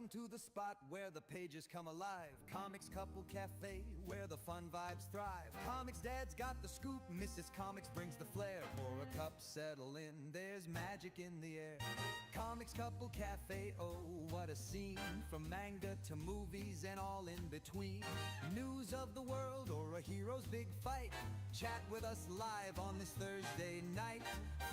Welcome to the spot where the pages come alive. Comics Couple Cafe, where the fun vibes thrive. ComixDad's got the scoop, Mrs. Comics brings the flair. Pour a cup, settle in, there's magic in the air. Comics Couple Cafe, oh what a scene. From manga to movies and all in between. News of the world or a hero's big fight. Chat with us live on this Thursday night.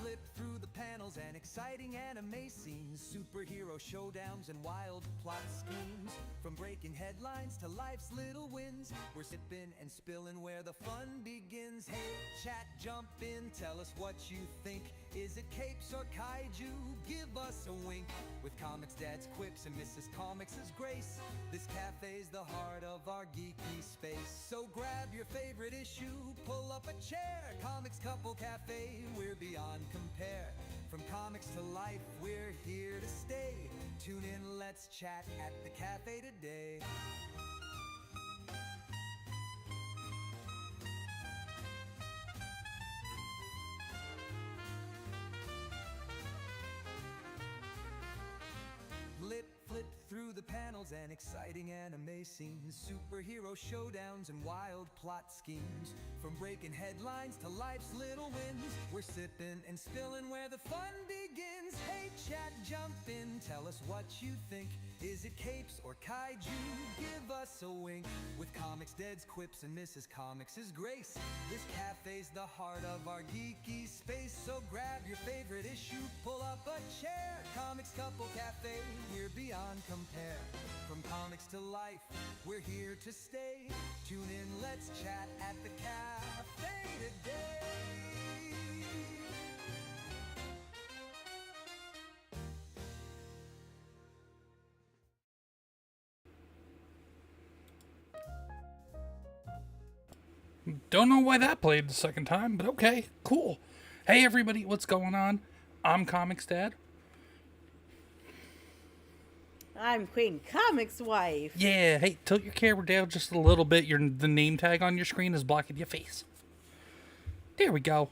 Flip through the panels and exciting anime scenes. Superhero showdowns and wild plot schemes. From breaking headlines to life's little wins, we're sipping and spilling where the fun begins. Hey, chat, jump in, tell us what you think. Is it capes or kaiju? Give us a wink. With ComixDad's quips and Mrs. Comics' grace, this cafe's the heart of our geeky space. So grab your favorite issue, pull up a chair. Comics Couple Cafe, we're beyond compare. From comics to life, we're here to stay. Tune in, let's chat at the cafe today. Flip through the panels and exciting anime scenes. Superhero showdowns and wild plot schemes. From breaking headlines to life's little wins, we're sipping and spilling where the fun begins. Hey chat, jump in, tell us what you think. Is it capes or kaiju? Give us a wink. With ComixDad's quips and Mrs. Comics' grace, this cafe's the heart of our geeky space. So grab your favorite issue, pull up a chair. Comics Couple Cafe, we're beyond compare. From comics to life, we're here to stay. Tune in, let's chat at the cafe today. Don't know why that played the second time, but okay, cool. Hey everybody, what's going on? I'm ComixDad. I'm QueenComixWife. Yeah, hey, tilt your camera down just a little bit. The name tag on your screen is blocking your face. There we go.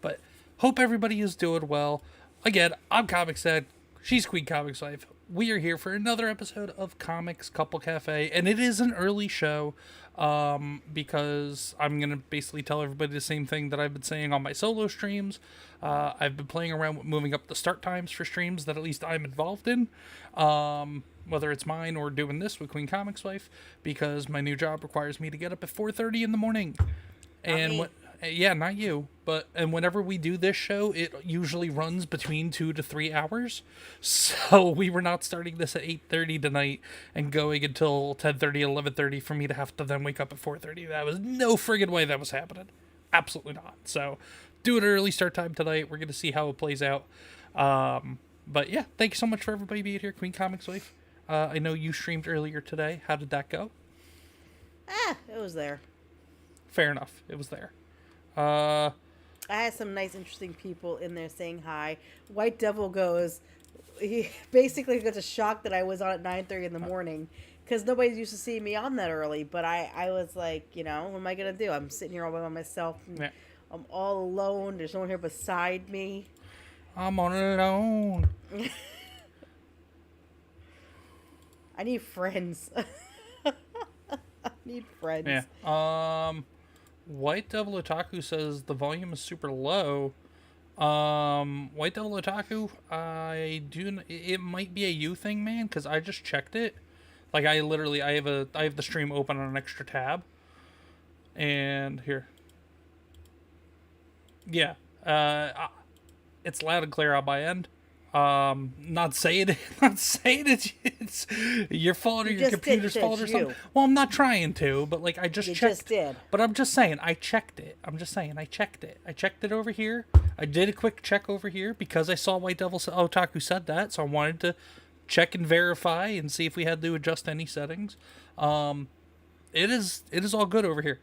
But hope everybody is doing well. Again, I'm ComixDad. She's QueenComixWife. We are here for another episode of Comics Couple Cafe, and it is an early show because I'm going to basically tell everybody the same thing that I've been saying on my solo streams. I've been playing around with moving up the start times for streams that at least I'm involved in, whether it's mine or doing this with QueenComixWife, because my new job requires me to get up at 4:30 in the morning. And yeah, not you, and whenever we do this show, it usually runs between 2 to 3 hours. So we were not starting this at 8:30 tonight and going until 10:30, 11:30 for me to have to then wake up at 4:30. That was no friggin' way that was happening. Absolutely not. So do an early start time tonight. We're going to see how it plays out. But yeah, thank you so much for everybody being here. QueenComixWife. I know you streamed earlier today. How did that go? It was there. Fair enough. It was there. I had some nice, interesting people in there saying hi. White Devil goes, he basically gets a shock that I was on at 9:30 in the morning because nobody's used to seeing me on that early. But I was like, what am I going to do? I'm sitting here all by myself. Yeah. I'm all alone. There's no one here beside me. I'm all alone. I need friends. I need friends. Yeah. White Devil Otaku says the volume is super low. White Devil Otaku, it might be a you thing, man, because I just checked it. Like, I have the stream open on an extra tab. And here. Yeah. It's loud and clear on my end. Not saying it's your fault or your computer's fault or something. Well, I'm not trying to, but like I just checked. Just did. But I'm just saying I checked it. I checked it. I checked it over here. I did a quick check over here because I saw White Devil Otaku said that, so I wanted to check and verify and see if we had to adjust any settings. It is all good over here.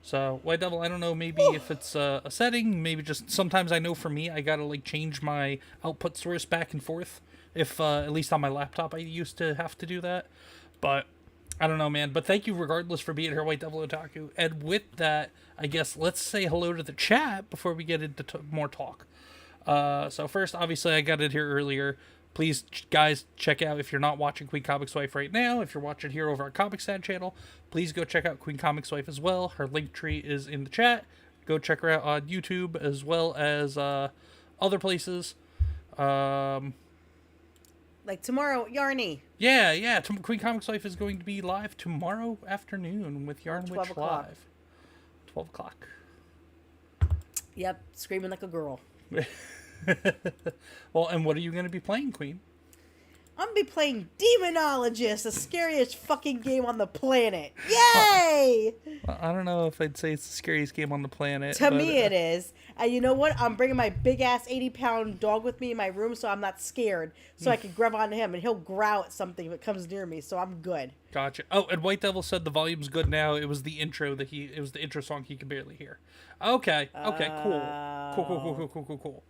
So, White Devil, I don't know, maybe if it's a setting, maybe just sometimes I know for me, I gotta, like, change my output source back and forth. If, at least on my laptop, I used to have to do that. But, I don't know, man. But thank you regardless for being here, White Devil Otaku. And with that, I guess let's say hello to the chat before we get into more talk. So first, obviously, I got it here earlier. Please, guys, check out, if you're not watching Queen Comics Wife right now, if you're watching here over our ComixDad channel, please go check out Queen Comics Wife as well. Her link tree is in the chat. Go check her out on YouTube as well as other places. Like tomorrow, Yarny. Yeah. Queen Comics Wife is going to be live tomorrow afternoon with Yarn 12 Witch o'clock. Live. 12 o'clock. Yep, screaming like a girl. Well, and what are you going to be playing, Queen? I'm gonna be playing Demonologist, the scariest fucking game on the planet. Yay! I don't know if I'd say it's the scariest game on the planet. To me, it is. And you know what? I'm bringing my big ass 80-pound dog with me in my room, so I'm not scared. So I can grab onto him, and he'll growl at something if it comes near me. So I'm good. Gotcha. Oh, and White Devil said the volume's good now. It was the intro it was the intro song he could barely hear. Okay. Cool.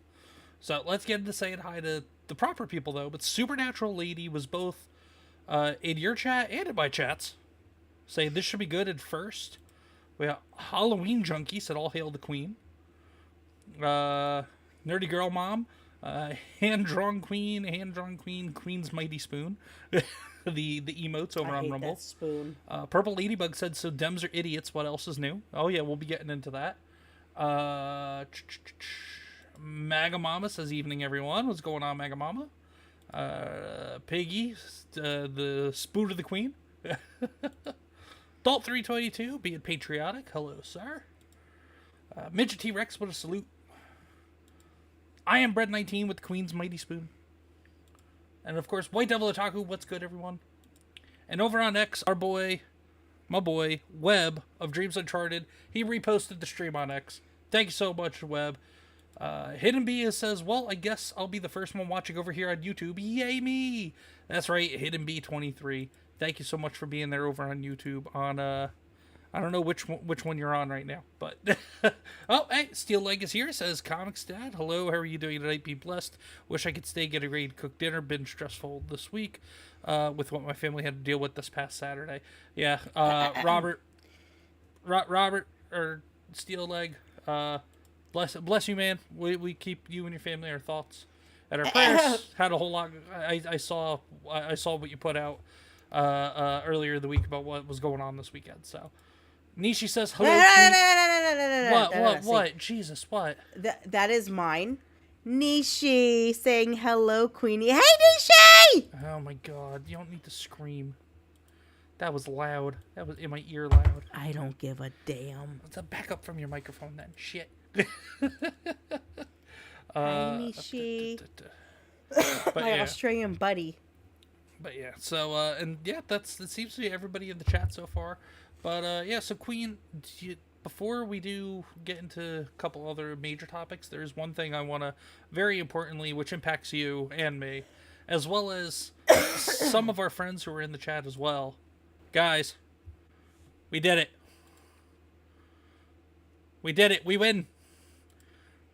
So let's get into saying hi to the proper people, though. But Supernatural Lady was both in your chat and in my chats, saying this should be good at first. We got Halloween Junkie said, all hail the Queen. Nerdy Girl Mom, Hand-Drawn Queen, Queen's Mighty Spoon. the emotes over on Rumble. That spoon. Purple Ladybug said, so Dems are idiots. What else is new? Oh, yeah, we'll be getting into that. Maga Mama says, evening, everyone. What's going on, Maga Mama? Piggy, the spoon of the Queen. Adult 322, being patriotic. Hello, sir. Midget T-Rex, what a salute. I am Bread 19 with the Queen's Mighty Spoon. And of course, White Devil Otaku, what's good, everyone? And over on X, my boy, Webb of Dreams Uncharted, he reposted the stream on X. Thank you so much, Webb. Hidden Bee says, well, I guess I'll be the first one watching over here on YouTube. Yay me! That's right, Hidden Bee 23. Thank you so much for being there over on YouTube on, I don't know which one you're on right now, but oh, hey, Steel Leg is here. Says ComixDad. Hello, how are you doing tonight? Be blessed. Wish I could stay, get a ready to cook dinner. Been stressful this week with what my family had to deal with this past Saturday. Yeah, Robert or Steel Leg. Bless you, man. We keep you and your family our thoughts and our prayers. Had a whole lot. I saw what you put out earlier in the week about what was going on this weekend. So. Nishi says hello. What? Jesus, what? That is mine. Nishi saying hello, Queenie. Hey, Nishi! Oh my God! You don't need to scream. That was loud. That was in my ear loud. I don't give a damn. Let's back up from your microphone then. Shit. Hi, Nishi. But My yeah. Australian buddy. But yeah. So and yeah, that seems to be everybody in the chat so far. But, yeah, so Queen, before we do get into a couple other major topics, there's one thing I want to, very importantly, which impacts you and me, as well as some of our friends who are in the chat as well. Guys, we did it. We did it. We win.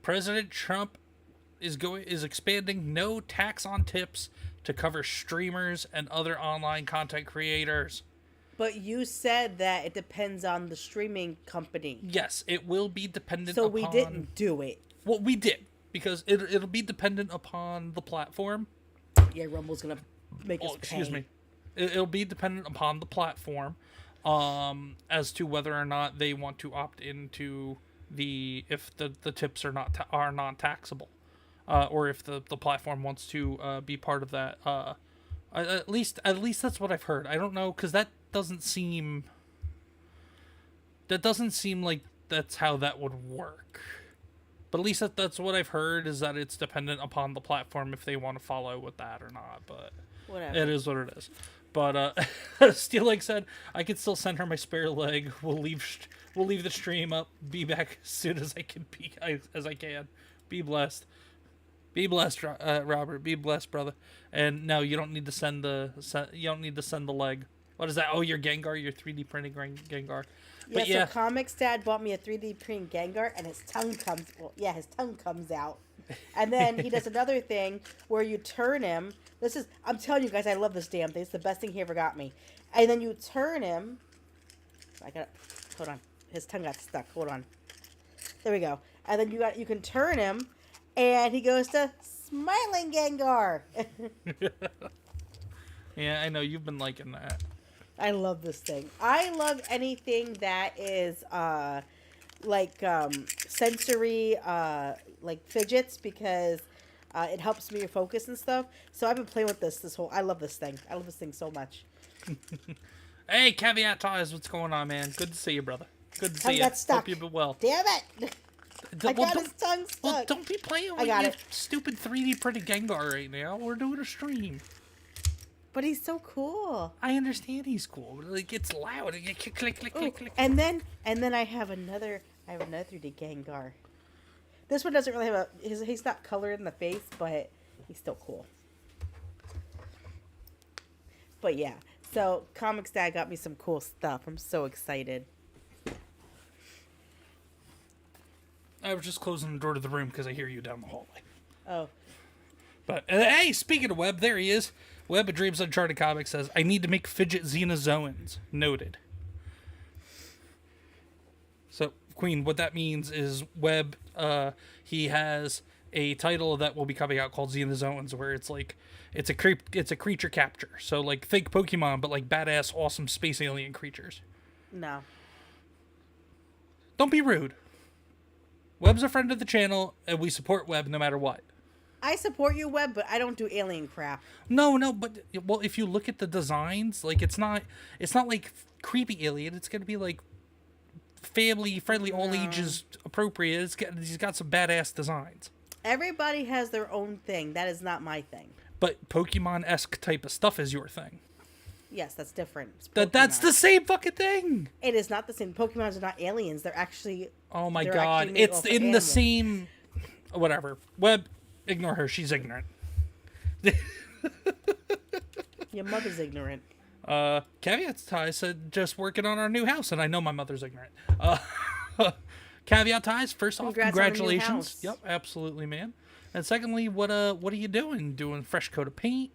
President Trump is expanding no tax on tips to cover streamers and other online content creators. But you said that it depends on the streaming company. Yes, it will be dependent so upon... we didn't do it. Well, we did. Because it'll be dependent upon the platform. Yeah, Rumble's going to make us pay. Excuse me. It'll be dependent upon the platform as to whether or not they want to opt into if the tips are non-taxable. Or if the platform wants to be part of that. At least that's what I've heard. I don't know, because that doesn't seem like that's how that would work. But at least that's what I've heard, is that it's dependent upon the platform if they want to follow with that or not. But whatever. It is what it is. But Steel Leg said, I could still send her my spare leg. We'll leave the stream up. Be back as soon as I can as I can. Be blessed. Be blessed, Robert. Be blessed, brother. And no, you don't need to send the leg. What is that? Oh, your Gengar, your 3D printing Gengar. But So ComixDad bought me a 3D printing Gengar, and his tongue comes out. And then he does another thing where you turn him. I'm telling you guys, I love this damn thing. It's the best thing he ever got me. And then you turn him. Hold on. His tongue got stuck. Hold on. There we go. And then you can turn him, and he goes to Smiling Gengar. Yeah, I know you've been liking that. I love this thing. I love anything that is sensory like fidgets because it helps me focus and stuff. So I've been playing with this whole. I love this thing. I love this thing so much. Hey, Caveat Ties, what's going on, man? Good to see you, brother. Good to see you. Got stuck. Hope you've been well. Damn it! I got his tongue stuck. Well, don't be playing with your stupid 3D printed Gengar right now. We're doing a stream. But he's so cool. I understand he's cool. Like, it's loud. And you click, click, click, click, click. And then I have another 3D Gengar. This one doesn't really have he's not colored in the face, but he's still cool. But yeah, so ComixDad got me some cool stuff. I'm so excited. I was just closing the door to the room because I hear you down the hallway. Oh. But, hey, speaking of Webb, there he is. Webb of Dreams Uncharted Comics says, I need to make fidget Xenozoans. Noted. So, Queen, what that means is Webb, he has a title that will be coming out called Xenozoans, where it's like, it's a creature capture. So, like, think Pokemon, but like badass, awesome space alien creatures. No. Don't be rude. Webb's a friend of the channel, and we support Webb no matter what. I support you, Webb, but I don't do alien crap. No, but well, if you look at the designs, like it's not like creepy alien. It's gonna be like family friendly, all ages appropriate. He's got some badass designs. Everybody has their own thing. That is not my thing. But Pokemon-esque type of stuff is your thing. Yes, that's different. That's the same fucking thing. It is not the same. Pokemons are not aliens. They're actually. Oh my god! It's in the same. Whatever. Webb, ignore her. She's ignorant. Your mother's ignorant. Caveat Ties said just working on our new house, and I know my mother's ignorant. Caveat Ties, first off, congratulations. Yep, absolutely, man. And secondly, what are you doing? Doing fresh coat of paint?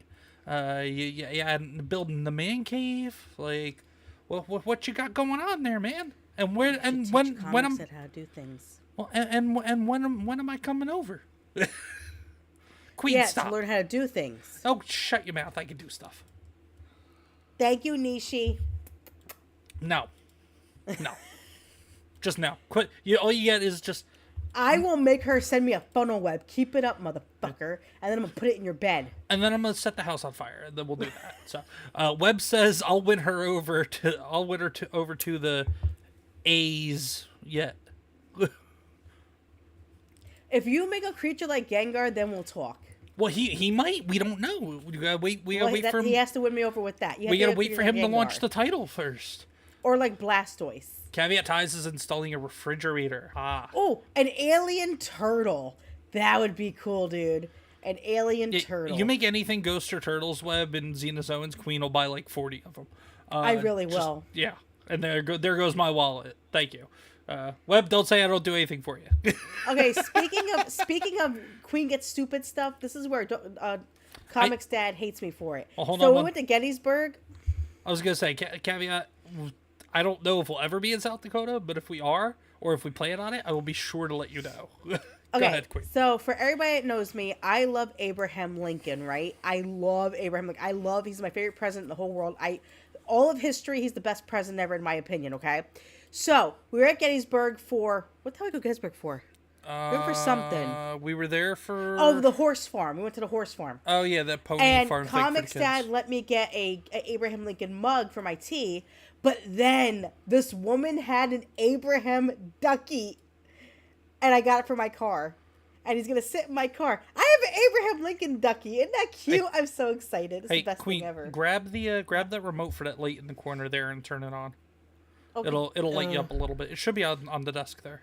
Building the man cave? Like, what you got going on there, man? And where and when I'm said how to do things. Well, and when am I coming over? Queen, yes, stop. to learn how to do things. Oh, shut your mouth. I can do stuff. Thank you, Nishi. No. Just no. Quit. All you get is just. I will make her send me a funnel web. Keep it up, motherfucker. And then I'm going to put it in your bed. And then I'm going to set the house on fire. And then we'll do that. So, Webb says I'll win her over to the A's yet. If you make a creature like Gengar, then we'll talk. Well, he might. We don't know. We gotta wait. We gotta wait for him. He has to win me over with that. We gotta wait for him to launch the title first. Or like Blastoise. Caveat Ties is installing a refrigerator. Oh, an alien turtle. That would be cool, dude. An alien turtle. You make anything Ghost or Turtles Web and Xenozoans, Queen will buy like 40 of them. I really will. Yeah. And there goes my wallet. Thank you. Webb, don't say I don't do anything for you. Okay, speaking of Queen gets stupid stuff, this is where ComixDad hates me for it. Well, we went to Gettysburg. I was going to say, caveat, I don't know if we'll ever be in South Dakota, but if we are, or if we plan on it, I will be sure to let you know. Go ahead, Queen. So for everybody that knows me, I love Abraham Lincoln, right? I love Abraham Lincoln. He's my favorite president in the whole world. All of history, he's the best president ever in my opinion, okay? So, we were at Gettysburg for... What the hell did we go to Gettysburg for? We went for something. We were there for... Oh, the horse farm. We went to the horse farm. Oh, yeah, that pony farm thing for the kids. And ComixDad let me get a Abraham Lincoln mug for my tea, but then this woman had an Abraham ducky, and I got it for my car. And he's going to sit in my car. I have an Abraham Lincoln ducky. Isn't that cute? I'm so excited. It's the best Queen, thing ever. Grab that remote for that light in the corner there and turn it on. Okay. It'll light you up a little bit. It should be on the desk there.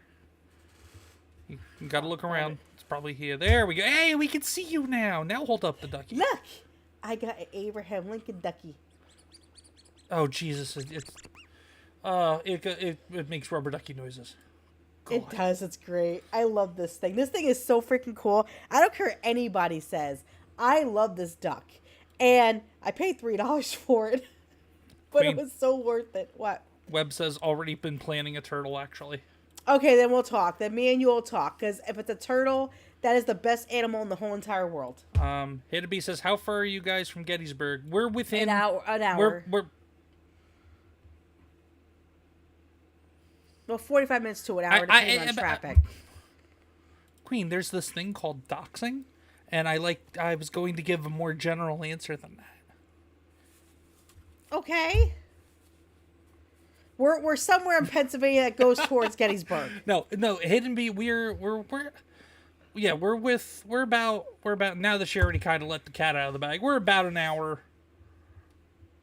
You gotta look around. It's probably here. There we go. Hey, we can see you now. Now hold up the ducky. Look! I got an Abraham Lincoln ducky. Oh, Jesus. It makes rubber ducky noises. God. It does. It's great. I love this thing. This thing is so freaking cool. I don't care what anybody says. I love this duck. And I paid $3 for it. But Queen, it was so worth it. What? Webb says already been planning a turtle, actually. Okay, then we'll talk. Then me and you will talk. Because if it's a turtle, that is the best animal in the whole entire world. Hidabi says, how far are you guys from Gettysburg? We're within... An hour. We're Well, 45 minutes to an hour, depending on traffic. Queen, there's this thing called doxing, and I was going to give a more general answer than that. Okay. We're somewhere in Pennsylvania that goes towards Gettysburg. No, Hidden Bee, we're about now that she already kind of let the cat out of the bag. We're about an hour.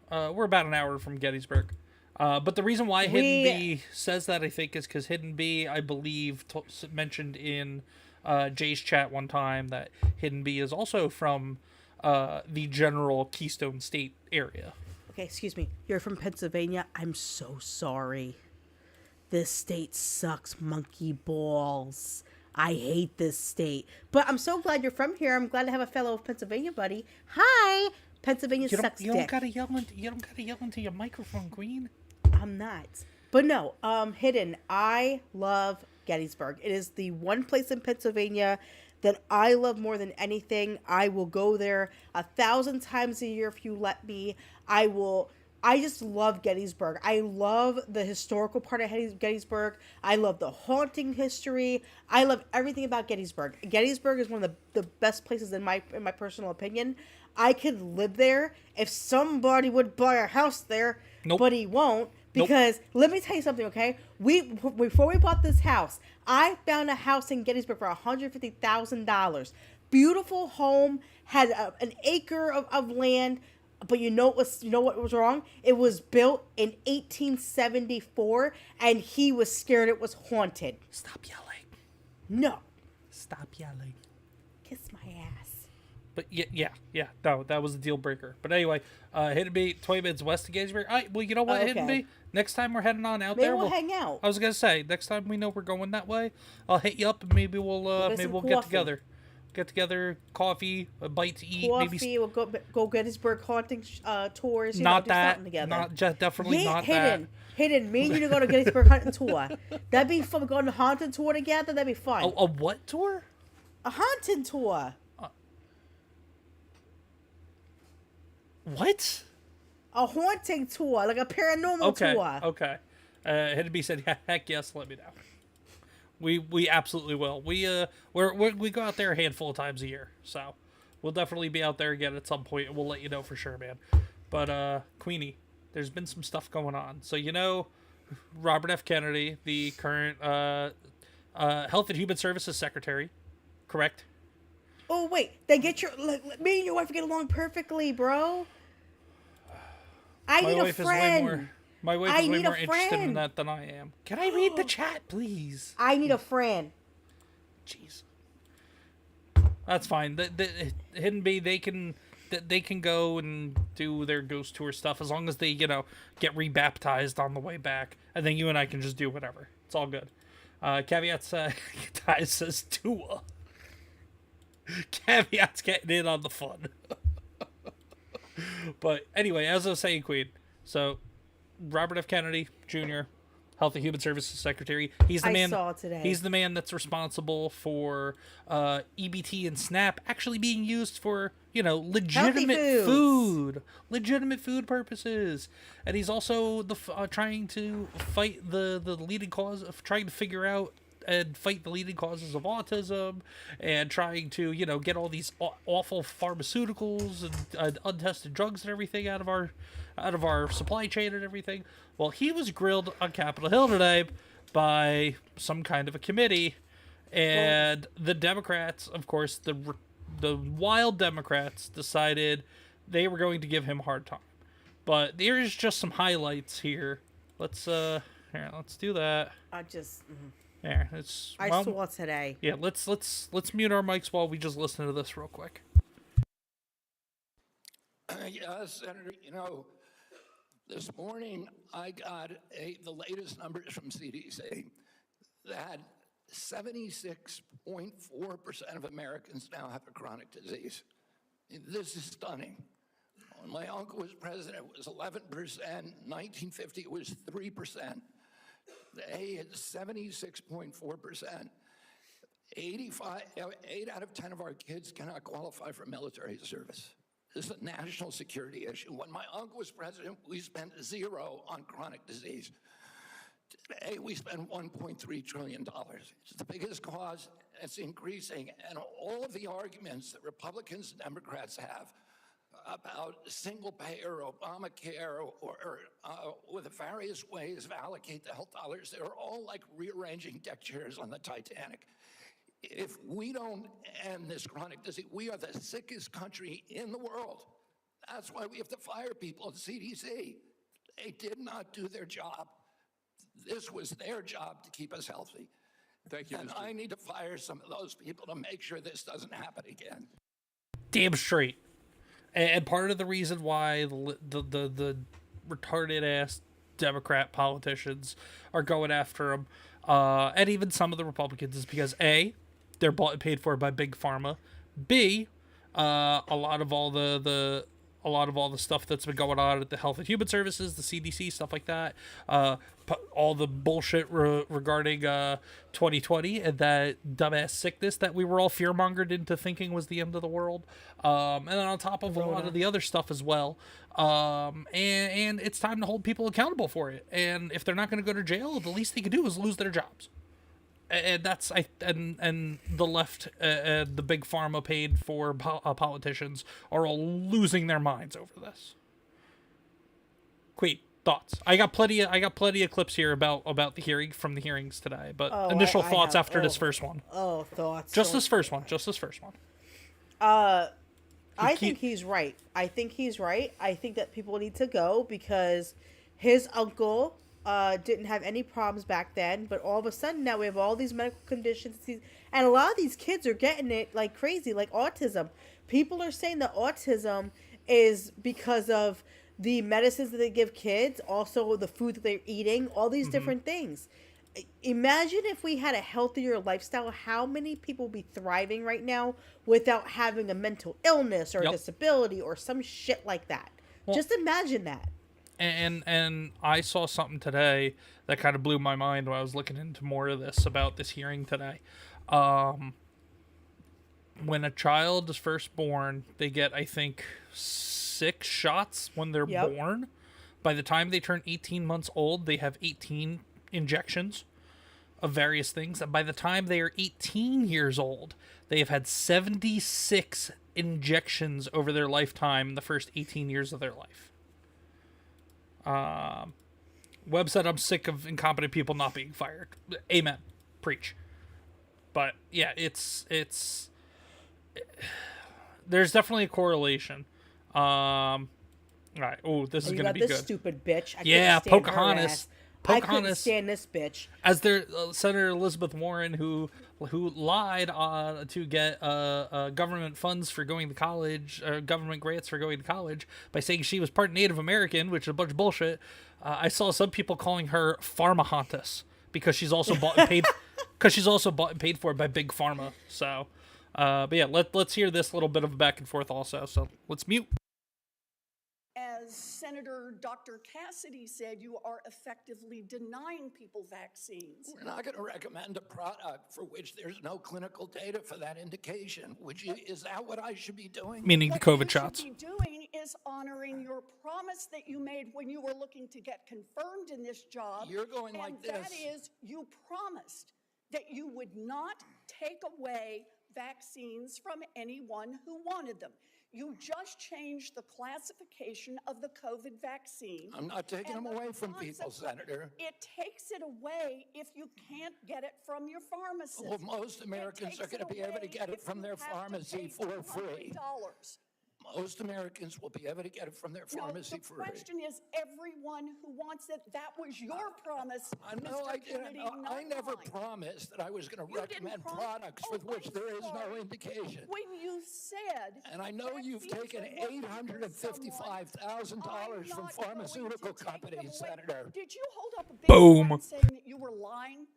We're about an hour from Gettysburg. But the reason why Hidden Bee says that, I think, is because Hidden Bee, I believe, mentioned in Jay's chat one time that Hidden Bee is also from the general Keystone State area. Okay, excuse me. You're from Pennsylvania? I'm so sorry. This state sucks monkey balls. I hate this state. But I'm so glad you're from here. I'm glad to have a fellow Pennsylvania buddy. Hi! Pennsylvania sucks dick. You don't gotta yell into your microphone, Queen. I'm not. But no, Hidden, I love Gettysburg. It is the one place in Pennsylvania that I love more than anything. I will go there 1,000 times a year if you let me. I just love Gettysburg. I love the historical part of Gettysburg. I love the haunting history. I love everything about Gettysburg. Gettysburg is one of the best places in my personal opinion. I could live there if somebody would buy a house there, Nope. But he won't. Because let me tell you something, okay? Before we bought this house, I found a house in Gettysburg for $150,000. Beautiful home, had an acre of land, but you know what was wrong? It was built in 1874, and he was scared it was haunted. Stop yelling. No. Stop yelling. Kiss my ass. But yeah. No, that was a deal breaker. But anyway, Hidden Bee, 20 minutes west of Gettysburg. All right, well, you know what, Okay. Hidden Bee? Next time we're heading on out Maybe there, we'll hang out. I was gonna say, next time we know we're going that way, I'll hit you up and maybe we'll get together. Get together, coffee, a bite to eat. Coffee, we'll go Gettysburg haunting tours. Do Not that. something together. Not just definitely not Hidden. that. Hidden. Me and you to go to Gettysburg hunting tour. That'd be fun. Go on a haunted tour together. That'd be fun. A what tour? A haunting tour. What? A haunting tour, like a paranormal tour. Okay. Hidden Bee said, "Heck yes, let me know." We absolutely will. We go out there a handful of times a year, so we'll definitely be out there again at some point, and we'll let you know for sure, man. But Queenie, there's been some stuff going on. So Robert F. Kennedy, the current Health and Human Services Secretary, correct? Oh wait, me and your wife get along perfectly, bro. I need a friend. My wife is way more interested in that than I am. Can I read the chat, please? I need a friend. Jeez. That's fine. The Hidden Bee, they can go and do their ghost tour stuff as long as they, get rebaptized on the way back. And then you and I can just do whatever. It's all good. Caveats, Ty says Tua. Caveats getting in on the fun. But anyway, as I was saying, Queen, so Robert F. Kennedy Jr., Health and Human Services Secretary, he's the man. I saw today. He's the man that's responsible for EBT and SNAP actually being used for, legitimate food purposes. And he's also trying to fight the leading cause of trying to figure out and fight the leading causes of autism, and trying to get all these awful pharmaceuticals and untested drugs and everything out of our supply chain and everything. Well, he was grilled on Capitol Hill today by some kind of a committee, and the Democrats, of course, the wild Democrats, decided they were going to give him a hard time. But there's just some highlights here. Let's do that. There, I saw today. Yeah, let's mute our mics while we just listen to this real quick. Yes, Senator, this morning I got the latest numbers from CDC that 76.4% of Americans now have a chronic disease. This is stunning. When my uncle was president, it was 11%. 1950, it was 3%. Today, it's 76.4%. 8 out of 10 of our kids cannot qualify for military service. This is a national security issue. When my uncle was president, we spent 0 on chronic disease. Today, we spend $1.3 trillion. It's the biggest cause. It's increasing. And all of the arguments that Republicans and Democrats have about single payer, Obamacare, or with the various ways to allocate the health dollars, they're all like rearranging deck chairs on the Titanic. If we don't end this chronic disease, we are the sickest country in the world. That's why we have to fire people at CDC. They did not do their job. This was their job to keep us healthy. Thank you, And Mr. I need to fire some of those people to make sure this doesn't happen again. Damn straight. And part of the reason why the retarded ass Democrat politicians are going after him, and even some of the Republicans, is because A, they're bought and paid for by big pharma. B, a lot of all the stuff that's been going on at the Health and Human Services, the CDC, stuff like that, all the bullshit regarding 2020 and that dumbass sickness that we were all fear-mongered into thinking was the end of the world, and then on top of a lot of the other stuff as well, and it's time to hold people accountable for it. And if they're not going to go to jail, the least they can do is lose their jobs. And that's and the left and the big pharma paid for politicians are all losing their minds over this. Queen, thoughts? I got plenty of clips here about the hearings today. But initial thoughts after this first one. Oh, thoughts. Just this first one. I think he's right. I think that people need to go because his uncle didn't have any problems back then, but all of a sudden now we have all these medical conditions, and a lot of these kids are getting it like crazy, like autism. People are saying that autism is because of the medicines that they give kids, also the food that they're eating, all these different things. Imagine if we had a healthier lifestyle, how many people would be thriving right now without having a mental illness or a disability or some shit like that. Well, just imagine that. And I saw something today that kind of blew my mind when I was looking into more of this about this hearing today. When a child is first born, they get, I think, 6 shots when they're born. By the time they turn 18 months old, they have 18 injections of various things. And by the time they are 18 years old, they have had 76 injections over their lifetime in the first 18 years of their life. Webb said, I'm sick of incompetent people not being fired. Amen. Preach. But yeah, it's there's definitely a correlation. All right. Oh, this is going to be good. This stupid bitch. Pocahontas. I couldn't stand this bitch. As their Senator Elizabeth Warren, who lied to get government funds for going to college, or government grants for going to college, by saying she was part Native American, which is a bunch of bullshit. I saw some people calling her Pharmahontas because she's also bought and paid for by big pharma. So, but yeah, let's hear this little bit of a back and forth also. So let's mute. As Senator Dr. Cassidy said, you are effectively denying people vaccines. We're not going to recommend a product for which there's no clinical data for that indication. Is that what I should be doing? Meaning the COVID shots. What you should be doing is honoring your promise that you made when you were looking to get confirmed in this job. You're going like this. And that is, you promised that you would not take away vaccines from anyone who wanted them. You just changed the classification of the COVID vaccine. I'm not taking them away from people, Senator. It takes it away if you can't get it from your pharmacist. Well, most Americans are going to be able to get it from their pharmacy for free. Most Americans will be able to get it from their pharmacy for free. The question is, everyone who wants it, that was your promise, No, I didn't. I never promised that I was going to recommend products with which there is no indication. When you said... And I know you've taken $855,000 from pharmaceutical companies, Senator. Did you hold up a big sign saying that you were lying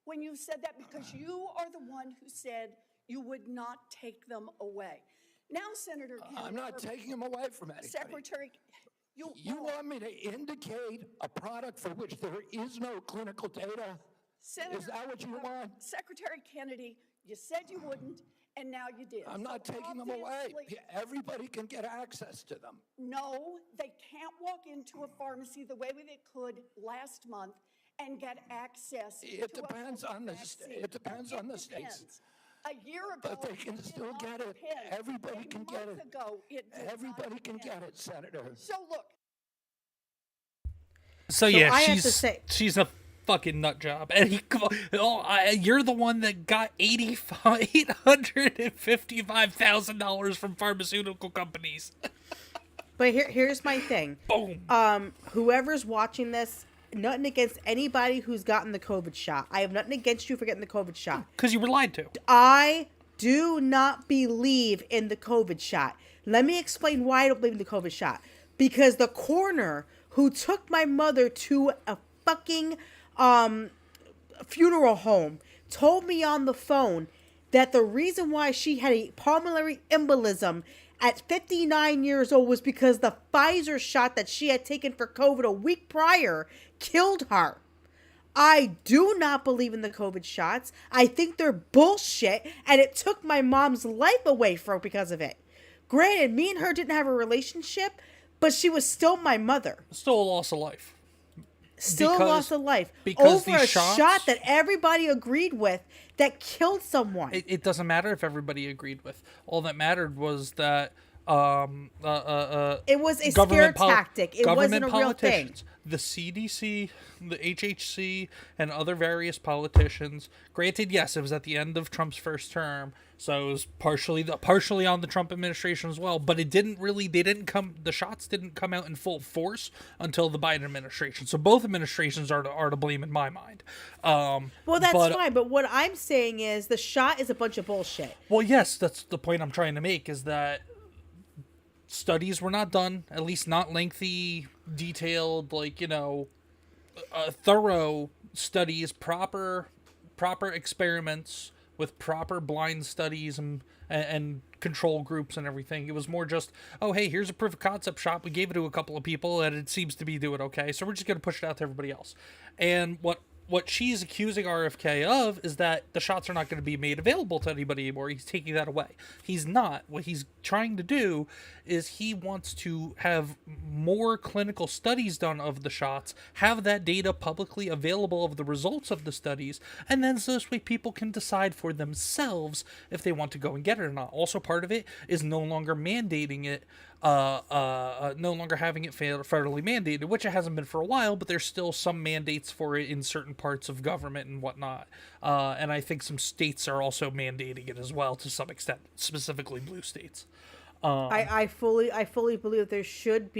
when you said that? Because you are the one who said you would not take them away. Now, Senator Kennedy, I'm not taking them away from anybody. Secretary, You want me to indicate a product for which there is no clinical data? Senator, Is that what you want? Secretary Kennedy, you said you wouldn't, and now you did. I'm not taking them away. Everybody can get access to them. No, they can't walk into a pharmacy the way they could last month and get access. It depends on the it depends on the states. A year ago, But they can still get it. Everybody can get it. Everybody can get it, Senator. So look. So yeah, I have to say, she's a fucking nut job, and you're the one that got $855,000 from pharmaceutical companies. but here's my thing. Boom. Whoever's watching this, nothing against anybody who's gotten the COVID shot. I have nothing against you for getting the COVID shot. Because you were lied to. I do not believe in the COVID shot. Let me explain why I don't believe in the COVID shot. Because the coroner who took my mother to a fucking funeral home told me on the phone that the reason why she had a pulmonary embolism at 59 years old was because the Pfizer shot that she had taken for COVID a week prior killed her. I do not believe in the COVID shots. I think they're bullshit, and it took my mom's life away from her because of it. Granted, me and her didn't have a relationship, but she was still my mother. Still a loss of life. Still a loss of life. Because over a shots, shot that everybody agreed with that killed someone. It doesn't matter if everybody agreed with. All that mattered was that it was a scare tactic. It wasn't a real thing. The CDC, the HHC, and other various politicians. Granted, yes, it was at the end of Trump's first term, so it was partially on the Trump administration as well. But the shots didn't come out in full force until the Biden administration. So both administrations are to blame in my mind. Well, that's fine. But what I'm saying is the shot is a bunch of bullshit. Well, yes, that's the point I'm trying to make. Is that studies were not done, at least not lengthy, detailed, thorough studies, proper experiments with proper blind studies and control groups and everything. It was more just, oh, hey, here's a proof of concept shot. We gave it to a couple of people and it seems to be doing okay, so we're just going to push it out to everybody else. And what she's accusing RFK of is that the shots are not going to be made available to anybody anymore. He's taking that away. He's not. What he's trying to do is he wants to have more clinical studies done of the shots, have that data publicly available of the results of the studies, and then so this way people can decide for themselves if they want to go and get it or not. Also, part of it is no longer mandating it, no longer having it federally mandated, which it hasn't been for a while, but there's still some mandates for it in certain parts of government and whatnot. And I think some states are also mandating it as well to some extent, specifically blue states. I fully believe that there should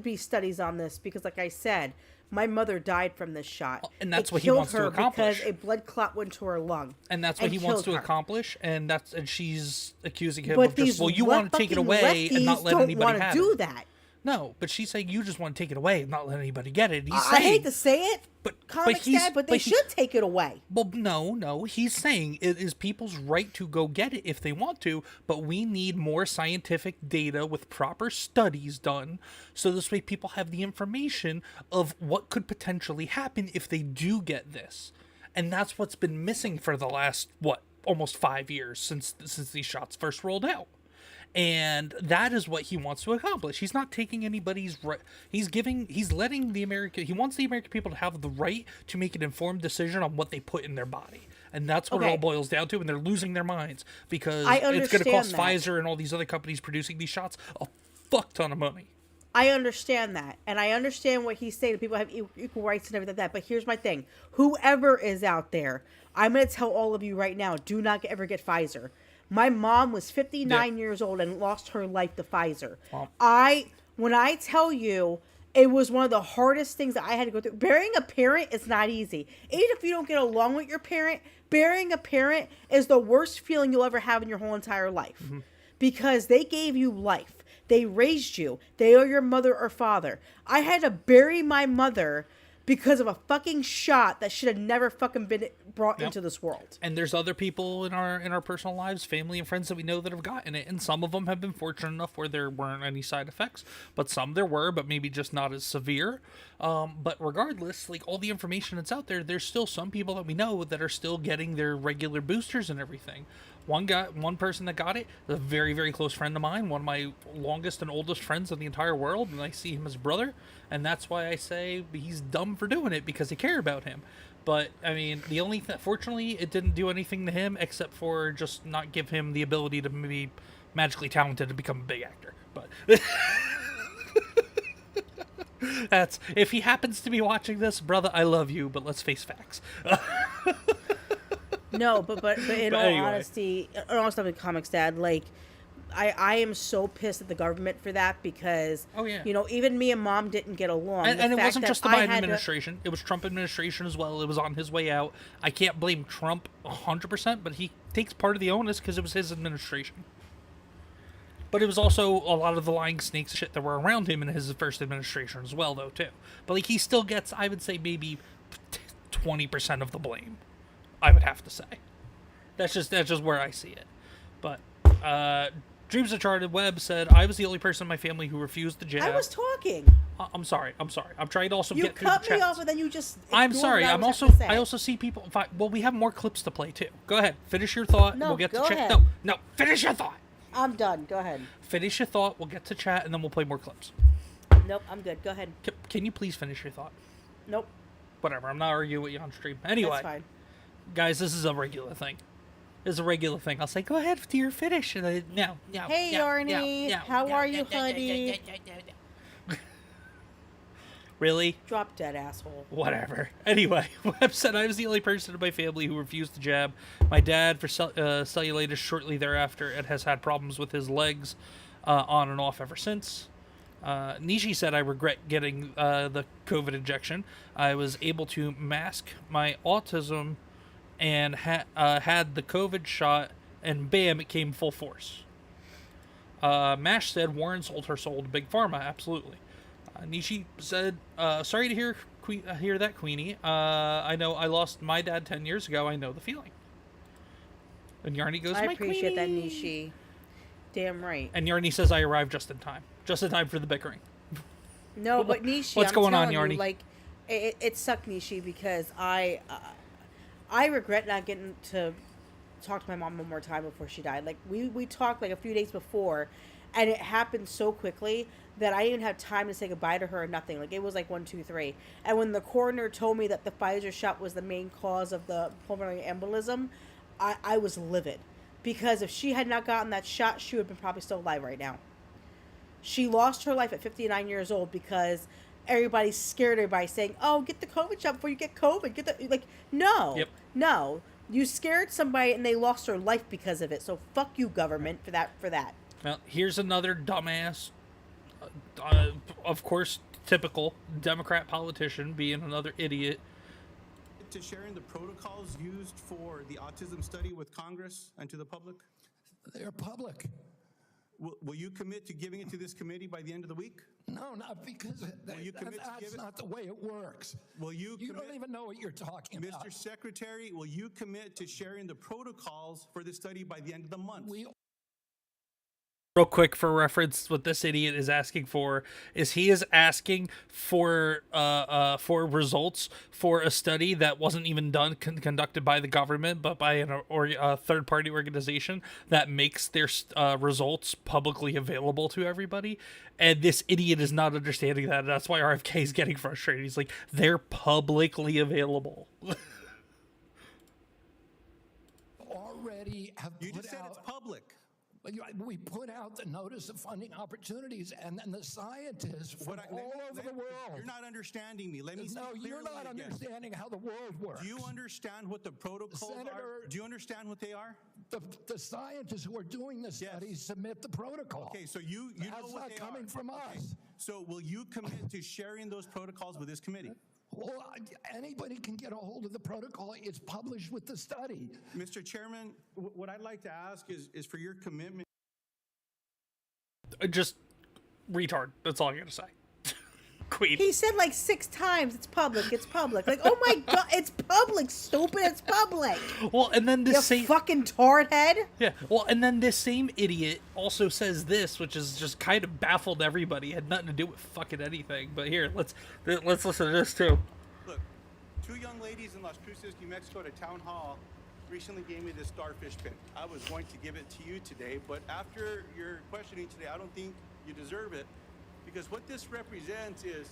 be studies on this because, like I said, my mother died from this shot. And that's what he wants to accomplish. Because a blood clot went to her lung. And that's what he wants to accomplish. And she's accusing him of just, well, you want to take it away and not let anybody have it. Don't want to do that. No, but she's saying you just want to take it away and not let anybody get it. I hate to say it, but they should take it away. Well, no. He's saying it is people's right to go get it if they want to, but we need more scientific data with proper studies done, so this way people have the information of what could potentially happen if they do get this. And that's what's been missing for the last, almost 5 years since these shots first rolled out. And that is what he wants to accomplish. He's not taking anybody's right. He wants the American people to have the right to make an informed decision on what they put in their body. And that's what it all boils down to. And they're losing their minds because it's going to cost Pfizer and all these other companies producing these shots a fuck ton of money. I understand that. And I understand what he's saying. People have equal rights and everything like that. But here's my thing. Whoever is out there, I'm going to tell all of you right now, do not ever get Pfizer. My mom was 59 years old and lost her life to Pfizer. Wow. When I tell you, it was one of the hardest things that I had to go through. Burying a parent is not easy. Even if you don't get along with your parent, burying a parent is the worst feeling you'll ever have in your whole entire life. Mm-hmm. Because they gave you life. They raised you. They are your mother or father. I had to bury my mother because of a fucking shot that should have never fucking been brought into this world. And there's other people in our personal lives, family and friends that we know that have gotten it, and some of them have been fortunate enough where there weren't any side effects, but some there were, but maybe just not as severe. But regardless, like all the information that's out there, there's still some people that we know that are still getting their regular boosters and everything. One person that got it, a very, very close friend of mine, one of my longest and oldest friends in the entire world, and I see him as a brother, and that's why I say he's dumb for doing it, because I care about him. But, I mean, the only thing, fortunately, it didn't do anything to him, except for just not give him the ability to be magically talented to become a big actor. But that's, if he happens to be watching this, brother, I love you, but let's face facts. No, but in all anyway. honesty, in all stuff in ComixDad, like, I am so pissed at the government for that, because, you know, even me and Mom didn't get along. And it wasn't just the Biden administration. It was Trump administration as well. It was on his way out. I can't blame Trump 100%, but he takes part of the onus because it was his administration. But it was also a lot of the lying snakes shit that were around him in his first administration as well, though, too. But, like, he still gets, I would say, maybe 20% of the blame. I would have to say. That's just where I see it. But Dreams Uncharted Web said, I was the only person in my family who refused the jab. I was talking. I'm sorry. I'm trying to also You get through the cut me chats. off, and then you just. I'm ignored sorry. what I was having to say. I also see people. Well, we have more clips to play too. Go ahead. Finish your thought. No, we'll get go to chat. ahead. No. Finish your thought. I'm done. Go ahead. Finish your thought. We'll get to chat, and then we'll play more clips. Nope, I'm good. Go ahead. Can you please finish your thought? Nope. Whatever. I'm not arguing with you on stream. Anyway. That's fine. Guys, this is a regular thing. It's a regular thing. I'll say, go ahead, dear, finish. And then, no. Hey, Yarny. How are you, honey? Really? Drop dead, asshole. Whatever. Anyway, Webb said, I was the only person in my family who refused the jab. My dad, for cellulitis shortly thereafter, and has had problems with his legs on and off ever since. Nishi said, I regret getting the COVID injection. I was able to mask my autism and had the COVID shot, and bam, it came full force. Mash said, Warren sold her soul to Big Pharma. Absolutely. Nishi said, sorry to hear that, Queenie. I know I lost my dad 10 years ago. I know the feeling. And Yarny goes, I my appreciate that, Queenie. Nishi. Damn right. And Yarny says, I arrived just in time. Just in time for the bickering. No, but Nishi, What's going on, telling Yarny? you, like, it sucked, Nishi, because I regret not getting to talk to my mom one more time before she died. Like, we talked like a few days before, and it happened so quickly that I didn't have time to say goodbye to her or nothing. Like, it was like 1, 2, 3. And when the coroner told me that the Pfizer shot was the main cause of the pulmonary embolism, I was livid. Because if she had not gotten that shot, she would have been probably still alive right now. She lost her life at 59 years old because everybody scared her by saying, oh, get the COVID shot before you get COVID. No. Yep. No. You scared somebody and they lost their life because of it. So fuck you, government, for that. Well, here's another dumbass, of course, typical Democrat politician being another idiot. To sharing the protocols used for the autism study with Congress and to the public? They're public. Will you commit to giving it to this committee by the end of the week? No, not because that's not the way it works. Will you don't even know what you're talking about. Mr. Secretary, will you commit to sharing the protocols for this study by the end of the month? Real quick for reference, what this idiot is asking for is he is asking for results for a study that wasn't even done conducted by the government, but by a third party organization that makes their results publicly available to everybody. And this idiot is not understanding that. That's why RFK is getting frustrated. He's like, they're publicly available. Already have You put just said out. it's public. We put out the notice of funding opportunities, and then the scientists from all over the world. You're not understanding me. Let me No, speak you're clearly not again. understanding how the world works. Do you understand what the protocols Senator, are? Do you understand what they are? The scientists who are doing the studies submit the protocol. Okay, so you know That's what not they coming are. from Okay, us. so will you commit to sharing those protocols with this committee? Well, anybody can get a hold of the protocol. It's published with the study. Mr. Chairman, what I'd like to ask is for your commitment. Just retard. That's all I gotta say. Queen. He said like 6 times, it's public, it's public. Like, oh my God, it's public, stupid, it's public. Well, and then You this same fucking tard head. yeah. Well, and then this same idiot also says this, which is just kind of baffled everybody. Had nothing to do with fucking anything. But here, let's listen to this too. Look, 2 young ladies in Las Cruces, New Mexico, at a town hall recently gave me this starfish pin. I was going to give it to you today, but after your questioning today, I don't think you deserve it, because what this represents is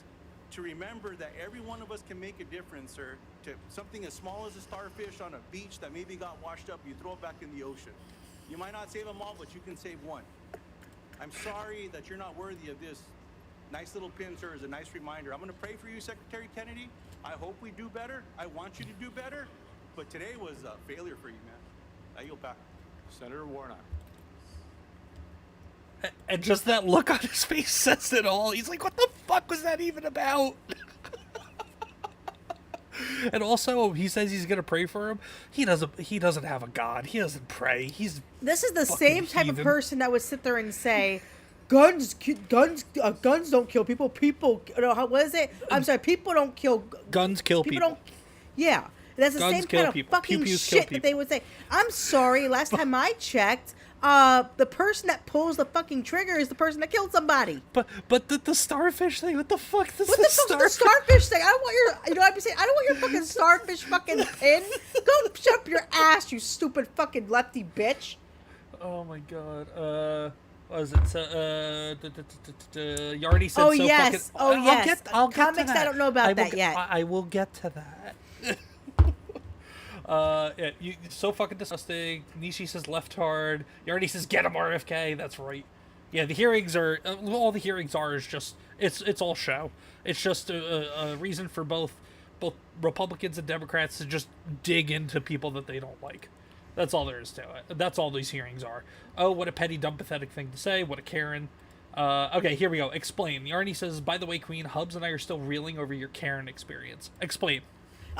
to remember that every one of us can make a difference, or to something as small as a starfish on a beach that maybe got washed up, you throw it back in the ocean. You might not save them all, but you can save one. I'm sorry that you're not worthy of this. Nice little pin, sir, is a nice reminder. I'm going to pray for you, Secretary Kennedy. I hope we do better. I want you to do better. But today was a failure for you, man. I yield back. Senator Warnock. And just that look on his face says it all. He's like, what the fuck was that even about? And also, he says he's gonna pray for him. He doesn't have a God. He doesn't pray. This is the fucking same type heathen. of person that would sit there and say, guns don't kill people. People, no, what is it? I'm sorry, people don't kill. Guns kill people. Don't. Yeah, that's the Guns same kill kind of people. fucking Pew-pews kill shit that they people. would say. I'm sorry. Last time I checked, the person that pulls the fucking trigger is the person that killed somebody. But the starfish thing. What the fuck? What the fuck's the starfish thing? I don't want your, you know what I'm saying? I don't want your fucking starfish fucking pin. Go shut up your ass, you stupid fucking lefty bitch. Oh my god. What was it? You already said Oh, so yes. fucking... Oh, yes. I'll get to Comix, that. I don't know about that yet. I will get to that. Yeah, so fucking disgusting. Nishi says left hard. You already says get him RFK. That's right. Yeah, the hearings are... all the hearings are is just... It's all show. It's just a reason for both Republicans and Democrats to just dig into people that they don't like. That's all there is to it. That's all these hearings are. Oh, what a petty, dumb, pathetic thing to say. What a Karen. Okay, here we go. Explain. Yarny says, by the way, Queen, Hubs and I are still reeling over your Karen experience. Explain.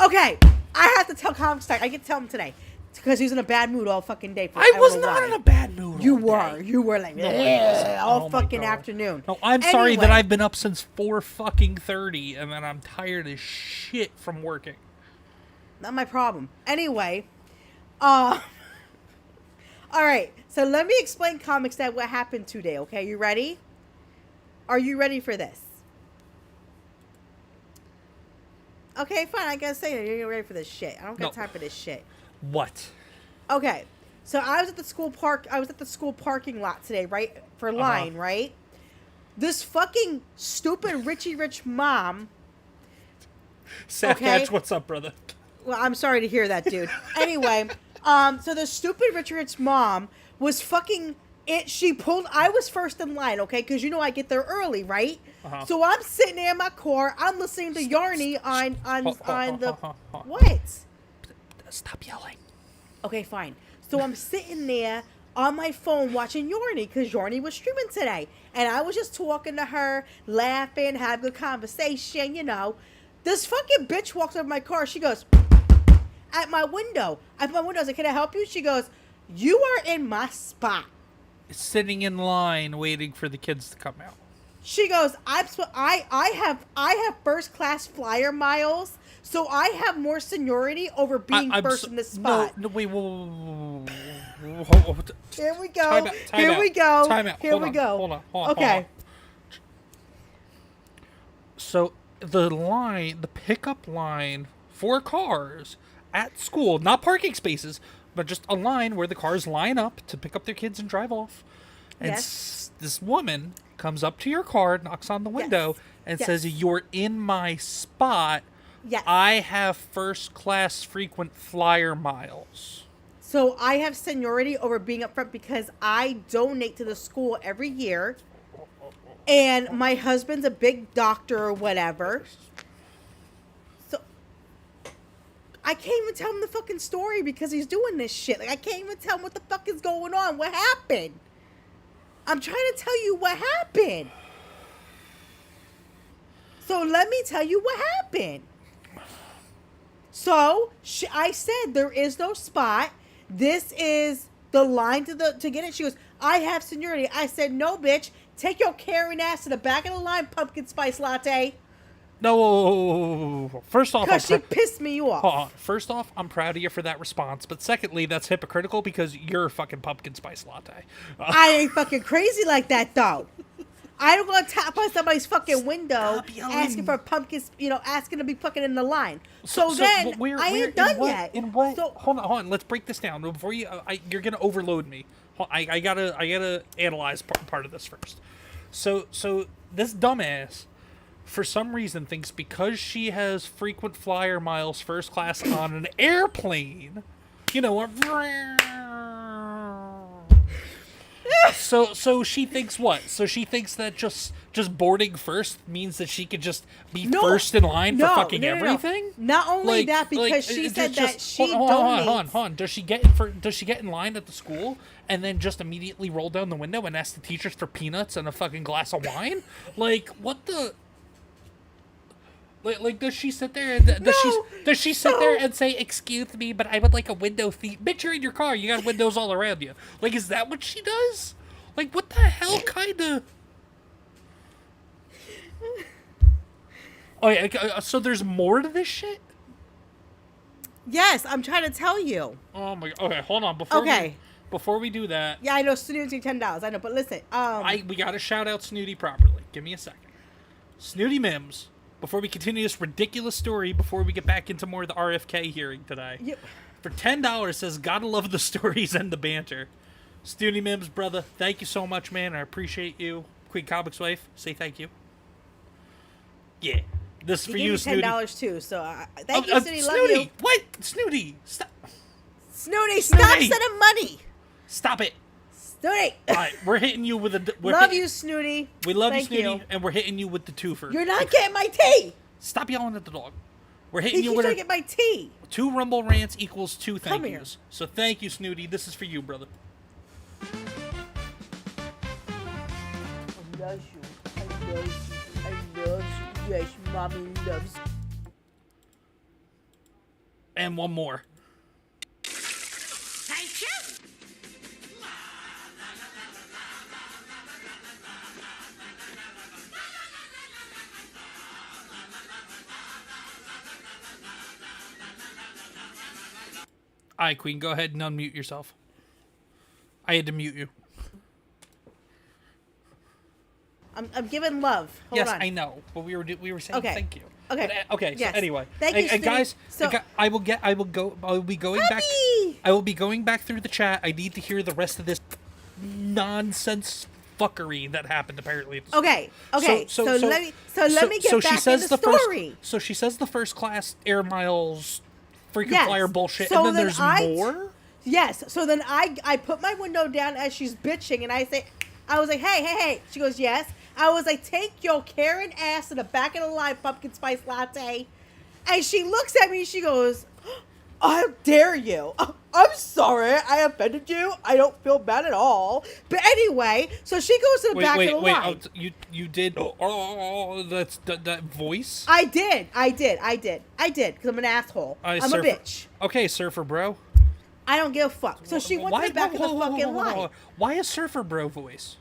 Okay, I have to tell ComixDad. I get to tell him today because he was in a bad mood all fucking day. I was don't know not why. in a bad mood. You all were. day. You were like No, all oh my fucking God. afternoon. No, I'm sorry that Anyway, I've been up since 4:30 and then I'm tired as shit from working. Not my problem. Anyway, all right. So let me explain ComixDad what happened today. Okay, you ready? Are you ready for this? Okay, fine. I gotta say that you're ready for this shit. I don't got No. time for this shit. What? Okay, so I was at the school parking lot today, right? For line, right? This fucking stupid Richie Rich mom. Seth Okay. Edge, what's up, brother? Well, I'm sorry to hear that, dude. Anyway, so the stupid Richie Rich mom was fucking it. She pulled. I was first in line, okay, because you know I get there early, right? So I'm sitting there in my car. I'm listening to Yarny on the what? Stop yelling. Okay, fine. So I'm sitting there on my phone watching Yarny because Yarny was streaming today. And I was just talking to her, laughing, having a good conversation, you know. This fucking bitch walks over my car. She goes, at my window. I was like, can I help you? She goes, you are in my spot. Sitting in line waiting for the kids to come out. She goes, I have first class flyer miles, so I have more seniority over being first in the spot. No, wait, whoa. Here we go. Time out. Here we go. Time out. Here Hold we on, go. Hold on. Okay. So the pickup line for cars at school, not parking spaces, but just a line where the cars line up to pick up their kids and drive off. And Yes. this woman comes up to your car, knocks on the window, and says, "You're in my spot. Yes. I have first class frequent flyer miles." So I have seniority over being up front because I donate to the school every year. And my husband's a big doctor or whatever. So I can't even tell him the fucking story because he's doing this shit. Like, I can't even tell him what the fuck is going on. What happened? I'm trying to tell you what happened. So let me tell you what happened. So I said there is no spot. This is the line to get it. She goes, I have seniority. I said, no, bitch. Take your Karen ass to the back of the line, pumpkin spice latte. No. First off, Because she pissed me hold off. on. First off, I'm proud of you for that response. But secondly, that's hypocritical because you're a fucking pumpkin spice latte. I ain't fucking crazy like that, though. I don't go tap on somebody's fucking window yelling. asking for pumpkins, asking to be fucking in the line. So then, I ain't done yet. In what? So, Hold on. Let's break this down before you. You're gonna overload me. I gotta analyze part of this first. So this dumbass, for some reason, thinks because she has frequent flyer miles first class on an airplane, So she thinks what? So she thinks that just boarding first means that she could just be first in line for fucking everything? Not only that, because she said that she hold donates. on. Does she get in line at the school and then just immediately roll down the window and ask the teachers for peanuts and a fucking glass of wine? Like, what the? Like, does she sit there and does she sit there and say, "Excuse me, but I would like a window seat"? Bitch, you're in your car. You got windows all around you. Like, is that what she does? Like, what the hell kind of? Oh yeah. So there's more to this shit. Yes, I'm trying to tell you. Oh my. Okay, hold on. Before we do that. Yeah, I know Snooty $10. I know, but listen. We gotta shout out Snooty properly. Give me a second. Snooty Mims. Before we continue this ridiculous story, before we get back into more of the RFK hearing today, for $10 says, "Gotta love the stories and the banter." Snooty Mims, brother, thank you so much, man. I appreciate you. QueenComixWife, say thank you. Yeah, this is for you, Snooty. $10 too, so thank you, Snooty. Love you. What? Snooty, stop. Snooty, stop sending money. Stop it. Snooty. All right, we're hitting you with a. Love you, Snooty. We love Thank you, Snooty, and we're hitting you with the twofer. You're not getting my tea. Stop yelling at the dog. We're hitting you He's with trying to get my tea. 2 Rumble rants equals 2 thank Come here. yous. So thank you, Snooty. This is for you, brother. I love you. I love you. I love you. Yes, mommy loves you. And one more. Thank you. All right, Queen, go ahead and unmute yourself. I had to mute you. I'm giving love. Hold on. I know, but we were saying thank you. Okay. But, okay. Yes. So anyway, Thank you, and guys, so, I will be going back. I will be going back through the chat. I need to hear the rest of this nonsense fuckery that happened apparently. Okay. So let me get back in the story. So she says the first class air miles freaking flyer bullshit, so and then there's more. Yes. So then I put my window down as she's bitching, and I was like, hey. She goes, yes. I was like, take your Karen ass to the back of the line, pumpkin spice latte. And she looks at me, she goes, how dare you? I'm sorry, I offended you. I don't feel bad at all. But anyway, so she goes to the back of the line. You did? Oh, that's that voice. I did, because I'm an asshole. I'm a bitch. Okay, surfer bro. I don't give a fuck. So she went to the back of the fucking line. Why a surfer bro voice?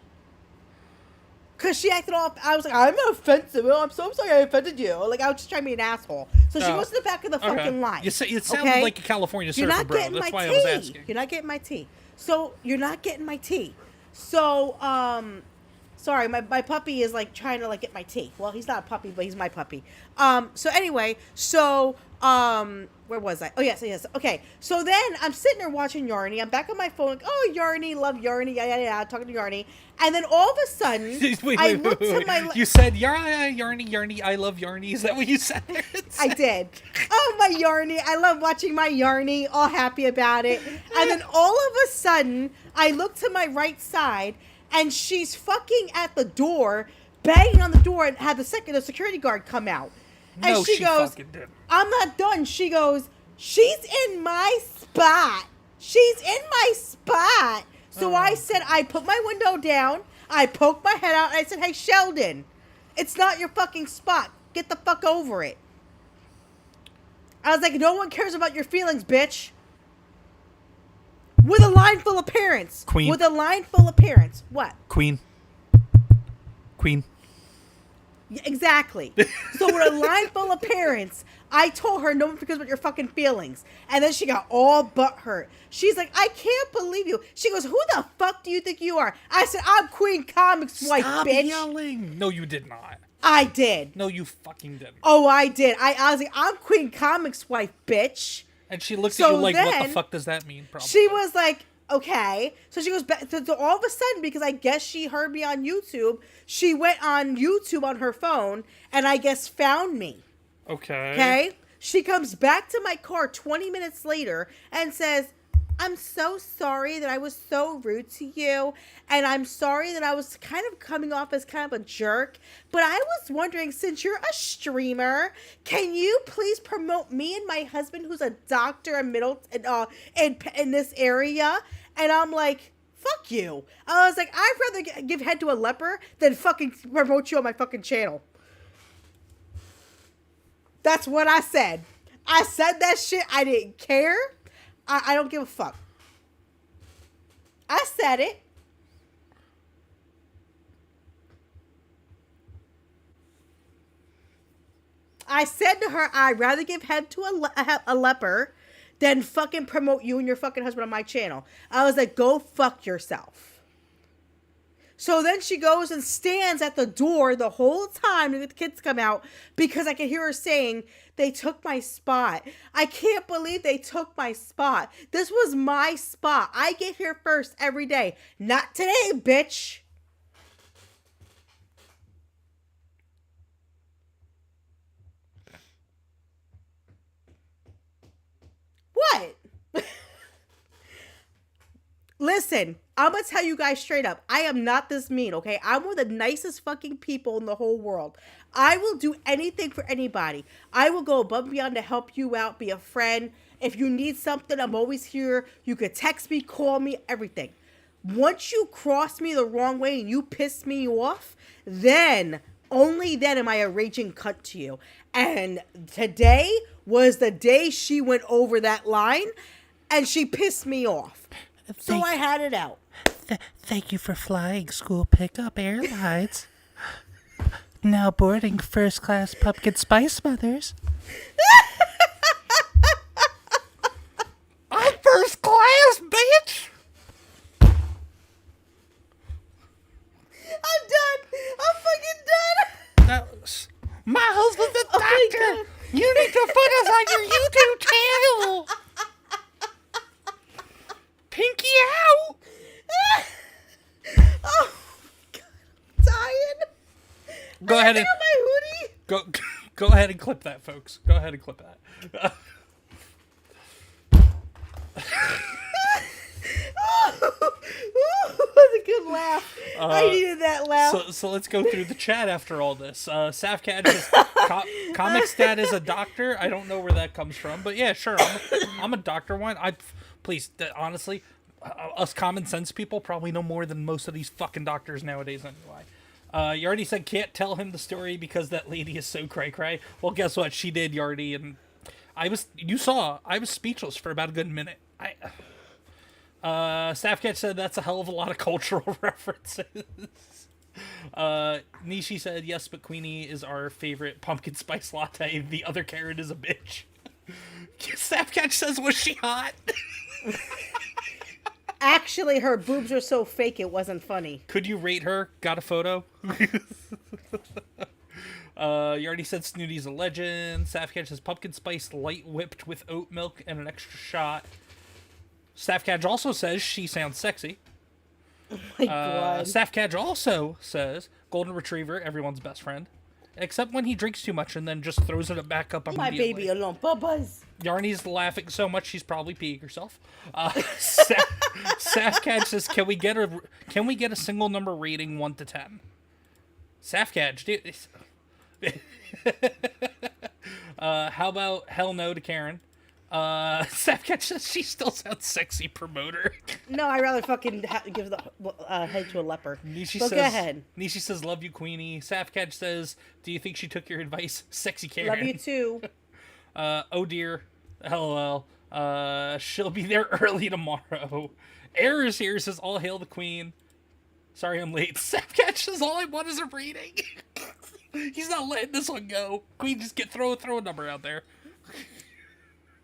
Because she acted all... I was like, I'm offensive. I'm so sorry I offended you. Like, I was just trying to be an asshole. So she goes to the back of the fucking line. It sounded like a California surfer, bro. That's why I was asking. You're not getting my tea. So, you're not getting my tea. So, sorry, my puppy is, like, trying to, like, get my tea. Well, he's not a puppy, but he's my puppy. So, anyway, where was I? Oh, yes. Okay. So then I'm sitting there watching Yarny. I'm back on my phone, like, oh, Yarny, love Yarny, yeah, talking to Yarny. And then all of a sudden, I looked to my... You said, Yarny, I love Yarny. Is that what you said? I did. Oh, my Yarny. I love watching my Yarny, all happy about it. And then all of a sudden, I look to my right side, and she's fucking at the door, banging on the door, and had the security guard come out. And no, she goes, fucking did. I'm not done. She goes, she's in my spot. She's in my spot. So I said, I put my window down. I poked my head out. And I said, hey, Sheldon, it's not your fucking spot. Get the fuck over it. I was like, no one cares about your feelings, bitch. With a line full of parents. Queen. With a line full of parents. What? Queen. Yeah, exactly. So with a line full of parents, I told her no one cares about your fucking feelings. And then she got all butthurt. She's like, I can't believe you. She goes, who the fuck do you think you are? I said, I'm Queen Comics wife, Stop bitch. yelling. No, you did not. I did. No, you fucking didn't. Oh, I did. I was like, I'm Queen Comics wife, bitch. And she looked at you like, what the fuck does that mean? Probably. She was like, okay. So she goes back. So all of a sudden, because I guess she heard me on YouTube, she went on YouTube on her phone and I guess found me. Okay. Okay. She comes back to my car 20 minutes later and says, I'm so sorry that I was so rude to you. And I'm sorry that I was kind of coming off as kind of a jerk. But I was wondering, since you're a streamer, can you please promote me and my husband, who's a doctor in this area? And I'm like, fuck you. I was like, I'd rather give head to a leper than fucking promote you on my fucking channel. That's what I said. I said that shit. I didn't care. I don't give a fuck. I said it. I said to her, I'd rather give head to a leper than fucking promote you and your fucking husband on my channel. I was like, go fuck yourself. So then she goes and stands at the door the whole time to get the kids come out because I could hear her saying, they took my spot. I can't believe they took my spot. This was my spot. I get here first every day. Not today, bitch. What? Listen, I'm going to tell you guys straight up. I am not this mean, okay? I'm one of the nicest fucking people in the whole world. I will do anything for anybody. I will go above and beyond to help you out, be a friend. If you need something, I'm always here. You could text me, call me, everything. Once you cross me the wrong way and you piss me off, then, only then am I a raging cunt to you. And today was the day she went over that line and she pissed me off. So I had it out. Thank you for flying School Pickup Airlines. Now boarding first class pumpkin spice mothers. I'm first class, bitch! I'm done. I'm fucking done. My husband's a doctor. You need to put us on your YouTube channel. Pinky out. Oh, God. I'm dying. Go ahead and my hoodie. go ahead and clip that, folks. Go ahead and clip that. That's a good laugh. I needed that laugh. So let's go through the chat after all this. Safcad says ComixDad is a doctor. I don't know where that comes from, but yeah, sure. I'm a doctor. One, please, honestly, us common sense people probably know more than most of these fucking doctors nowadays anyway. You already said can't tell him the story because that lady is so cray-cray. Well, guess what? She did, Yardy, and I was speechless for about a good minute. Staffcatch said that's a hell of a lot of cultural references. Nishi said, yes, but Queenie is our favorite pumpkin spice latte. The other carrot is a bitch. Staffcatch says, was she hot? Actually, her boobs are so fake it wasn't funny. Could you rate her? Got a photo? You already said Snooty's a legend. Staffcatch says pumpkin spice light whipped with oat milk and an extra shot. Staffcatch also says she sounds sexy. Oh my God. Staffcatch also says golden retriever, everyone's best friend. Except when he drinks too much and then just throws it back up My immediately. baby alone. Bubba's. Yarny's laughing so much she's probably peeing herself. Safcatch says, "Can we get a single number rating 1 to 10?" Safcatch, how about hell no to Karen? Safcatch says she still sounds sexy. Promoter. No, I'd rather fucking give the head to a leper. Nishi But says, go ahead. Nishi says, love you, Queenie. Safcatch says, do you think she took your advice? Sexy Karen. Love you too. Oh dear. LOL. She'll be there early tomorrow. Errors here says, all hail the queen. Sorry I'm late. Safcatch says, all I want is a rating. He's not letting this one go. Queen, just throw a number out there.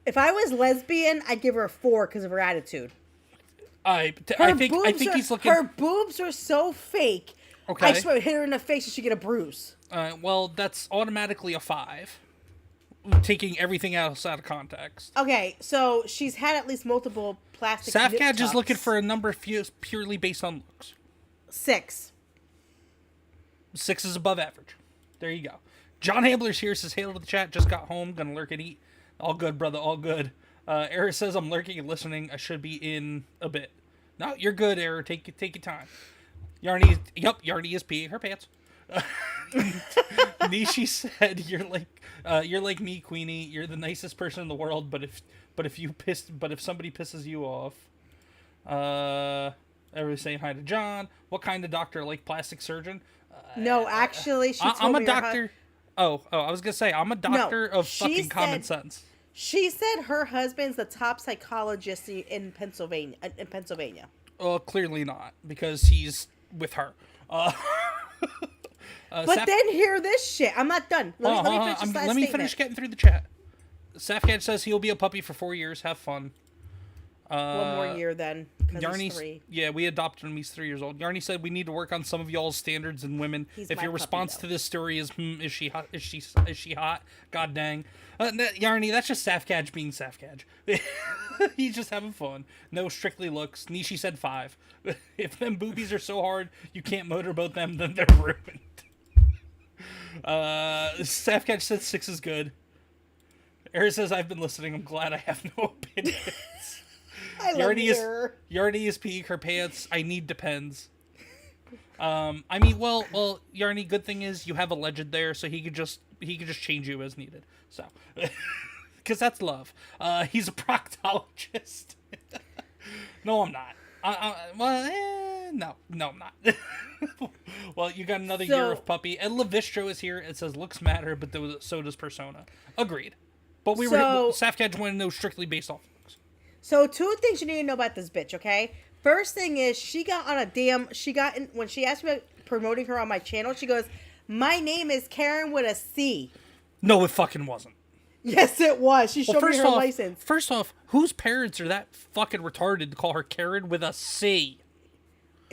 If I was lesbian, I'd give her a 4 because of her attitude. I think he's looking. Her boobs are so fake. Okay. I swear, hit her in the face and she get a bruise. Well, that's automatically a 5. Taking everything else out of context. Okay, so she's had at least multiple plastic. Safcad is looking for a number purely based on looks. 6. 6 is above average. There you go. John Hambler's here, says, hail to the chat, just got home, gonna lurk and eat. All good, brother, all good. Era says, I'm lurking and listening, I should be in a bit. No, you're good, Era, take your time. Yarny is peeing her pants. Nishi said, you're like me, Queenie, you're the nicest person in the world, but if somebody pisses you off. Everybody's saying hi to John. What kind of doctor? Like plastic surgeon? No, actually, I'm a doctor. I was gonna say I'm a doctor of fucking common sense. She said her husband's the top psychologist in Pennsylvania. Clearly not, because he's with her. But then hear this shit. I'm not done. Let me finish getting through the chat. Safcat says he'll be a puppy for 4 years. Have fun. One more year then. Yarny's 3. Yeah, we adopted him. He's 3 years old. Yarny said we need to work on some of y'all's standards in women. If your response to this story is, is she hot? Is she hot? God dang. Yarny, that's just Safcaj being Safcaj. He's just having fun. No strictly looks. Nishi said 5. If them boobies are so hard you can't motorboat them, then they're ruined. Safcaj said 6 is good. Eric says, I've been listening. I'm glad I have no opinions. Yarny is peeing her pants. I need depends. Well, Yarny, good thing is you have a legend there, so he could just change you as needed. So, because that's love. He's a proctologist. No, I'm not. No, I'm not. Well, you got another year of puppy. And Levistro is here. It says looks matter, but so does persona. Agreed. But Safcaj wanted to know strictly based off looks. So 2 things you need to know about this bitch, okay? First thing is when she asked me about promoting her on my channel, she goes, my name is Karen with a C. No, it fucking wasn't. Yes, it was. She showed me her license. First off, whose parents are that fucking retarded to call her Karen with a C?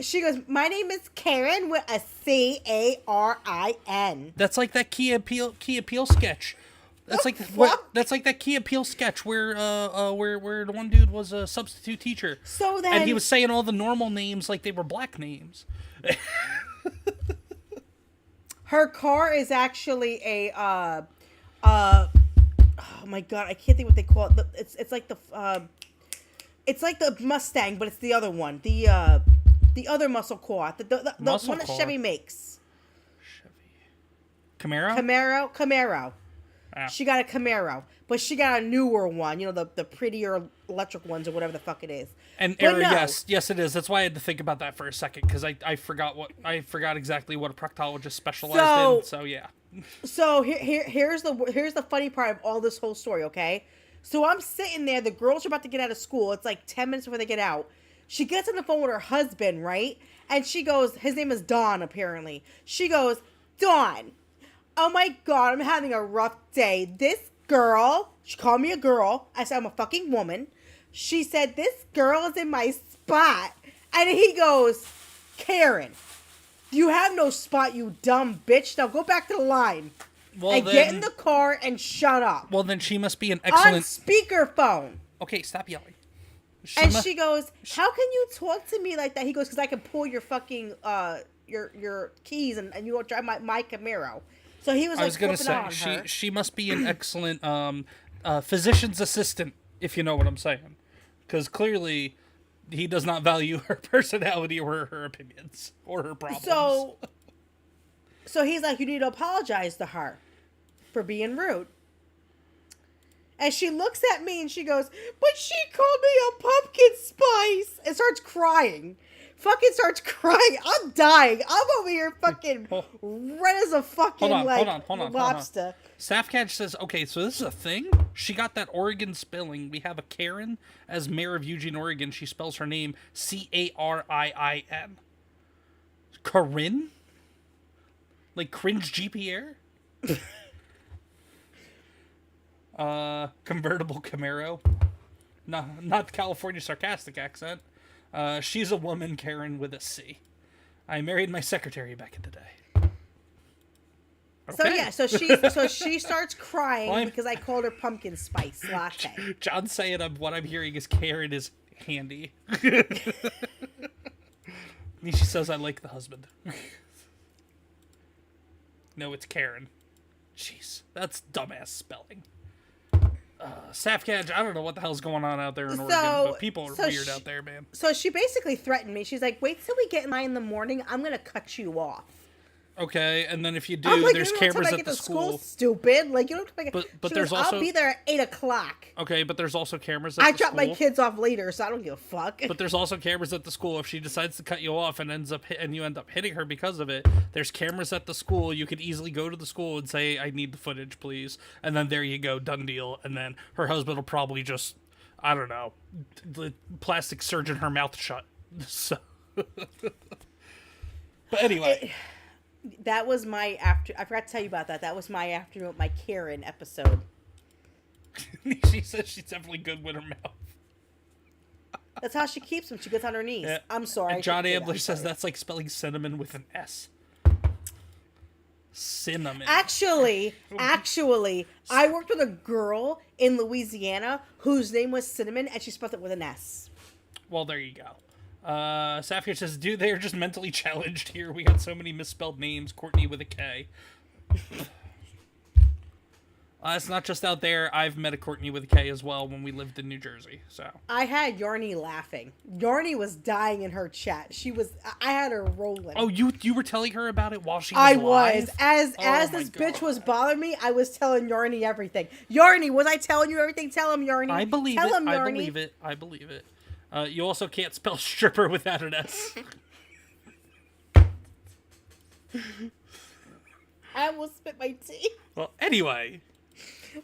She goes, my name is Karen with a C-A-R-I-N. That's like that Key Appeal sketch. That's like that Key Appeal sketch where the one dude was a substitute teacher. So then, and he was saying all the normal names like they were black names. Her car is actually a oh my god, I can't think what they call it. It's like the Mustang, but it's the other one. The other muscle car. The one that Chevy makes. Camaro. Ah. She got a Camaro, but she got a newer one. You know, the prettier electric ones or whatever the fuck it is. And yes, it is. That's why I had to think about that for a second because I forgot exactly what a proctologist specialized in. So yeah. So here's the funny part of all this whole story. Okay, so I'm sitting there. The girls are about to get out of school. It's like 10 minutes before they get out. She gets on the phone with her husband, right? And she goes, his name is Don, apparently. She goes, Don. Oh my God, I'm having a rough day. This girl, she called me a girl. I said, I'm a fucking woman. She said, this girl is in my spot. And he goes, Karen, you have no spot, you dumb bitch. Now go back to the line. Get in the car and shut up. Well, then she must be an excellent... On speakerphone. Okay, stop yelling. She goes, how can you talk to me like that? He goes, because I can pull your fucking, your keys and you won't drive my Camaro. So he was like, I was going to say, she must be an excellent physician's assistant, if you know what I'm saying. Because clearly he does not value her personality or her opinions or her problems. So he's like, you need to apologize to her for being rude. And she looks at me and she goes, but she called me a pumpkin spice. And starts crying. Fucking starts crying. I'm dying. I'm over here fucking red as a fucking lobster. Safcaj says, okay, so this is a thing? She got that Oregon spelling. We have a Karen as mayor of Eugene, Oregon. She spells her name Carin. Corinne? Like cringe GPR? Convertible Camaro. No, not the California sarcastic accent. She's a woman, Karen with a C. I married my secretary back in the day. So Okay. yeah, so she starts crying Well, because I called her pumpkin spice latte. John's saying what I'm hearing is Karen is handy. She says I like the husband. No, it's Karen. Jeez, that's dumbass spelling. Safcatch, I don't know what the hell's going on out there in Oregon, but people are weird out there, man. So she basically threatened me. She's like, wait till we get in line in the morning. I'm going to cut you off. Okay, and then if you do, I'm like, there's you don't cameras have to at the get to school. Stupid. Like, you don't have to But she there's goes, also... I'll be there at 8:00. Okay, but there's also cameras at I the drop school. my kids off later, so I don't give a fuck. But there's also cameras at the school. If she decides to cut you off and you end up hitting her because of it, there's cameras at the school. You could easily go to the school and say, I need the footage, please. And then there you go, done deal. And then her husband will probably just, I don't know, the plastic surgeon her mouth shut. So. But anyway. That was my I forgot to tell you about that. That was my afternoon with my Karen episode. She says she's definitely good with her mouth. That's how she keeps them. She gets on her knees. Yeah. I'm sorry. And John Ambler says that's like spelling cinnamon with an S. Cinnamon. Actually, I worked with a girl in Louisiana whose name was Cinnamon, and she spelled it with an S. Well, there you go. Safir says, dude, they're just mentally challenged here. We got so many misspelled names. Courtney with a K. It's not just out there. I've met a Courtney with a K as well when we lived in New Jersey. So I had Yarny laughing. Yarny was dying in her chat. I had her rolling. Oh, you were telling her about it while she was I live? was. As this God. bitch was bothering me, I was telling Yarny everything. Yarny, was I telling you everything? Tell him, Yarny. I believe Tell it. him, Yarny. I believe it. I believe it. You also can't spell stripper without an S. I almost spit my tea. Well, anyway.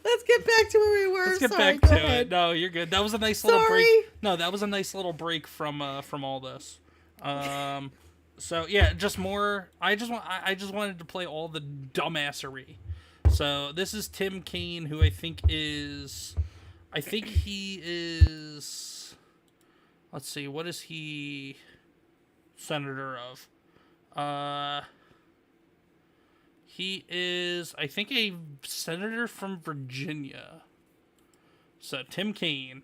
Let's get back to where we were. Let's get Sorry, back go to ahead. it. No, you're good. That was a nice little Sorry. break. No, that was a nice little break from all this. So yeah, just more. I just wanted to play all the dumbassery. So this is Tim Kaine, who I think he is. Let's see, what is he senator of? He is, I think, a senator from Virginia. So, Tim Kaine.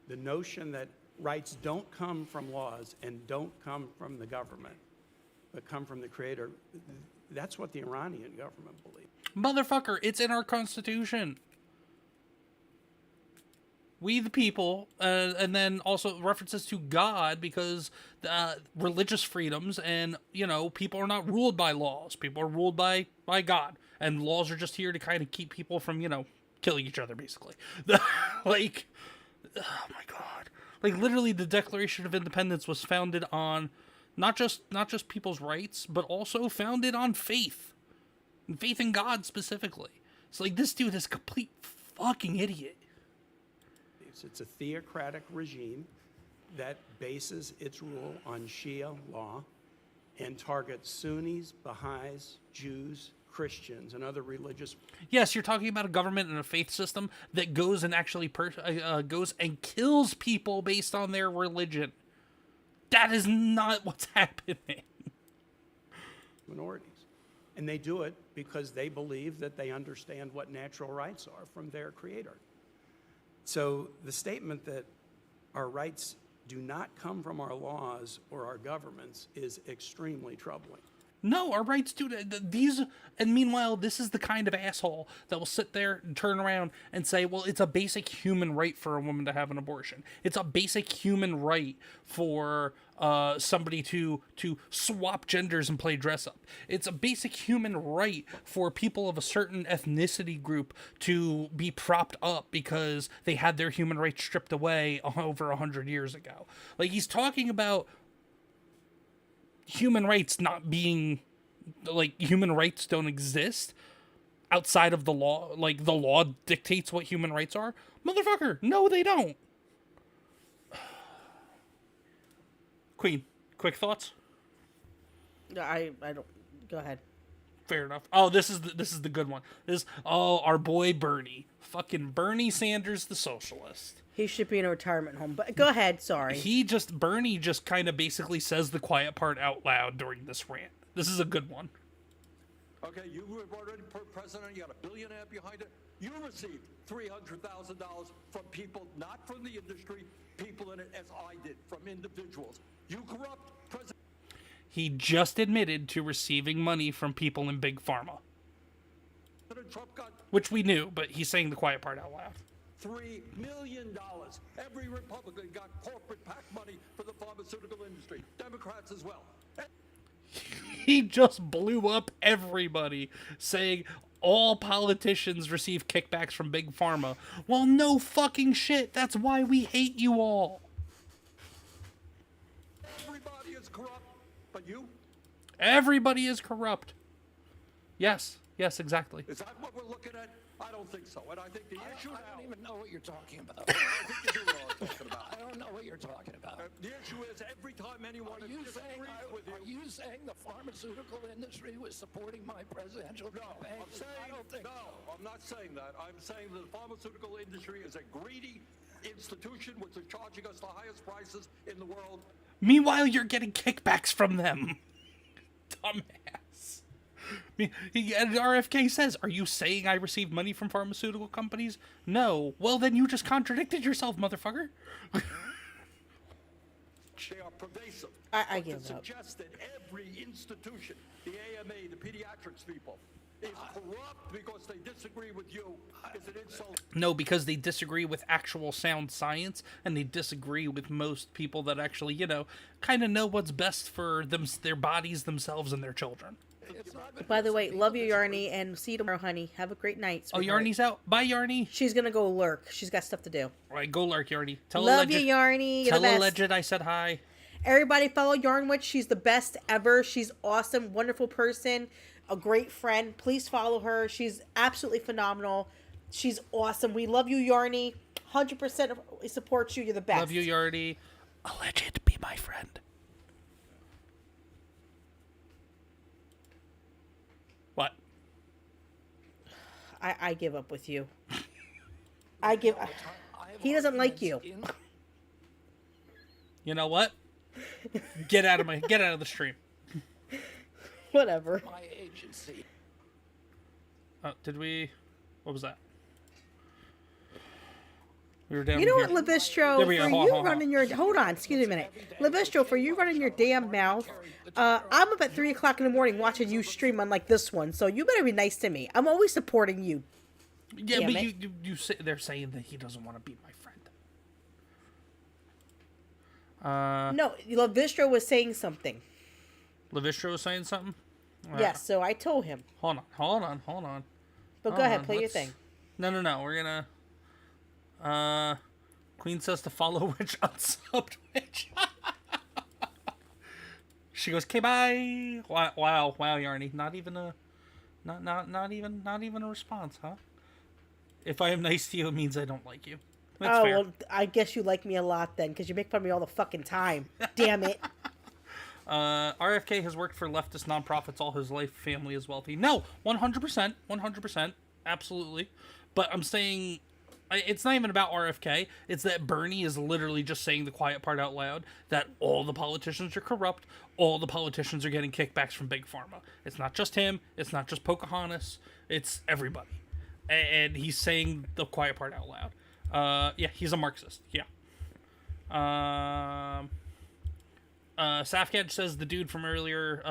The notion that rights don't come from laws and don't come from the government, but come from the creator, that's what the Iranian government believes. Motherfucker, it's in our Constitution. We the people, and then also references to God, because religious freedoms and, people are not ruled by laws. People are ruled by God. And laws are just here to kind of keep people from, killing each other, basically. Like, oh my God. Like, literally, the Declaration of Independence was founded on not just people's rights, but also founded on faith. And faith in God, specifically. So, like, this dude is a complete fucking idiot. It's a theocratic regime that bases its rule on Shia law and targets Sunnis, Baha'is, Jews, Christians, and other religious. Yes, you're talking about a government and a faith system that goes and actually goes and kills people based on their religion. That is not what's happening. Minorities. And they do it because they believe that they understand what natural rights are from their creator. So the statement that our rights do not come from our laws or our governments is extremely troubling. No, our rights do these, and meanwhile, this is the kind of asshole that will sit there and turn around and say, well, it's a basic human right for a woman to have an abortion. It's a basic human right for somebody to swap genders and play dress up. It's a basic human right for people of a certain ethnicity group to be propped up because they had their human rights stripped away over 100 years ago. Like, he's talking about human rights not being, like, human rights don't exist outside of the law. Like, the law dictates what human rights are. Motherfucker, no, they don't. Queen, quick thoughts? I don't. Go ahead. Fair enough. Oh, this is the good one. Our boy Bernie. Fucking Bernie Sanders, the socialist. He should be in a retirement home. But go ahead, sorry. Bernie just kind of basically says the quiet part out loud during this rant. This is a good one. Okay, you were already president, you got a billionaire behind it. You received $300,000 from people, not from the industry, people in it, as I did, from individuals. You corrupt President. He just admitted to receiving money from people in Big Pharma. Trump got which we knew, but he's saying the quiet part out loud. $3 million. Every Republican got corporate PAC money for the pharmaceutical industry. Democrats as well. He just blew up everybody, saying all politicians receive kickbacks from Big Pharma. Well, no fucking shit. That's why we hate you all. Everybody is corrupt, but you? Everybody is corrupt. Yes, exactly. Is that what we're looking at? I don't think so. And I think the issue I now... don't even know what you're talking about. I think you do know what I'm talking about. I don't know what you're talking about. The issue is every time anyone disagrees with you... Are you saying the pharmaceutical industry was supporting my presidential campaign? I'm saying, I'm not saying that. I'm saying that the pharmaceutical industry is a greedy institution which is charging us the highest prices in the world. Meanwhile, you're getting kickbacks from them. Dumbass. And RFK says, are you saying I received money from pharmaceutical companies? No. Well, then you just contradicted yourself, motherfucker. They are pervasive. I give up. Suggest that every institution, the AMA, the pediatrics people, is corrupt because they disagree with you is an insult. No, because they disagree with actual sound science, and they disagree with most people that actually, kind of know what's best for them, their bodies, themselves, and their children. By the way, love you, Yarny, and see you tomorrow, honey. Have a great night, sweetheart. Oh, Yarny's out. Bye, Yarny. She's gonna go lurk. She's got stuff to do. All right, go lurk, Yarny. Love you, Yarny. You're Tell the best. Alleged I said hi. Everybody follow Yarnwitch. She's the best ever. She's awesome, wonderful person, a great friend. Please follow her. She's absolutely phenomenal. She's awesome. We love you, Yarny. 100% support you. You're the best. Love you, Yarny. Alleged, be my friend. What? I give up with you. He doesn't like you. You know what? Get out of the stream. Whatever. My agency. What was that? We were down You know here. what, Levistro, There we go. for Hold you on. running your... Hold on, excuse me a minute. Levistro, for you running your damn mouth, I'm up at 3 o'clock in the morning watching you stream unlike this one, so you better be nice to me. I'm always supporting you. Yeah, Damn but it. you say, they're saying that he doesn't want to be my friend. No, Levistro was saying something. Levistro was saying something? Yes, so I told him. Hold on. But go ahead, play your thing. No. We're gonna... Queen says to follow Witch, unsubbed Witch. She goes, okay, bye. Wow, Yarny. Not even a response, huh? If I am nice to you, it means I don't like you. That's fair. Well, I guess you like me a lot then, because you make fun of me all the fucking time. Damn it. RFK has worked for leftist nonprofits all his life. Family is wealthy. No, 100%. Absolutely. But I'm saying... It's not even about RFK. It's that Bernie is literally just saying the quiet part out loud, that all the politicians are corrupt, all the politicians are getting kickbacks from Big Pharma. It's not just him. It's not just Pocahontas. It's everybody. And he's saying the quiet part out loud. Yeah, he's a Marxist. Yeah. Safkaj says the dude from earlier,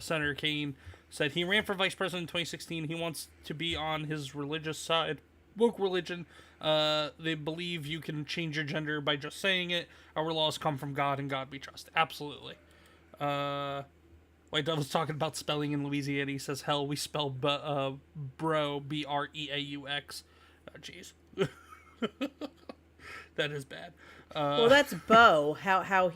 Senator Kane, said he ran for vice president in 2016. He wants to be on his religious side. Woke religion. They believe you can change your gender by just saying it. Our laws come from God, and God we trust. Absolutely. White Devil's talking about spelling in Louisiana. He says, hell, we spell bro, B-R-E-A-U-X. Oh, jeez. That is bad. Well, that's Bo. How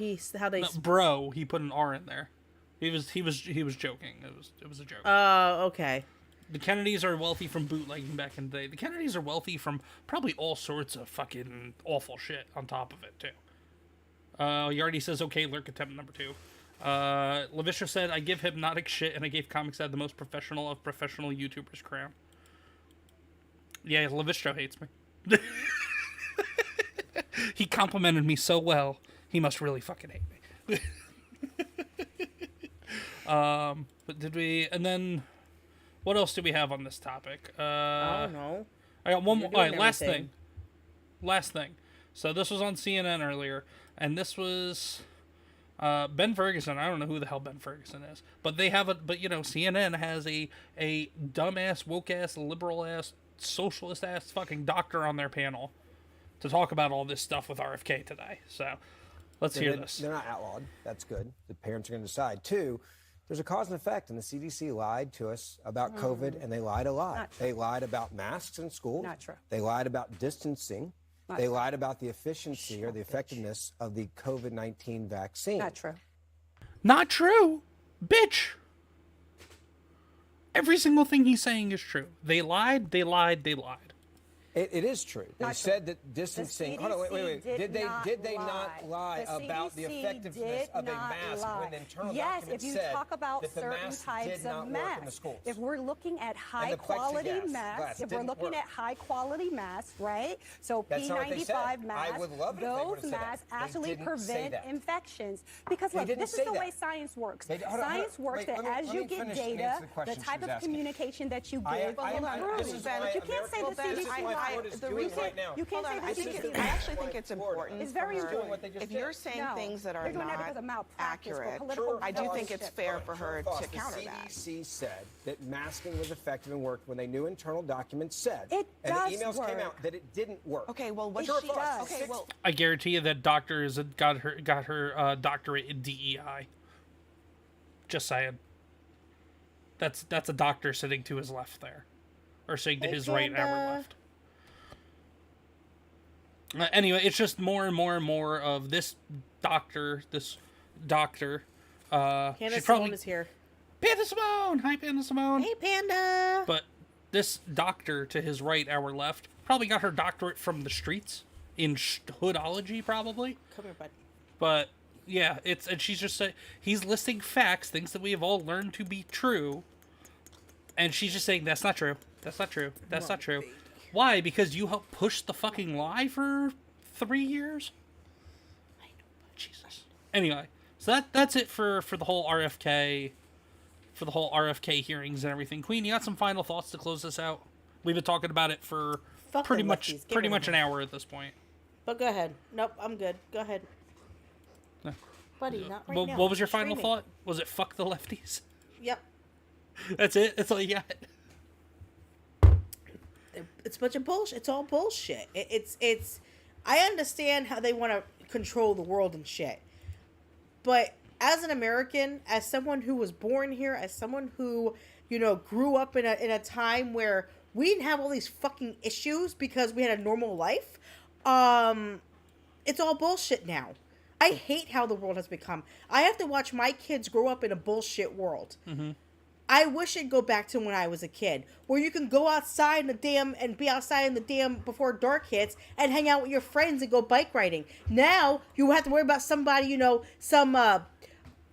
they... No, bro, he put an R in there. He was joking. It was a joke. Oh, okay. The Kennedys are wealthy from bootlegging back in the day. The Kennedys are wealthy from probably all sorts of fucking awful shit on top of it, too. Yardy says, okay, lurk attempt number 2. LaVistra said, I give hypnotic shit, and I gave ComixDad the most professional of professional YouTubers crown. Yeah, LaVistra hates me. He complimented me so well. He must really fucking hate me. But did we... And then... What else do we have on this topic? I don't know. I got one more. All right, last everything. thing. Last thing. So this was on CNN earlier, and this was Ben Ferguson. I don't know who the hell Ben Ferguson is, but they have but CNN has a dumbass, woke ass, liberal ass, socialist ass fucking doctor on their panel to talk about all this stuff with RFK today. So let's hear this. They're not outlawed. That's good. The parents are going to decide. Two, there's a cause and effect, and the CDC lied to us about COVID, and they lied a lot. They lied about masks in school. Not true. They lied about distancing. Not they true. lied about the efficiency or the effectiveness of the COVID-19 vaccine. Not true. Not true, bitch. Every single thing he's saying is true. They lied. They lied. They lied. It is true. They Not said that distancing. Hold on, wait. Did they not lie about the effectiveness of a mask when the internal yes, document if you said talk about that the certain mask types did not of work in the masks, schools? if we're looking at And high the quality plexiglass masks, glass if we're didn't looking work. at high quality masks, right? So That's not what they said. P95 masks, I would love it if they those would've said that. masks They actually didn't say prevent that. infections. Because They look, didn't this is say the that. way science works. Hold on, Science works wait, that let as me you get finish and data, answer the the question type she was of asking. communication that you I- give I- I- improves. this is why But you can't say the American- this is CDC what lied. Florida's The doing reason right now. you can't say the I CDC actually think lied. it's important. It's very for her. important. If you're saying No, things that are they're doing that because not of malpractice for accurate, political I do think bullshit. it's fair for her to The counter that. CDC said that masking was effective and worked when they knew internal documents said. It and does the emails came work. out that it didn't work. Okay, well, what It she does. Okay, well, I guarantee you that doctor got her doctorate in DEI. Just saying. That's a doctor sitting to his left there, or sitting to his right, our left. Anyway, it's just more and more and more of this doctor. Hannah She Simone probably is here. Panda Simone. Hi, Panda Simone. Hey, Panda. But this doctor to his right, our left, probably got her doctorate from the streets in hoodology, probably. Come here, bud. But yeah, and she's just saying he's listing facts, things that we have all learned to be true, and she's just saying that's not true. That's not true. That's not true. Why? Because you helped push the fucking lie for 3 years. I know. Jesus. Anyway, so that's it for the whole RFK. For the whole RFK hearings and everything. Queen, you got some final thoughts to close this out? We've been talking about it for Fuck pretty the much lefties. Give it a an hour at this point. But go ahead. Nope, I'm good. Go ahead. No. Buddy, not right now. What was your final Streaming. thought? Was it fuck the lefties? Yep. That's it? That's all you got? It's a bunch of bullshit. It's all bullshit. It's. I understand how they want to control the world and shit, but as an American, as someone who was born here, as someone who grew up in a time where we didn't have all these fucking issues because we had a normal life, it's all bullshit now. I hate how the world has become. I have to watch my kids grow up in a bullshit world. Mm-hmm. I wish it'd go back to when I was a kid, where you can go outside in the dam and be outside in the dam before dark hits and hang out with your friends and go bike riding. Now you have to worry about somebody, some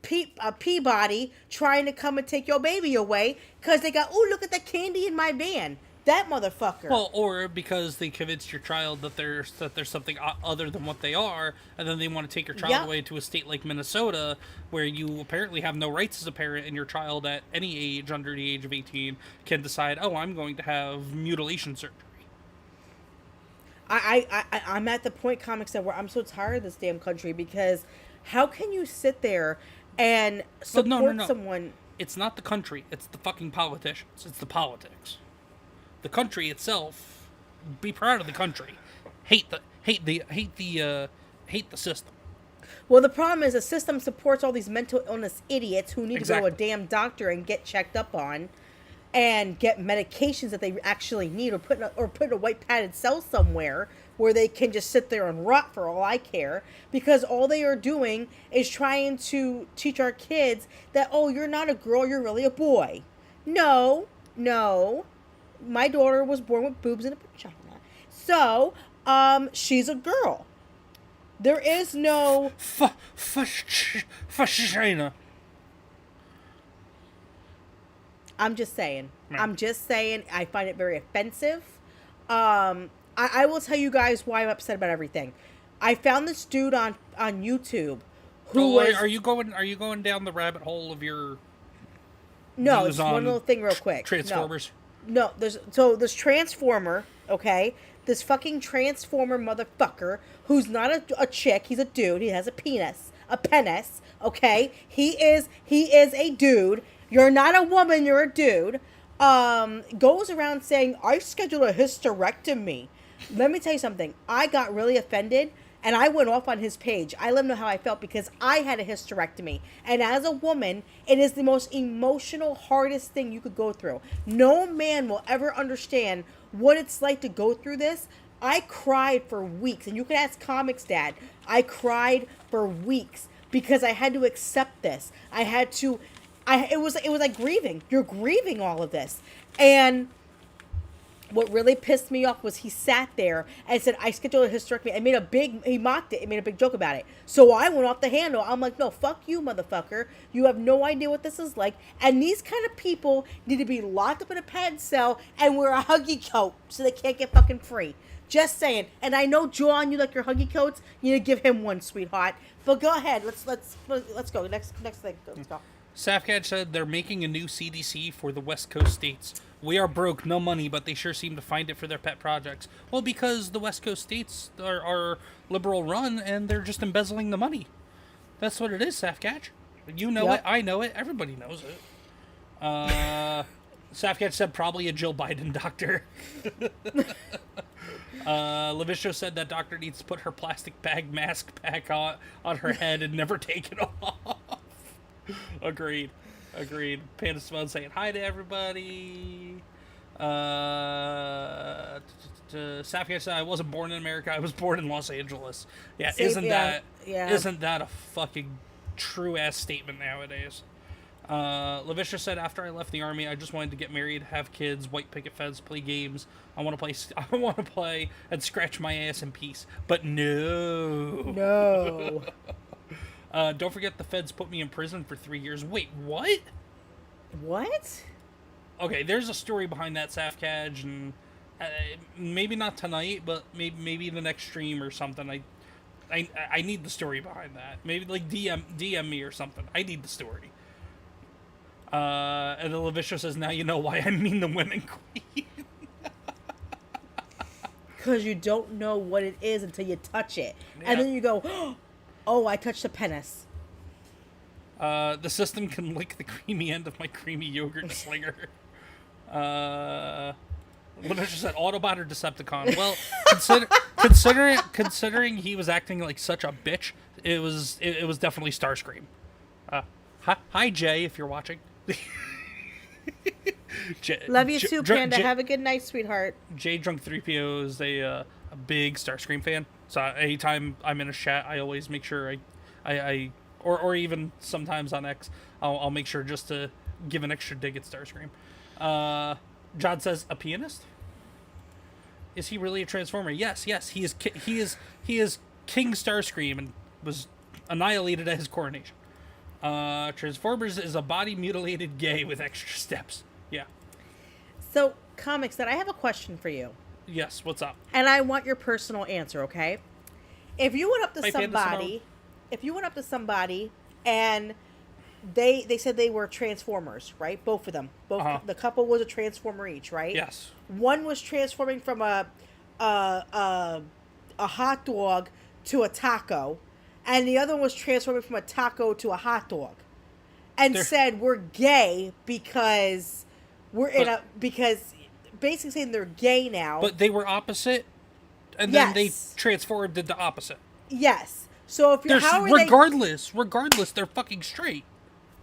Peabody trying to come and take your baby away because they got, oh, look at the candy in my van. That motherfucker. Well, or because they convinced your child that there's something other than what they are, and then they want to take your child away to a state like Minnesota, where you apparently have no rights as a parent, and your child at any age under the age of 18 can decide, oh, I'm going to have mutilation surgery. I'm at the point, ComixDad, where I'm so tired of this damn country, because how can you sit there and support someone? It's not the country. It's the fucking politicians. It's the politics. The country itself, be proud of the country. Hate the system. Well, the problem is the system supports all these mental illness idiots who need to go to a damn doctor and get checked up on, and get medications that they actually need, or put in a white padded cell somewhere where they can just sit there and rot for all I care, because all they are doing is trying to teach our kids that, oh, you're not a girl, you're really a boy. No. My daughter was born with boobs and a vagina. So, she's a girl. There is no China. I'm just saying. Right. I'm just saying. I find it very offensive. I will tell you guys why I'm upset about everything. I found this dude on YouTube who was. Are you going down the rabbit hole of your? No, views it's on one little thing real quick. Transformers. No, there's Transformer. Okay, this fucking Transformer motherfucker who's not a chick. He's a dude. He has a penis. Okay, he is a dude. You're not a woman. You're a dude. Goes around saying, I scheduled a hysterectomy. Let me tell you something. I got really offended, and I went off on his page. I let him know how I felt because I had a hysterectomy. And as a woman, it is the most emotional, hardest thing you could go through. No man will ever understand what it's like to go through this. I cried for weeks, and you can ask ComixDad. I cried for weeks because I had to accept this. It was like grieving. You're grieving all of this. And what really pissed me off was he sat there and said, I scheduled a hysterectomy, and he mocked it and made a big joke about it. So I went off the handle. I'm like, no, fuck you, motherfucker. You have no idea what this is like. And these kind of people need to be locked up in a padded cell and wear a huggy coat so they can't get fucking free. Just saying. And I know, John, you like your huggy coats. You need to give him one, sweetheart. But go ahead. Let's go. Next thing. Let's go. Safcad said they're making a new CDC for the West Coast states. We are broke, no money, but they sure seem to find it for their pet projects. Well, because the West Coast states are liberal run and they're just embezzling the money. That's what it is, Safcatch. You know it, I know it, everybody knows it. Safcatch said probably a Jill Biden doctor. Levisho said that doctor needs to put her plastic bag mask back on her head and never take it off. Agreed. Panda Simone saying hi to everybody. Safcatch said I wasn't born in America. I was born in Los Angeles. Yeah, isn't that a fucking true ass statement nowadays? Levisha said after I left the army, I just wanted to get married, have kids, white picket fence, play games. I want to play and scratch my ass in peace. But no. Don't forget the feds put me in prison for 3 years. Wait, what? What? Okay, there's a story behind that, Safcaj, and maybe not tonight, but maybe the next stream or something. I need the story behind that. Maybe like DM me or something. I need the story. And the Levisha says, now you know why I mean the women queen. Because you don't know what it is until you touch it. Yeah. And then you go, oh, I touched a penis. The system can lick the creamy end of my creamy yogurt slinger. Levisha said, Autobot or Decepticon? Well, considering he was acting like such a bitch, it was definitely Starscream. Hi, Jay, if you're watching. Love you too, Panda. Have a good night, sweetheart. Jay Drunk 3PO is a big Starscream fan. So anytime I'm in a chat, I always make sure or even sometimes on X, I'll make sure just to give an extra dig at Starscream. John says, a pianist? Is he really a Transformer? Yes, he is King Starscream and was annihilated at his coronation. Transformers is a body-mutilated gay with extra steps. Yeah. So, ComixDad, I have a question for you. Yes, what's up? And I want your personal answer, okay? If you went up to somebody and they said they were Transformers, right? Both of them. The couple was a Transformer each, right? Yes. One was transforming from a hot dog to a taco, and the other one was transforming from a taco to a hot dog, and said we're gay because because basically saying they're gay now. But they were opposite, and then they transformed into opposite. Yes. So if you're regardless, they're fucking straight.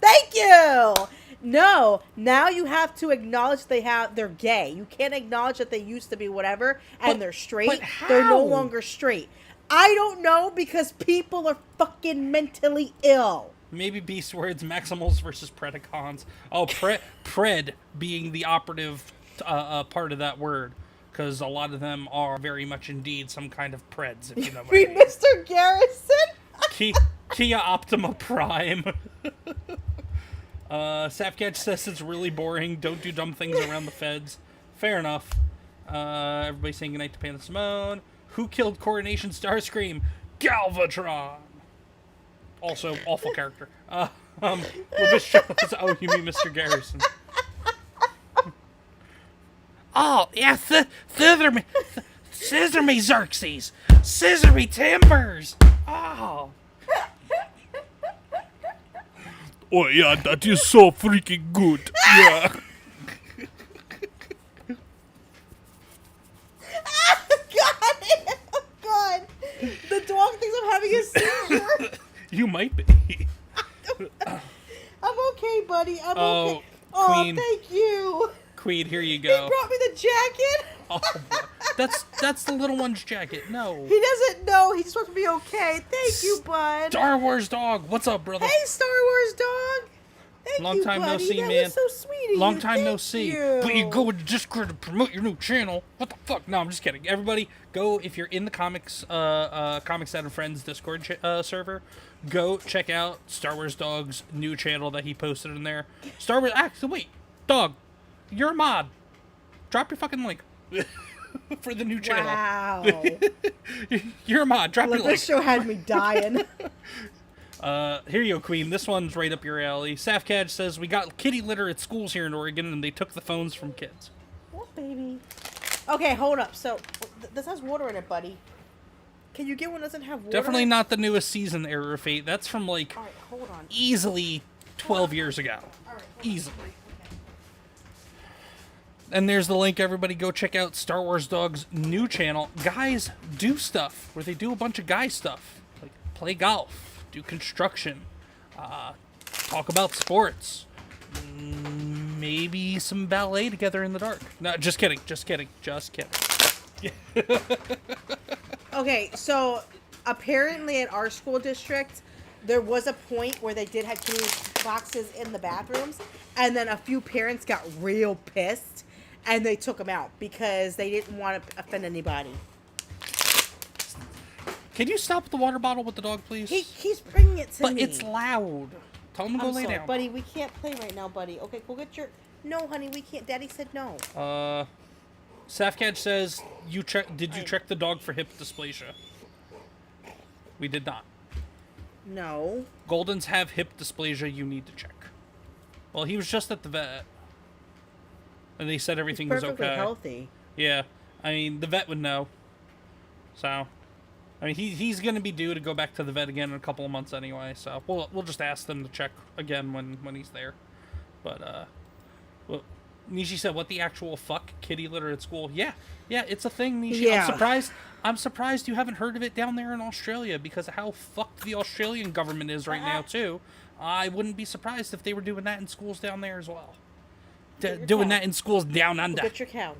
Thank you. No, now you have to acknowledge they're gay. You can't acknowledge that they used to be whatever and they're straight. But how? They're no longer straight. I don't know, because people are fucking mentally ill. Maybe Beast Words, Maximals versus Predacons. Oh, Pred being the operative part of that word, because a lot of them are very much indeed some kind of Preds, if you know what I mean. Mr. Garris Kia Optima Prime. Safcatch says it's really boring. Don't do dumb things around the feds. Fair enough. Everybody saying goodnight to Panda Simone. Who killed Coronation Starscream? Galvatron. Also, awful character. This show is, oh, you mean Mr. Garrison. Oh, yeah, scissor me, Xerxes. Scissor me, Timbers. Oh. Oh, yeah, that is so freaking good. Yeah. God. The dog thinks I'm having a seizure. You might be. I'm okay, buddy. I'm Oh, okay. Oh, Queen. thank you. Queen, here you He go. brought me the jacket. Oh, that's the little one's jacket. No. He doesn't know. He just wants to be okay. Thank you, bud. Star Wars dog. What's up, brother? Hey, Star Wars dog. Thank Long you, time no buddy. see, that man. Was so sweet of Long you. time no Thank see. You. But you go to Discord to promote your new channel. What the fuck? No, I'm just kidding. Everybody, go if you're in the ComixDad and Friends Discord server. Go check out Star Wars Dog's new channel that he posted in there. Star Wars. Actually, wait, dog, you're a mod. Drop your fucking link for the new channel. Wow. You're a mod. Drop your Look, link. this show had me dying. Here you go, Queen. This one's right up your alley. Safcatch says, we got kitty litter at schools here in Oregon, and they took the phones from kids. What, baby? Okay, hold up. So, this has water in it, buddy. Can you get one that doesn't have water? Definitely not the newest season, Error of Fate. That's from, like, All right, hold on. easily 12 years ago. All right, Easily. And there's the link. Everybody go check out Star Wars Dog's new channel. Guys do stuff, where they do a bunch of guy stuff. Like, play golf, do construction, talk about sports, maybe some ballet together in the dark. No, just kidding. Okay, so apparently at our school district, there was a point where they did have kitty boxes in the bathrooms, and then a few parents got real pissed, and they took them out because they didn't want to offend anybody. Can you stop the water bottle with the dog, please? He's bringing it to me. But it's loud. Tell him to go I'm lay sorry, down. buddy. We can't play right now, buddy. Okay, go get your... No, honey, we can't. Daddy said no. Safcatch says, did you check the dog for hip dysplasia? We did not. No. Goldens have hip dysplasia you need to check. Well, he was just at the vet. And they said everything was Perfectly okay. healthy. Yeah. I mean, the vet would know. So, I mean, he's going to be due to go back to the vet again in a couple of months anyway. So, we'll just ask them to check again when he's there. But, well, Nishi said, what the actual fuck? Kitty litter at school? Yeah, it's a thing, Nishi. Yeah. I'm surprised you haven't heard of it down there in Australia because of how fucked the Australian government is right now, too. I wouldn't be surprised if they were doing that in schools down there as well. Doing that in schools down under. Get your cow.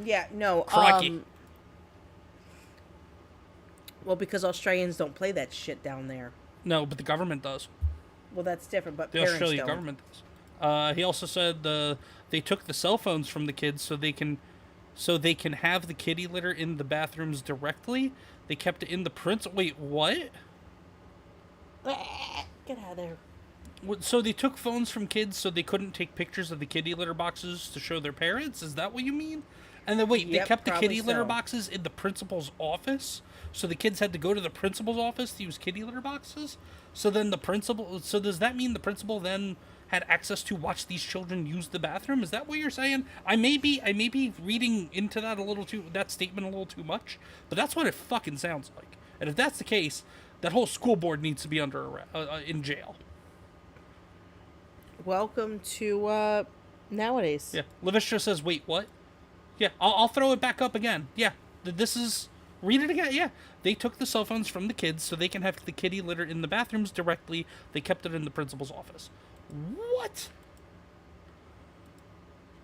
Yeah, no. Crikey. Well, because Australians don't play that shit down there. No, but the government does. Well, that's different, but The parents Australian don't. government does. He also said they took the cell phones from the kids so they can have the kitty litter in the bathrooms directly. They kept it in the Wait, what? Get out of there. So they took phones from kids so they couldn't take pictures of the kitty litter boxes to show their parents? Is that what you mean? And then wait, they Yep, kept the kitty probably litter so. boxes in the principal's office? So the kids had to go to the principal's office to use kitty litter boxes? So then so does that mean the principal then had access to watch these children use the bathroom? Is that what you're saying? I may be reading into that statement a little too much, but that's what it fucking sounds like. And if that's the case, that whole school board needs to be in jail. Welcome to nowadays. Yeah, Levistra says, wait, what? Yeah, I'll throw it back up again. Yeah, read it again. Yeah, they took the cell phones from the kids so they can have the kitty litter in the bathrooms directly. They kept it in the principal's office. What?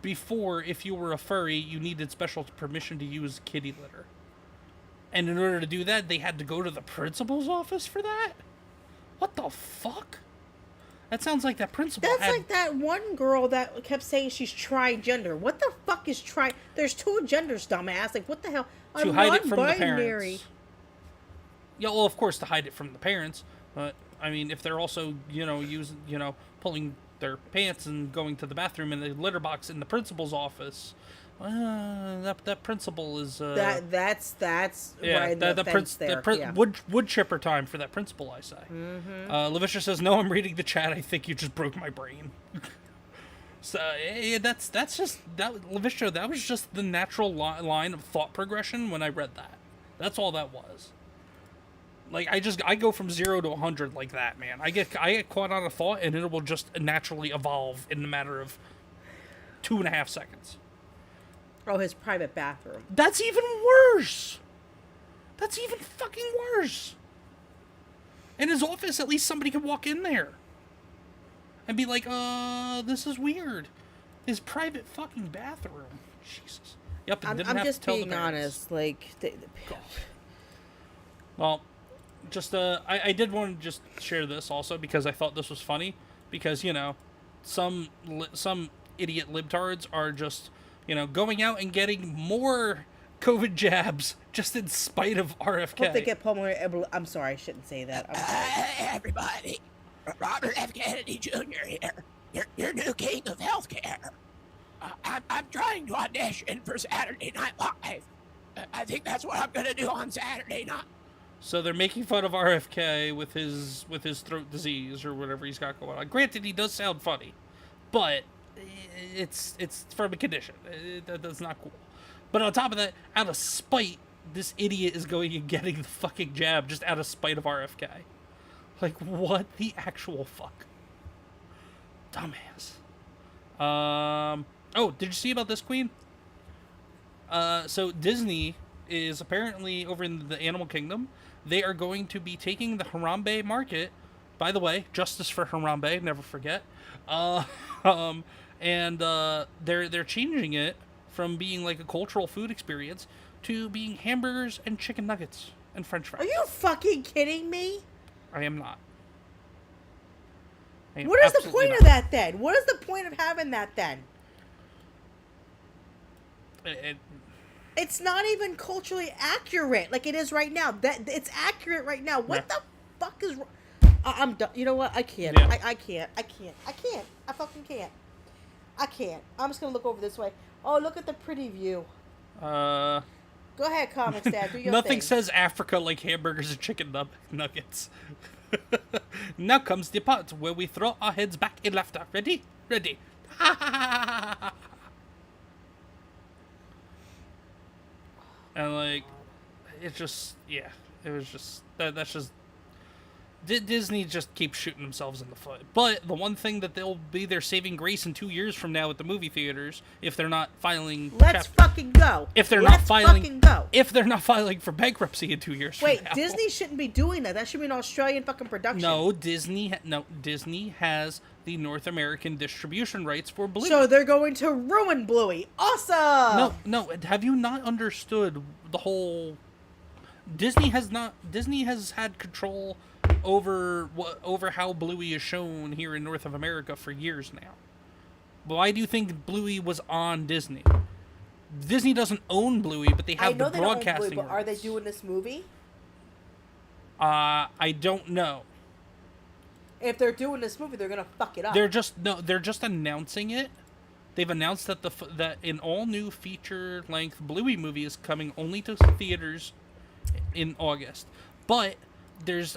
Before, if you were a furry, you needed special permission to use kitty litter. And in order to do that, they had to go to the principal's office for that? What the fuck? That sounds like that principal That's like that one girl that kept saying she's tri-gender. What the fuck is tri? There's two genders, dumbass. Like, what the hell? to hide it from the parents. Yeah, well, of course, to hide it from the parents. But, I mean, if they're also, pulling their pants and going to the bathroom in the litter box in the principal's office, that principal is... that's yeah, right. wood chipper time for that principal, I say. Mm-hmm. LaVisha says, no, I'm reading the chat. I think you just broke my brain. So, yeah, that's just... LaVisha, that was just the natural line of thought progression when I read that. That's all that was. Like, I go from 0 to 100 like that, man. I get caught on a thought, and it will just naturally evolve in a matter of 2.5 seconds. Oh, his private bathroom. That's even worse. That's even fucking worse. In his office, at least somebody could walk in there and be like, this is weird. His private fucking bathroom. Jesus. Yep, and didn't I'm have just to tell being the parents. honest. Like, well, just I did want to just share this also because I thought this was funny because some idiot libtards are just going out and getting more COVID jabs just in spite of RFK. hope they get pulmonary. I'm sorry, I shouldn't say that. Hey, everybody. Robert F. Kennedy Jr. here, your new king of healthcare. I'm trying to audition for Saturday Night Live. I think that's what I'm going to do on Saturday night. So they're making fun of RFK with his throat disease or whatever he's got going on. Granted, he does sound funny, but it's from a condition. That's not cool. But on top of that, out of spite, this idiot is going and getting the fucking jab just out of spite of RFK. Like, what the actual fuck? Dumbass. Oh, did you see about this, Queen? So Disney is apparently over in the Animal Kingdom. They are going to be taking the Harambe market. By the way, justice for Harambe, never forget. And they're changing it from being like a cultural food experience to being hamburgers and chicken nuggets and French fries. Are you fucking kidding me? I am not. What is the point of that then? What is the point of having that then? It's not even culturally accurate like it is right now. That it's accurate right now. What the fuck is wrong? I'm done. You know what? I can't. Yeah. I can't. I fucking can't. I can't. I'm just gonna look over this way. Oh, look at the pretty view. Go ahead, ComixDad. Do your Nothing thing. says Africa like hamburgers and chicken nuggets. Now comes the part where we throw our heads back in laughter. Ready? Ready. And like, it just, yeah, it was just, that's just, Disney just keeps shooting themselves in the foot. But the one thing that they'll be their saving grace in 2 years from now at the movie theaters, if they're not filing, Let's fucking go. If they're Let's not filing, fucking go. if they're not filing for bankruptcy in 2 years Wait, from now. Disney shouldn't be doing that. That should be an Australian fucking production. No, Disney has the North American distribution rights for Bluey. So they're going to ruin Bluey. Awesome. No. Have you not understood the whole? Disney has had control over how Bluey is shown here in North of America for years now. Why do you think Bluey was on Disney? Disney doesn't own Bluey, but they have the broadcasting Bluey, but are they rights. doing this movie? I don't know. If they're doing this movie, they're gonna fuck it up. They're just announcing it. They've announced that that an all new feature length Bluey movie is coming only to theaters in August. But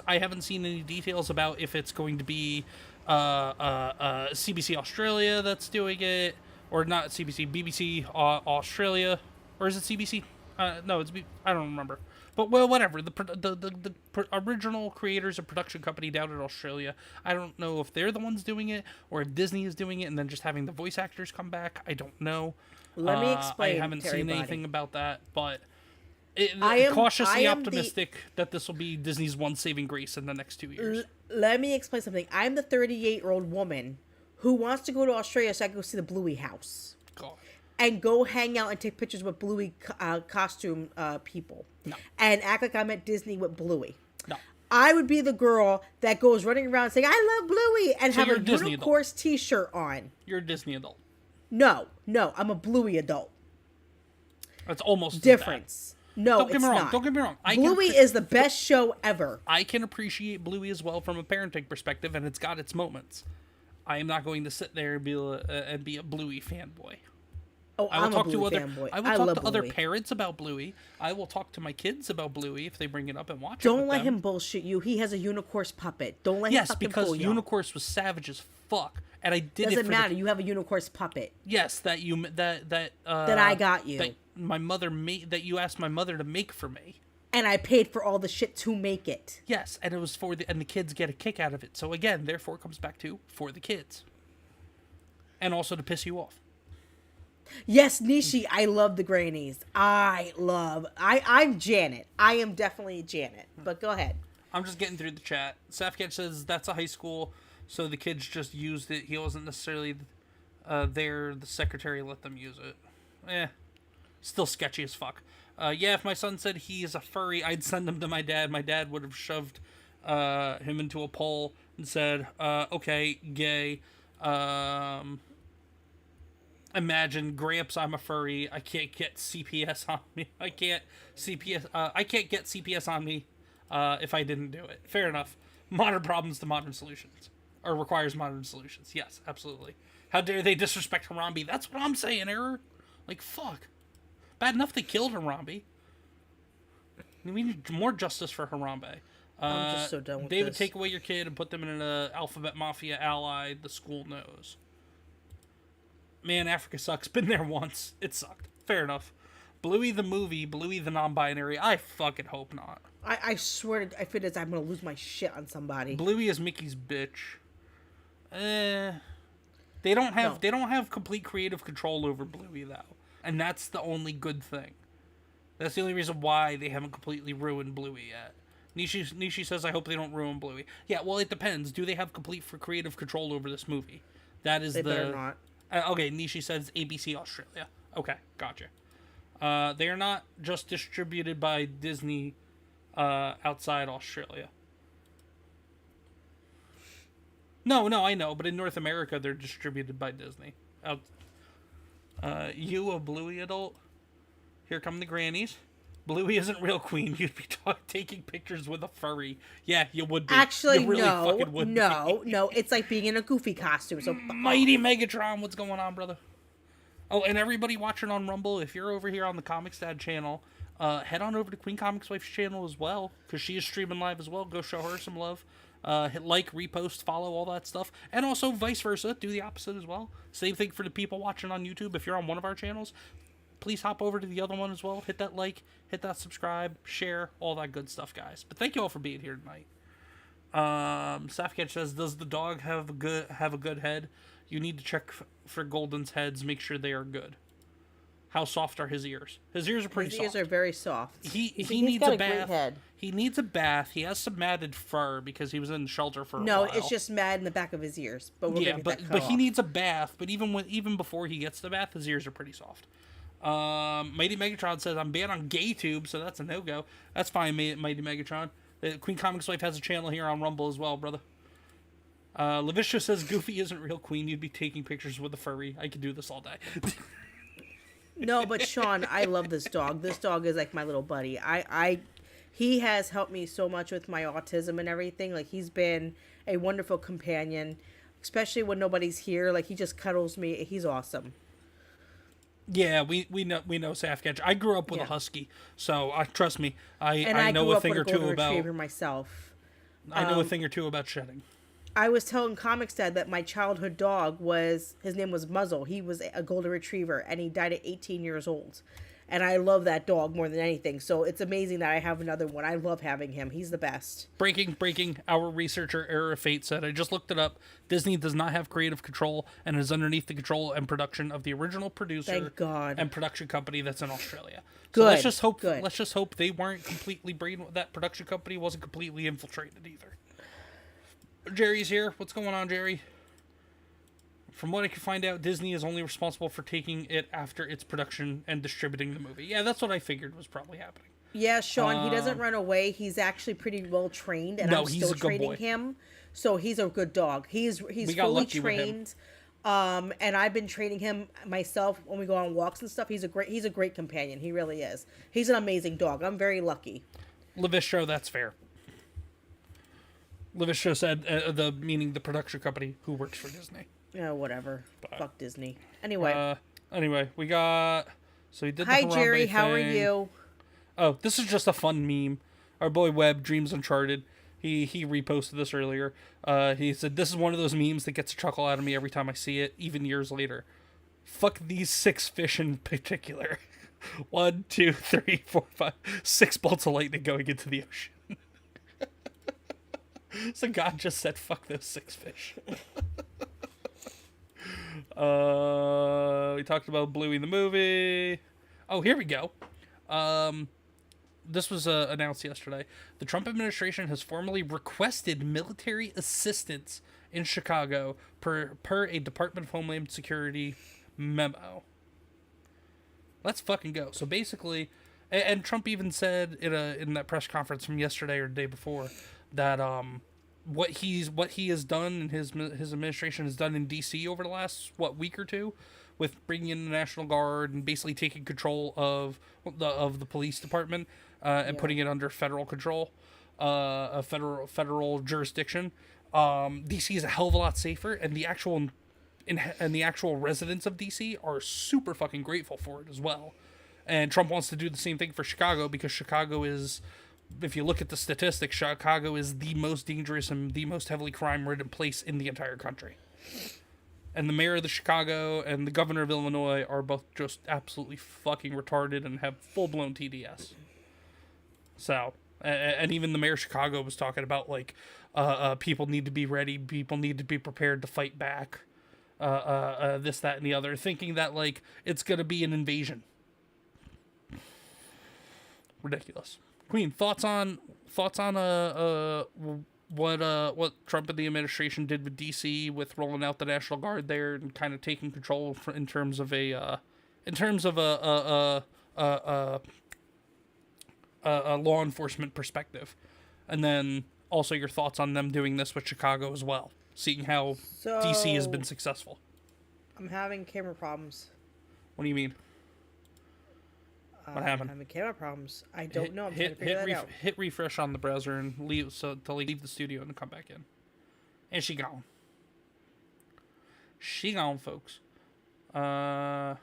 I haven't seen any details about if it's going to be CBC Australia that's doing it, or not CBC, BBC Australia, or is it CBC? No, I don't remember. But well, whatever. The original creators and production company down in Australia. I don't know if they're the ones doing it or if Disney is doing it and then just having the voice actors come back. I don't know. Let me explain. I haven't to seen everybody. anything about that, but I cautiously am optimistic that this will be Disney's one saving grace in the next 2 years. Let me explain something. I'm the 38-year-old woman who wants to go to Australia so I can go see the Bluey house. God. And go hang out and take pictures with Bluey costume people. No. And act like I'm at Disney with Bluey. No. I would be the girl that goes running around saying, I love Bluey, and So have you're a a Disney Unicorns t-shirt on. You're a Disney adult. No, I'm a Bluey adult. That's almost Difference. No, Don't get it's me wrong. not. Don't get me wrong. Bluey is the best show ever. I can appreciate Bluey as well from a parenting perspective, and it's got its moments. I am not going to sit there and be a Bluey fanboy. Oh, I'm a Bluey fanboy. I will talk to other Bluey. parents about Bluey. I will talk to my kids about Bluey if they bring it up and watch it. Don't with let them. him bullshit you. He has a unicorse puppet. Don't let him Yes, fucking because fool you. Unicorse was savage as fuck, and I did it Doesn't for matter. You have a unicorse puppet Yes, that I got you, that my mother made, that you asked my mother to make for me. and I paid for all the shit to make it. Yes, and it was and the kids get a kick out of it. So again, therefore, it comes back to for the kids, and also to piss you off. Yes, Nishi, I love the grannies. I'm Janet. I am definitely Janet. But go ahead. I'm just getting through the chat. Safketch says that's a high school, so the kids just used it. He wasn't necessarily there. The secretary let them use it. Still sketchy as fuck. Yeah, if my son said he's a furry, I'd send him to my dad. My dad would have shoved him into a pole and said, okay, gay. Imagine, Gramps, I'm a furry. I can't get CPS on me. I can't get CPS on me if I didn't do it. Fair enough. Modern problems to modern solutions. Or requires modern solutions. Yes, absolutely. How dare they disrespect Harambe? That's what I'm saying, Error. Like, fuck. Bad enough they killed Harambe. We need more justice for Harambe. I'm just so done with David, this. take away your kid and put them in an Alphabet Mafia ally the school knows. Man, Africa sucks. Been there once. It sucked. Fair enough. Bluey the movie, Bluey the non-binary. I fucking hope not. I swear to, if it is, I'm gonna lose my shit on somebody. Bluey is Mickey's bitch. They don't have complete creative control over Bluey though, and that's the only good thing. That's the only reason why they haven't completely ruined Bluey yet. Nishi says, I hope they don't ruin Bluey. Yeah, well, it depends. Do they have complete creative control over this movie? That is They better not. Okay, Nishi says ABC Australia. Okay, gotcha. They are not just distributed by Disney outside Australia. No, I know, but in North America, they're distributed by Disney. You a Bluey adult? Here come the grannies. Bluey isn't real queen. You'd be taking pictures with a furry. Yeah, you would be. Actually, you really fucking would be. no. It's like being in a Goofy costume. So Mighty Megatron, what's going on, brother? Oh, and everybody watching on Rumble, if you're over here on the ComixDad channel, head on over to QueenComixWife's channel as well, because she is streaming live as well. Go show her some love. Hit like, repost, follow, all that stuff. And also vice versa, do the opposite as well. Same thing for the people watching on YouTube. If you're on one of our channels, please hop over to the other one as well. Hit that like, hit that subscribe, share, all that good stuff, guys. But thank you all for being here tonight. Safketch says, does the dog have a good head? You need to check for Golden's heads, make sure they are good. How soft are his ears? His ears are pretty soft. His ears are very soft. He He's needs got a great bath. head. He needs a bath. He has some matted fur because he was in shelter for a No, while. it's just mad in the back of his ears. But we're gonna get that cut but he off. needs a bath. But even before he gets the bath, his ears are pretty soft. Mighty Megatron says, I'm banned on GayTube, so that's a no-go. That's fine, Mighty Megatron. Queen Comics Wife has a channel here on Rumble as well, brother. Lavisha says, Goofy isn't real queen. You'd be taking pictures with a furry. I could do this all day. No, but Sean, I love this dog. This dog is like my little buddy. He has helped me so much with my autism and everything. Like, he's been a wonderful companion, especially when nobody's here. Like, he just cuddles me. He's awesome. Yeah, we know Safketch. I grew up with a husky, so trust me, I know grew a up thing with or a two golden about. retriever myself. I know a thing or two about shedding. I was telling ComixDad that my childhood dog his name was Muzzle. He was a golden retriever, and he died at 18 years old. And I love that dog more than anything. So it's amazing that I have another one. I love having him. He's the best. Breaking. Our researcher, Error of Fate, said, I just looked it up. Disney does not have creative control and is underneath the control and production of the original producer Thank God. and production company that's in Australia. Good. So let's just hope. Good. Let's just hope they weren't completely that production company wasn't completely infiltrated either. Jerry's here. What's going on, Jerry? From what I can find out, Disney is only responsible for taking it after its production and distributing the movie. Yeah, that's what I figured was probably happening. Yeah, Sean, he doesn't run away. He's actually pretty well trained, and I'm he's still a good training boy. him. So he's a good dog. He's fully lucky with him. trained. And I've been training him myself when we go on walks and stuff. He's a great companion. He really is. He's an amazing dog. I'm very lucky. Levistro, that's fair. Levistro said, meaning the production company who works for Disney. Yeah, whatever. Fuck Disney. Anyway. We got... So he did the Hi, Harambe Jerry. How are thing. you? Oh, this is just a fun meme. Our boy Webb, Dreams Uncharted, he reposted this earlier. He said, this is one of those memes that gets a chuckle out of me every time I see it, even years later. Fuck these 6 fish in particular. 1, 2, 3, 4, 5, 6 bolts of lightning going into the ocean. So God just said, fuck those 6 fish. We talked about Bluey the movie. Oh, here we go. This was announced yesterday. The Trump administration has formally requested military assistance in Chicago per a Department of Homeland Security memo. Let's fucking go. So basically, and Trump even said in that press conference from yesterday or the day before that what he has done and his administration has done in D.C. over the last week or two with bringing in the National Guard and basically taking control of the police department and putting it under federal control, a federal jurisdiction. D.C. is a hell of a lot safer, and the actual residents of D.C. are super fucking grateful for it as well. And Trump wants to do the same thing for Chicago because Chicago is, if you look at the statistics, Chicago is the most dangerous and the most heavily crime-ridden place in the entire country. And the mayor of the Chicago and the governor of Illinois are both just absolutely fucking retarded and have full-blown TDS. So, and even the mayor of Chicago was talking about, like, people need to be ready, people need to be prepared to fight back, this, that, and the other, thinking that, like, it's gonna be an invasion. Ridiculous. Queen, thoughts on what Trump and the administration did with DC with rolling out the National Guard there and kind of taking control in terms of a law enforcement perspective, and then also your thoughts on them doing this with Chicago as well, seeing how DC has been successful. I'm having camera problems. What do you mean? What happened? I'm having camera problems. I don't know. I'm trying to figure that out. Hit refresh on the browser and leave the studio and come back in. And she gone. She gone, folks. That's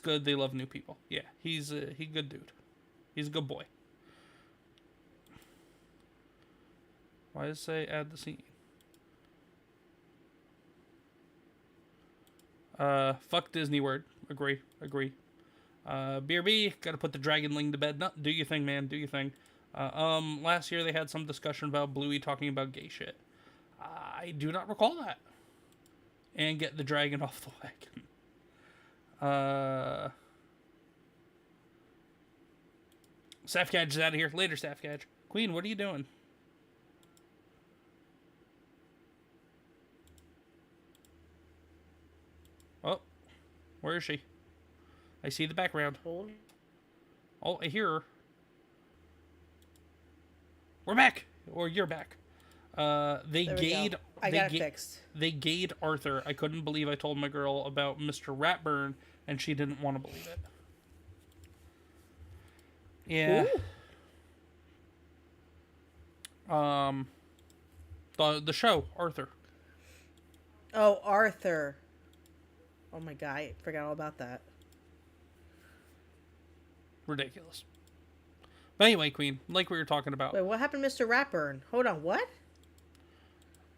good. They love new people. Yeah, he's a good dude. He's a good boy. Why does it say add the scene? Fuck Disney word. Agree. BRB, gotta put the dragonling to bed. No, do your thing, man. Do your thing. Last year they had some discussion about Bluey talking about gay shit. I do not recall that. And get the dragon off the wagon. Safcadge is out of here. Later, Safcadge. Queen, what are you doing? Oh, where is she? I see the background. Oh, I hear her. We're back, or you're back. They gayed. I got it fixed. They gayed Arthur. I couldn't believe I told my girl about Mr. Ratburn, and she didn't want to believe it. Yeah. Ooh. The show Arthur. Oh, Arthur. Oh my god, I forgot all about that. Ridiculous. But anyway, Queen, like we were talking about. Wait, what happened to Mr. Ratburn? Hold on, what?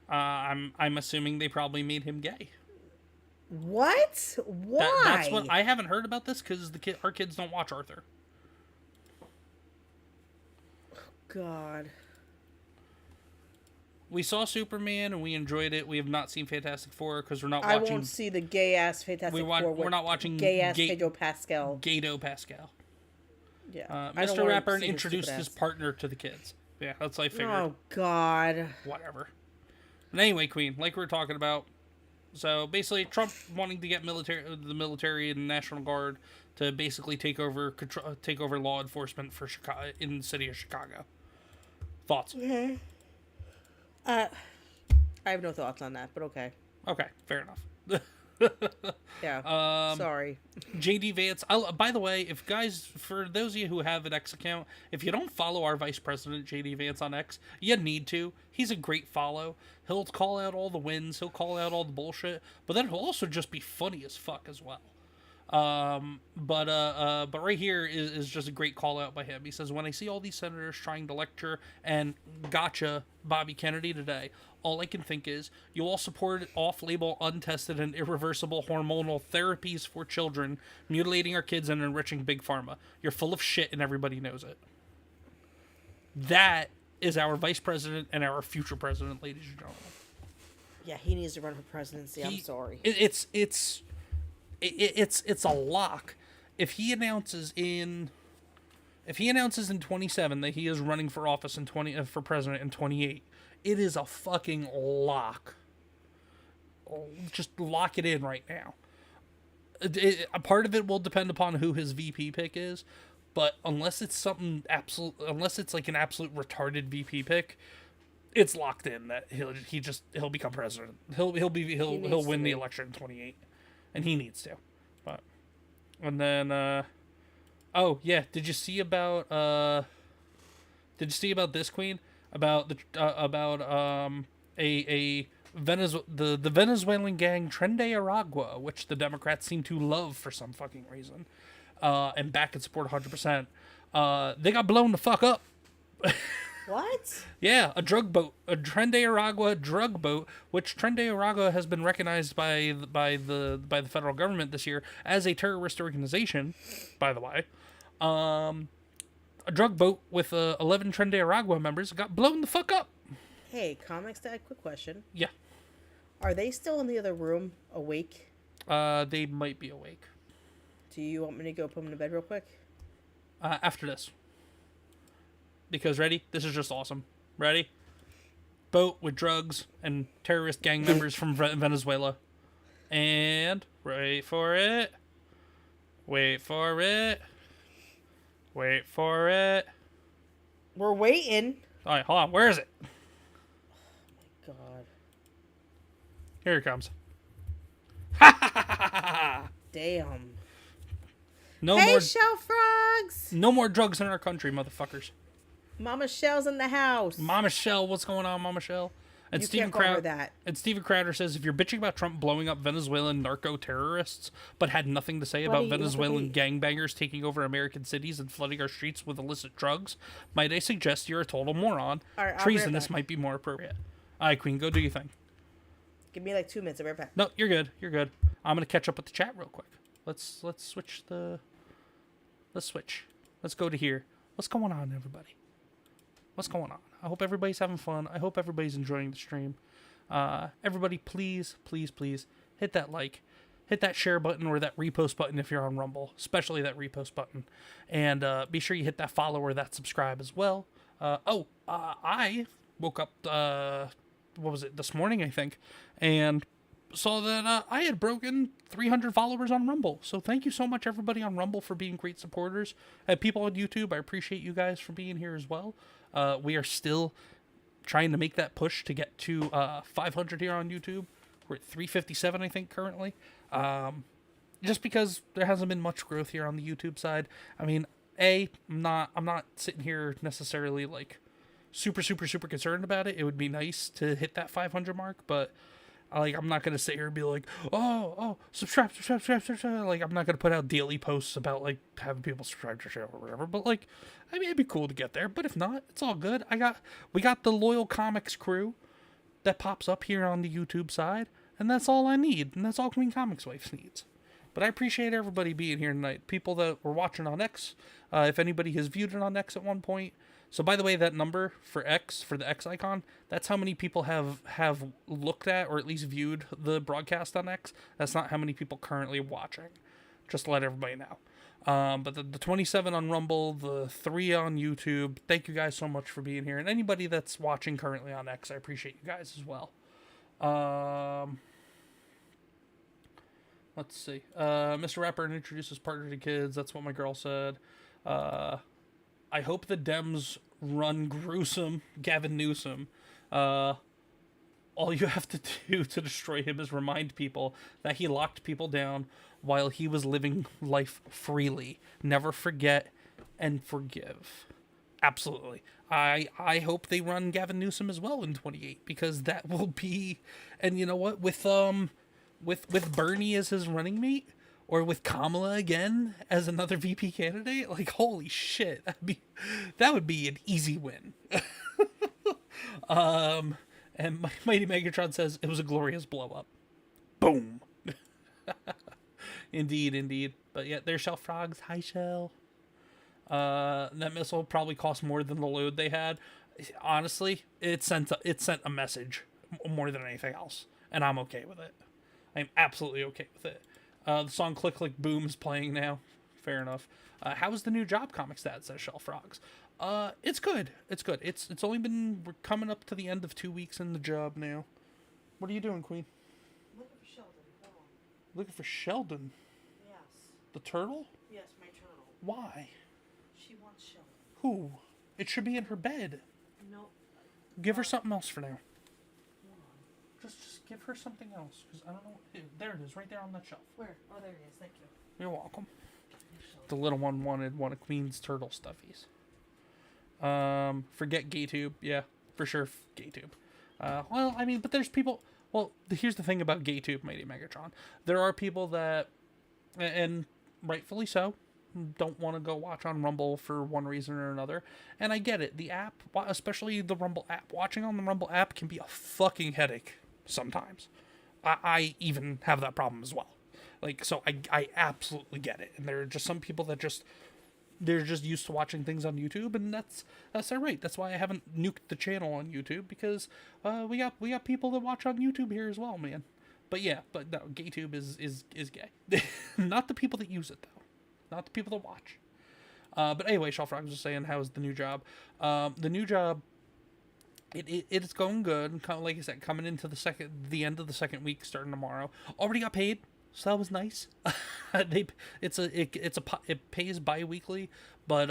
I'm assuming they probably made him gay. What? Why? That's what I haven't heard about this because our kids don't watch Arthur. God. We saw Superman and we enjoyed it. We have not seen Fantastic Four because we're not I watching. won't see the gay ass Fantastic Four. We're not watching gay ass Pedro Pascal. Gato Pascal. Yeah. Mr. Ratburn introduced his partner to the kids. Yeah, that's what I figured. Oh God. Whatever. But anyway, Queen, like we were talking about. So basically, Trump wanting to get the military and National Guard to basically take over law enforcement for Chicago in the city of Chicago. Thoughts? Okay. I have no thoughts on that, but okay. Okay, fair enough. Yeah. Sorry. JD Vance. By the way, if guys, for those of you who have an X account, if you don't follow our vice president JD Vance on X, you need to. He's a great follow. He'll call out all the wins. He'll call out all the bullshit, but then he'll also just be funny as fuck as well. But right here is just a great call out by him. He says, when I see all these senators trying to lecture and gotcha Bobby Kennedy today, all I can think is, you all support off-label, untested, and irreversible hormonal therapies for children, mutilating our kids and enriching Big Pharma. You're full of shit and everybody knows it. That is our vice president and our future president, ladies and gentlemen. Yeah, he needs to run for presidency. I'm sorry. It's a lock. If he announces in 27 that he is running for office for president in 28, it is a fucking lock. Just lock it in right now. A part of it will depend upon who his VP pick is, but unless it's something absolute, unless it's like an absolute retarded VP pick, it's locked in that he'll become president. He'll win the election in 28, and he needs to. But and then oh yeah, did you see about this, Queen? About the the Venezuelan gang Tren de Aragua, which the Democrats seem to love for some fucking reason, and back and support 100%. They got blown the fuck up. What? Yeah, a drug boat, a Tren de Aragua drug boat, which Tren de Aragua has been recognized by the federal government this year as a terrorist organization. By the way, a drug boat with 11 Tren de Aragua members got blown the fuck up. Hey, ComixDad, quick question. Yeah. Are they still in the other room, awake? They might be awake. Do you want me to go put them to bed real quick? After this. Because, ready? This is just awesome. Ready? Boat with drugs and terrorist gang members from Venezuela. And, wait for it. Wait for it. Wait for it. We're waiting. All right, hold on. Where is it? Oh, my God. Here it comes. Damn. Hey, shell frogs! No more drugs in our country, motherfuckers. Mama Shell's in the house. Mama Shell, what's going on, Mama Shell? And Steven Crowder. And Steven Crowder says, if you're bitching about Trump blowing up Venezuelan narco terrorists, but had nothing to say about Venezuelan gangbangers taking over American cities and flooding our streets with illicit drugs, might I suggest you're a total moron? Right, Treasonous might be more appropriate. All right, Queen, go do your thing. Give me like 2 minutes. I'll be right back. No, you're good. You're good. I'm gonna catch up with the chat real quick. Let's switch the. Let's switch. Let's go to here. What's going on, everybody? What's going on? I hope everybody's having fun. I hope everybody's enjoying the stream. Everybody, please, please, please hit that like, hit that share button or that repost button if you're on Rumble, especially that repost button. And be sure you hit that follow or that subscribe as well. I woke up, what was it, this morning, I think, and saw that I had broken 300 followers on Rumble. So thank you so much, everybody on Rumble, for being great supporters. And people on YouTube, I appreciate you guys for being here as well. We are still trying to make that push to get to 500 here on YouTube. We're at 357, I think, currently. Just because there hasn't been much growth here on the YouTube side. I mean, I'm not sitting here necessarily like super concerned about it. It would be nice to hit that 500 mark, but I'm not gonna sit here and be like, oh, subscribe. Like, I'm not gonna put out daily posts about like having people subscribe to the show or whatever. But like, I mean, it'd be cool to get there. But if not, it's all good. We got the loyal comics crew that pops up here on the YouTube side, and that's all I need, and that's all QueenComixWife needs. But I appreciate everybody being here tonight. People that were watching on X, if anybody has viewed it on X at one point. So by the way, that number for X, for the X icon, that's how many people have looked at or at least viewed the broadcast on X. That's not how many people currently watching. Just to let everybody know. But the 27 on Rumble, the 3 on YouTube, thank you guys so much for being here. And anybody that's watching currently on X, I appreciate you guys as well. Let's see. Mr. Rapper introduces partner to kids. That's what my girl said. I hope the Dems run gruesome Gavin Newsom. all you have to do to destroy him is remind people that he locked people down while he was living life freely. Never forget and forgive. Absolutely. I hope they run Gavin Newsom as well in 28, because that will be, and you know what, with Bernie as his running mate, or with Kamala again as another VP candidate, like, holy shit, that would be an easy win. And Mighty Megatron says it was a glorious blow up. Boom. Indeed. But yeah, there's Shell Frogs. Hi, Shell. That missile probably cost more than the load they had. Honestly, it sent a message more than anything else, and I'm okay with it. I'm absolutely okay with it. The song "Click Click Boom" is playing now. Fair enough. How is the new job, ComixDad? Says Shell Frogs. It's good. It's good. It's only been, we're coming up to the end of 2 weeks in the job now. What are you doing, Queen? Looking for Sheldon. Hold on. Looking for Sheldon. Yes. The turtle? Yes, my turtle. Why? She wants Sheldon. Who? It should be in her bed. No. Give her something else for now. Just give her something else, because I don't know. There it is, right there on that shelf. Where? Oh, there it is. Thank you. You're welcome. The little one wanted one of Queen's turtle stuffies. Forget GayTube. Yeah, for sure, GayTube. Well, I mean, but there's people. Well, here's the thing about GayTube, Mighty Megatron. There are people that, and rightfully so, don't want to go watch on Rumble for one reason or another. And I get it. The app, especially the Rumble app, watching on the Rumble app can be a fucking headache sometimes. I even have that problem as well. Like, so I absolutely get it. And there are just some people that they're just used to watching things on YouTube, and that's all right. That's why I haven't nuked the channel on YouTube, because we got people that watch on YouTube here as well, man. But yeah, but no, GayTube is gay. Not the people that use it though. Not the people that watch. But anyway, Shellfrog was just saying, how's the new job? The new job, it's going good. Like I said, coming into the end of the second week, starting tomorrow. Already got paid, so that was nice. It pays bi-weekly, but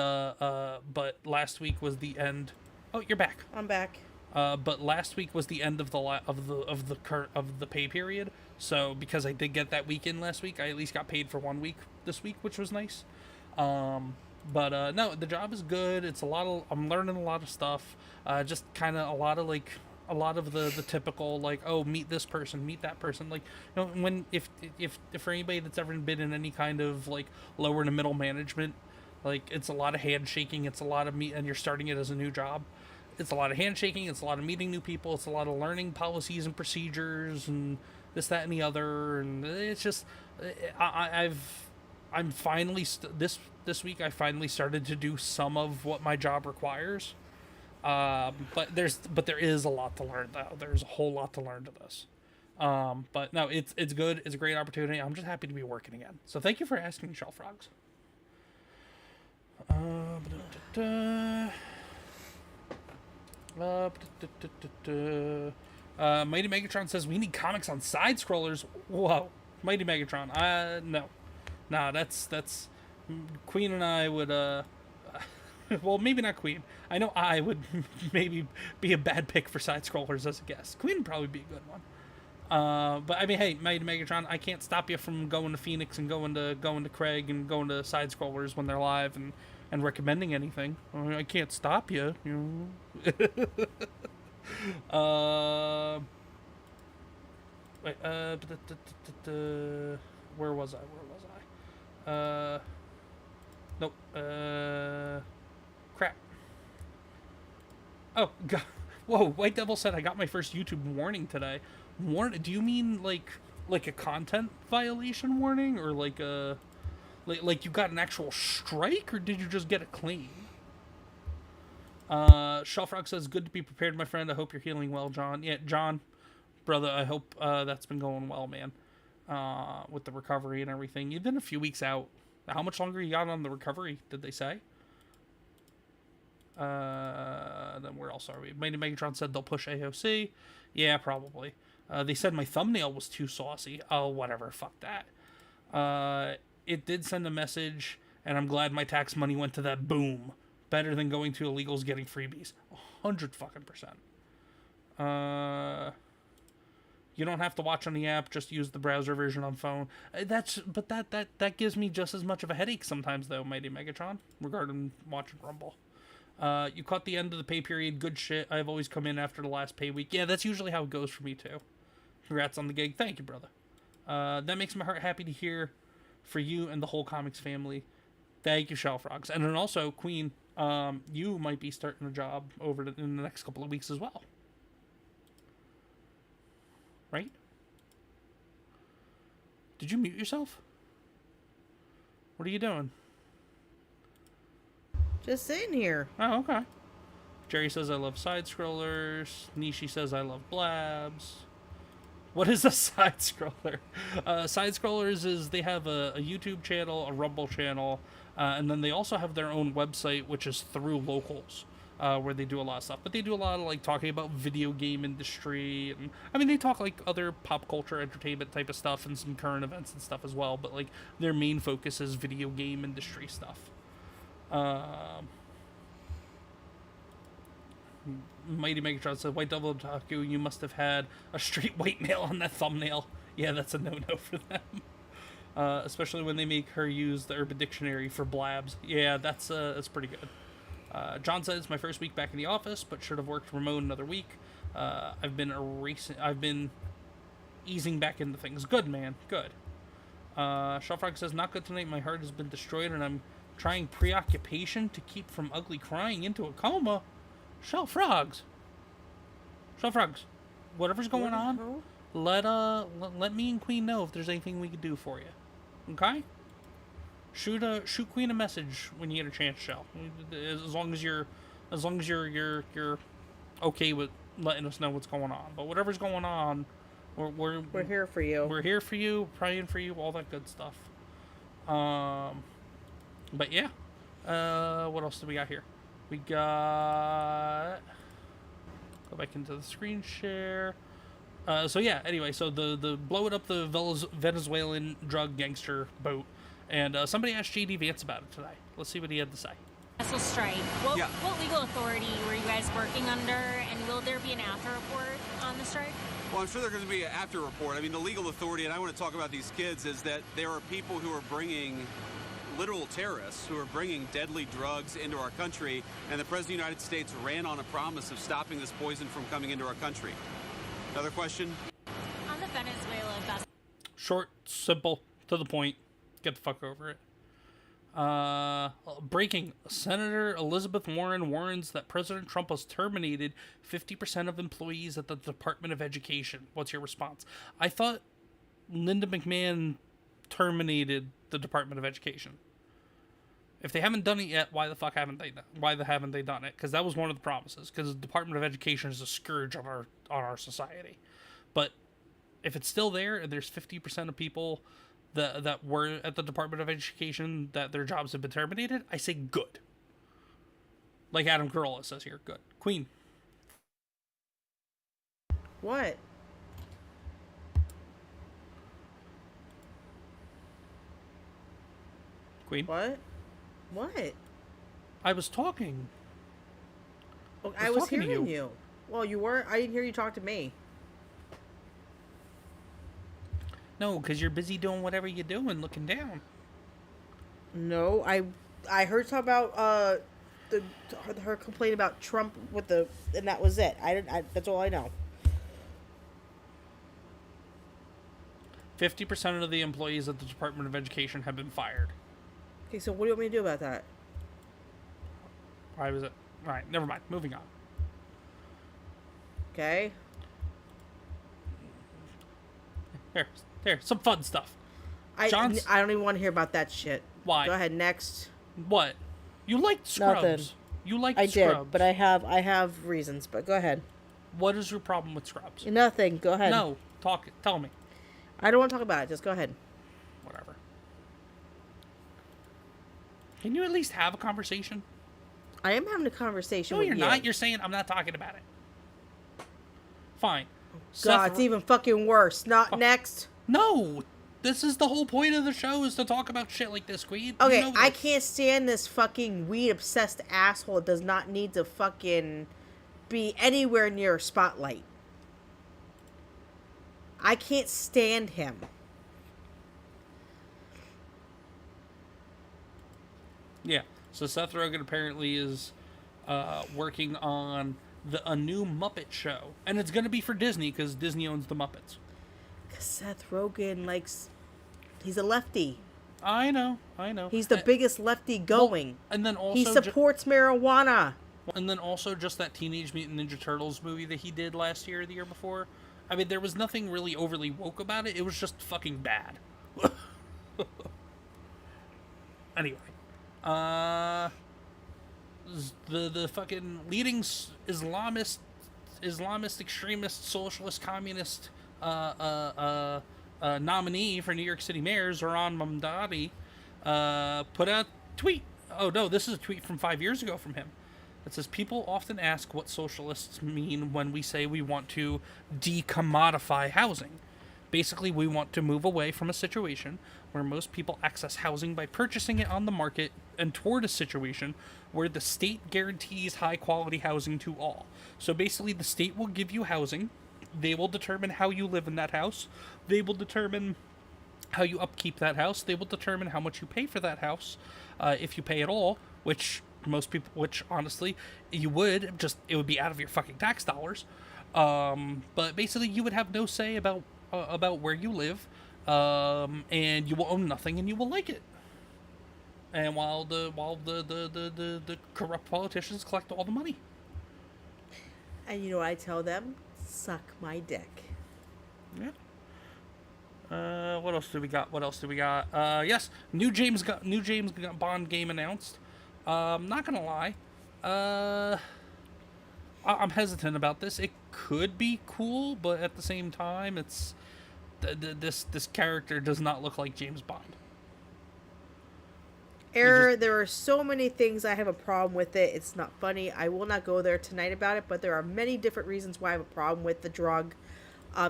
last week was the end. Oh, you're back. I'm back. But last week was the end of the pay period. So because I did get that week in last week, I at least got paid for 1 week this week, which was nice. But no, the job is good. It's I'm learning a lot of stuff. Just kind of a lot of the typical, like, oh, meet this person, meet that person. Like, you know, when if for anybody that's ever been in any kind of like lower to middle management, like, it's a lot of handshaking. It's a lot of and you're starting it as a new job. It's a lot of handshaking. It's a lot of meeting new people. It's a lot of learning policies and procedures and this, that, and the other. And it's just, I'm finally this week I finally started to do some of what my job requires. But there is a lot to learn though. There's a whole lot to learn to this. But no, it's good. It's a great opportunity. I'm just happy to be working again. So thank you for asking, Shell Frogs. Mighty Megatron says we need comics on side scrollers. Whoa, Mighty Megatron. No, that's Queen and I would well, maybe not Queen. I know I would maybe be a bad pick for side scrollers as a guest. Queen would probably be a good one. But I mean, hey, Mighty Megatron, I can't stop you from going to Phoenix and going to Craig and going to side scrollers when they're live and recommending anything. I mean, I can't stop you. You know? Wait, where was I? Nope. Crap. Oh, God. Whoa, White Devil said I got my first YouTube warning today. Do you mean like a content violation warning, or like you got an actual strike, or did you just get a claim? Shellfrog says, good to be prepared, my friend. I hope you're healing well, John. Yeah, John, brother, I hope that's been going well, man. With the recovery and everything. You've been a few weeks out. How much longer you got on the recovery, did they say? Then where else are we? Mighty Megatron said they'll push AOC. Yeah, probably. They said my thumbnail was too saucy. Oh, whatever. Fuck that. It did send a message, and I'm glad my tax money went to that. Boom. Better than going to illegals getting freebies. 100%. You don't have to watch on the app. Just use the browser version on phone. That gives me just as much of a headache sometimes, though, Mighty Megatron, regarding watching Rumble. You caught the end of the pay period. Good shit. I've always come in after the last pay week. Yeah, that's usually how it goes for me, too. Congrats on the gig. Thank you, brother. That makes my heart happy to hear for you and the whole comics family. Thank you, Shell Frogs. And then also, Queen, you might be starting a job in the next couple of weeks as well. Right? Did you mute yourself? What are you doing? Just sitting here. Oh, okay. Jerry says I love side scrollers. Nishi says I love blabs. What is a side scroller? Side scrollers is they have a YouTube channel, a Rumble channel, and then they also have their own website, which is through locals, where they do a lot of stuff. But they do a lot of like talking about video game industry, and I mean they talk like other pop culture, entertainment type of stuff, and some current events and stuff as well. But like their main focus is video game industry stuff. Mighty Megatron said, White Devil Otaku, you must have had a straight white male on that thumbnail. Yeah, that's a no-no for them. Especially when they make her use the Urban Dictionary for blabs. Yeah, that's pretty good. John said, it's my first week back in the office, but should have worked remote another week. I've been easing back into things. Good, man. Good. Shellfrog says, not good tonight. My heart has been destroyed, and I'm trying preoccupation to keep from ugly crying into a coma. Shell frogs, whatever's going on, let me and Queen know if there's anything we can do for you. Okay? Shoot Queen a message when you get a chance, Shell. As long as you're okay with letting us know what's going on. But whatever's going on, we're here for you. We're here for you, praying for you, all that good stuff. But yeah, what else do we got here? We got... Go back into the screen share. So yeah, anyway, so the blowing up the Venezuelan drug gangster boat. And somebody asked J.D. Vance about it today. Let's see what he had to say. Vessel strike. What legal authority were you guys working under, and will there be an after report on the strike? Well, I'm sure there's going to be an after report. I mean, the legal authority, and I want to talk about these kids, is that there are people who are bringing literal terrorists who are bringing deadly drugs into our country, and the President of the United States ran on a promise of stopping this poison from coming into our country. Another question? On the Venezuela vessel. Short, simple, to the point. Get the fuck over it. Breaking. Senator Elizabeth Warren warns that President Trump has terminated 50% of employees at the Department of Education. What's your response? I thought Linda McMahon terminated the Department of Education. If they haven't done it yet, why the fuck haven't they done it? Because that was one of the promises. Because the Department of Education is a scourge on our society. But if it's still there and there's 50% of people that were at the Department of Education that their jobs have been terminated, I say good. Like Adam Carolla says here, good. Queen. What? Queen. What? I was talking. Oh, I was hearing you. Well, you were. I didn't hear you talk to me. No, because you're busy doing whatever you're doing, looking down. No, I heard talk about her complaint about Trump and that was it. That's all I know. 50% of the employees at the Department of Education have been fired. Okay, so what do you want me to do about that? Why was it? All right, never mind. Moving on. Okay. Here, some fun stuff. I don't even want to hear about that shit. Why? Go ahead, next. What? You liked Scrubs. Nothing. You liked I Scrubs. did, but I have reasons. But go ahead. What is your problem with Scrubs? Nothing. Go ahead. No, tell me. I don't want to talk about it. Just go ahead. Whatever. Can you at least have a conversation? I am having a conversation with you. No, you're not. You're saying I'm not talking about it. Fine. God, it's even fucking worse. Not next. No. This is the whole point of the show, is to talk about shit like this, Queen. Okay, you know I can't stand this fucking weed-obsessed asshole. It does not need to fucking be anywhere near a spotlight. I can't stand him. Yeah. So Seth Rogen apparently is working on a new Muppet show, and it's going to be for Disney because Disney owns the Muppets. Because Seth Rogen he's a lefty. I know. He's the biggest lefty going. Well, and then also he supports marijuana. And then also just that Teenage Mutant Ninja Turtles movie that he did last year or the year before. I mean, there was nothing really overly woke about it. It was just fucking bad. Anyway. The fucking leading Islamist, extremist, socialist, communist nominee for New York City Mayor, Zohran Mamdani, put out a tweet. Oh no, this is a tweet from 5 years ago from him. It says, people often ask what socialists mean when we say we want to decommodify housing. Basically, we want to move away from a situation where most people access housing by purchasing it on the market and toward a situation where the state guarantees high-quality housing to all. So basically, the state will give you housing. They will determine how you live in that house. They will determine how you upkeep that house. They will determine how much you pay for that house, if you pay at all, which honestly, you would, it would be out of your fucking tax dollars. But basically, you would have no say about where you live, and you will own nothing, and you will like it. And while the corrupt politicians collect all the money. And you know what I tell them? Suck my dick. Yeah. What else do we got? Yes, new James Bond game announced. Not gonna lie, I'm hesitant about this. It could be cool, but at the same time, it's this character does not look like James Bond. There are so many things I have a problem with it. It's not funny. I will not go there tonight about it, but there are many different reasons why I have a problem with the drug.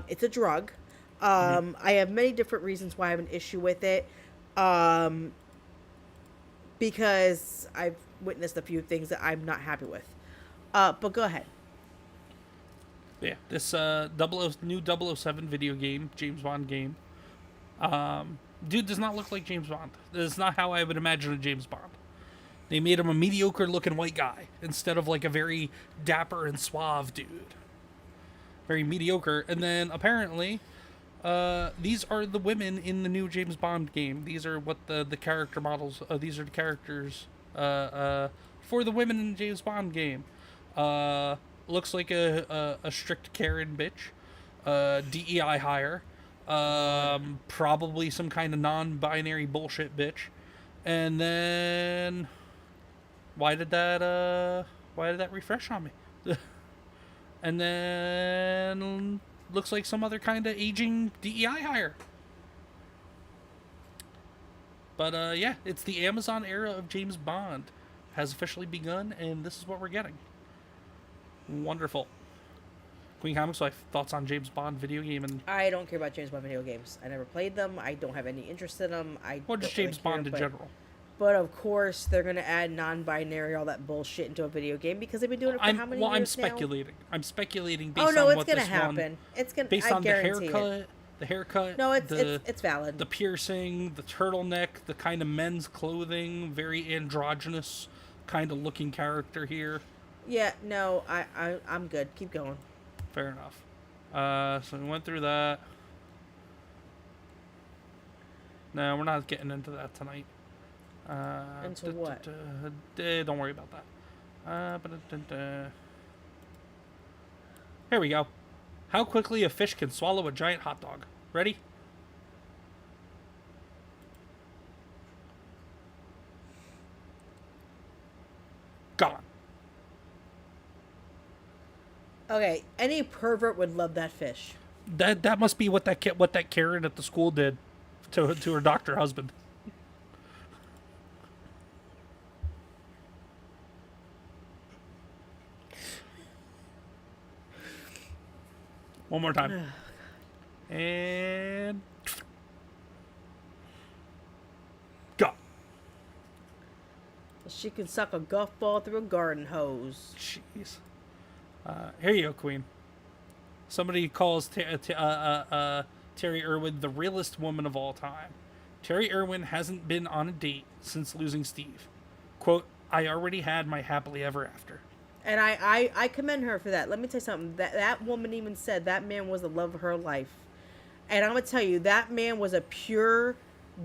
It's a drug. I have many different reasons why I have an issue with it. Because I've witnessed a few things that I'm not happy with. But go ahead. Yeah, this new 007 video game, James Bond game. Dude does not look like James Bond. This is not how I would imagine a James Bond. They made him a mediocre-looking white guy instead of like a very dapper and suave dude. Very mediocre. And then apparently, these are the women in the new James Bond game. These are what the character models. These are the characters for the women in the James Bond game. Looks like a strict Karen bitch, DEI hire, probably some kind of non-binary bullshit bitch, and then why did that refresh on me? And then looks like some other kind of aging DEI hire. But yeah, it's the Amazon era of James Bond has officially begun, and this is what we're getting. Wonderful. QueenComixWife, thoughts on James Bond video game? And I don't care about James Bond video games. I never played them. I don't have any interest in them. Or just James Bond in general. But of course, they're going to add non-binary, all that bullshit into a video game because they've been doing it for how many years I'm speculating. Now? I'm speculating based on what it's this gonna happen. It's gonna based I on guarantee the haircut. No, it's valid. The piercing, the turtleneck, the kind of men's clothing, very androgynous kind of looking character here. Yeah, no, I'm good. Keep going. Fair enough. So we went through that. No, we're not getting into that tonight. Into what? Don't worry about that. Here we go. How quickly a fish can swallow a giant hot dog. Ready? Gone. Okay, any pervert would love that fish. That must be what that Karen at the school did to her doctor husband. One more time. And go. She can suck a golf ball through a garden hose. Jeez. Here you go, Queen. Somebody calls Terry Irwin the realest woman of all time. Terry Irwin hasn't been on a date since losing Steve. Quote, I already had my happily ever after. And I commend her for that. Let me tell you something. That woman even said that man was the love of her life. And I'm going to tell you, that man was a pure,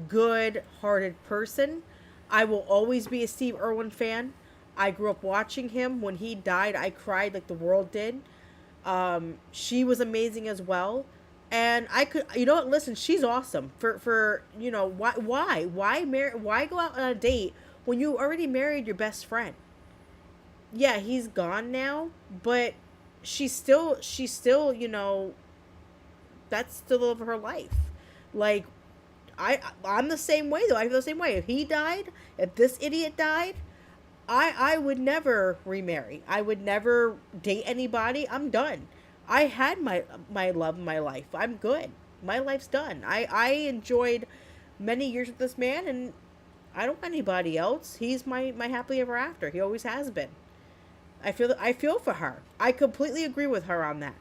good-hearted person. I will always be a Steve Irwin fan. I grew up watching him. When he died, I cried like the world did. She was amazing as well. And I could, you know what, listen, she's awesome. For you know, why go out on a date when you already married your best friend? Yeah, he's gone now, but she's still, you know, that's the love of her life. Like, I'm the same way, though. I feel the same way. If he died, if this idiot died, I would never remarry. I would never date anybody. I'm done. I had my love of my life. I'm good. My life's done. I enjoyed many years with this man, and I don't want anybody else. He's my happily ever after. He always has been. I feel for her. I completely agree with her on that.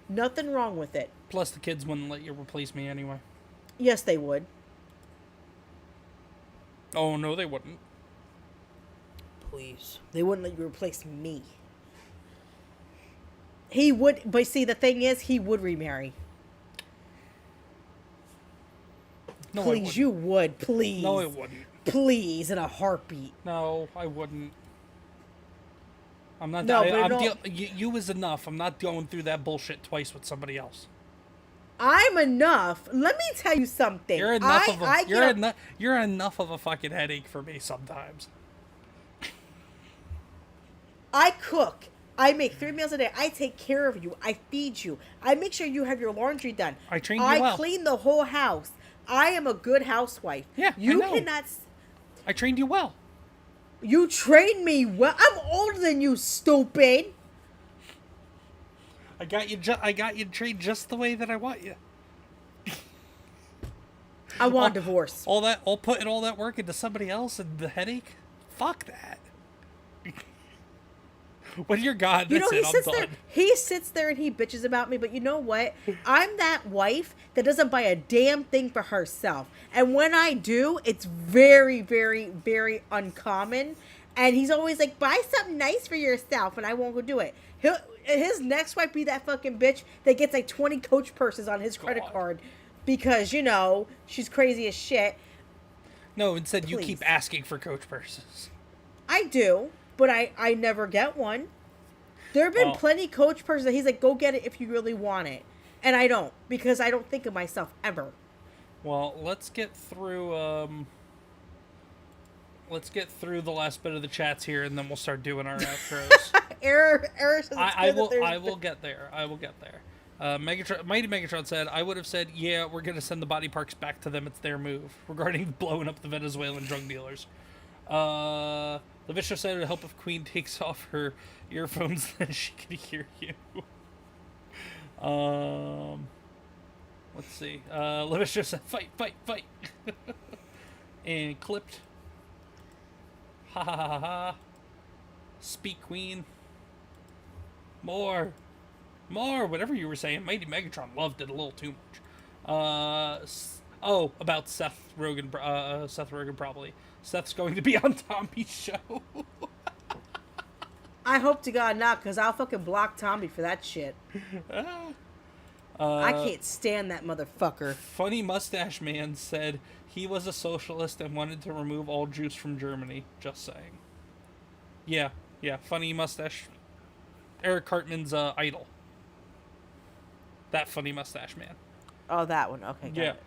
Nothing wrong with it. Plus, the kids wouldn't let you replace me anyway. Yes, they would. Oh, no, they wouldn't. Please. They wouldn't let you replace me. He would, but see, the thing is, he would remarry. No, please, you would. Please. No, it wouldn't. Please, in a heartbeat. No, I wouldn't. I'm not. No, you is enough. I'm not going through that bullshit twice with somebody else. I'm enough. Let me tell you something. You're enough you're enough of a fucking headache for me sometimes. I cook. I make 3 meals a day. I take care of you. I feed you. I make sure you have your laundry done. I train you well. I clean the whole house. I am a good housewife. Yeah, you I know. cannot. I trained you well. You trained me well. I'm older than you, stupid. I got you trained just the way that I want you. I want a divorce. All putting all that work into somebody else and the headache. Fuck that. When you're gone, You know, that's it. I'm done. he sits there and he bitches about me, but you know what? I'm that wife that doesn't buy a damn thing for herself. And when I do, it's very, very, very uncommon. And he's always like, buy something nice for yourself, and I won't go do it. His next wife be that fucking bitch that gets like 20 Coach purses on his credit card because, you know, she's crazy as shit. No, instead you keep asking for Coach purses. I do. But I never get one. There have been plenty Coach purses that he's like, go get it if you really want it. And I don't, because I don't think of myself ever. Well, let's get through the last bit of the chats here, and then we'll start doing our outros. Error says I will get there. Mighty Megatron said, I would have said, yeah, we're going to send the body parks back to them. It's their move. Regarding blowing up the Venezuelan drug dealers. LaVisha said it would help if Queen takes off her earphones, then she can hear you. Let's see. LaVisha said, fight. And clipped. Ha ha ha ha. Speak, Queen. More. Whatever you were saying. Mighty Megatron loved it a little too much. About Seth Rogen. Seth Rogen probably. Seth's going to be on Tommy's show. I hope to God not, because I'll fucking block Tommy for that shit. I can't stand that motherfucker. Funny Mustache Man said he was a socialist and wanted to remove all Jews from Germany. Just saying. Yeah. Funny Mustache. Eric Cartman's idol. That Funny Mustache Man. Oh, that one. Okay, got it.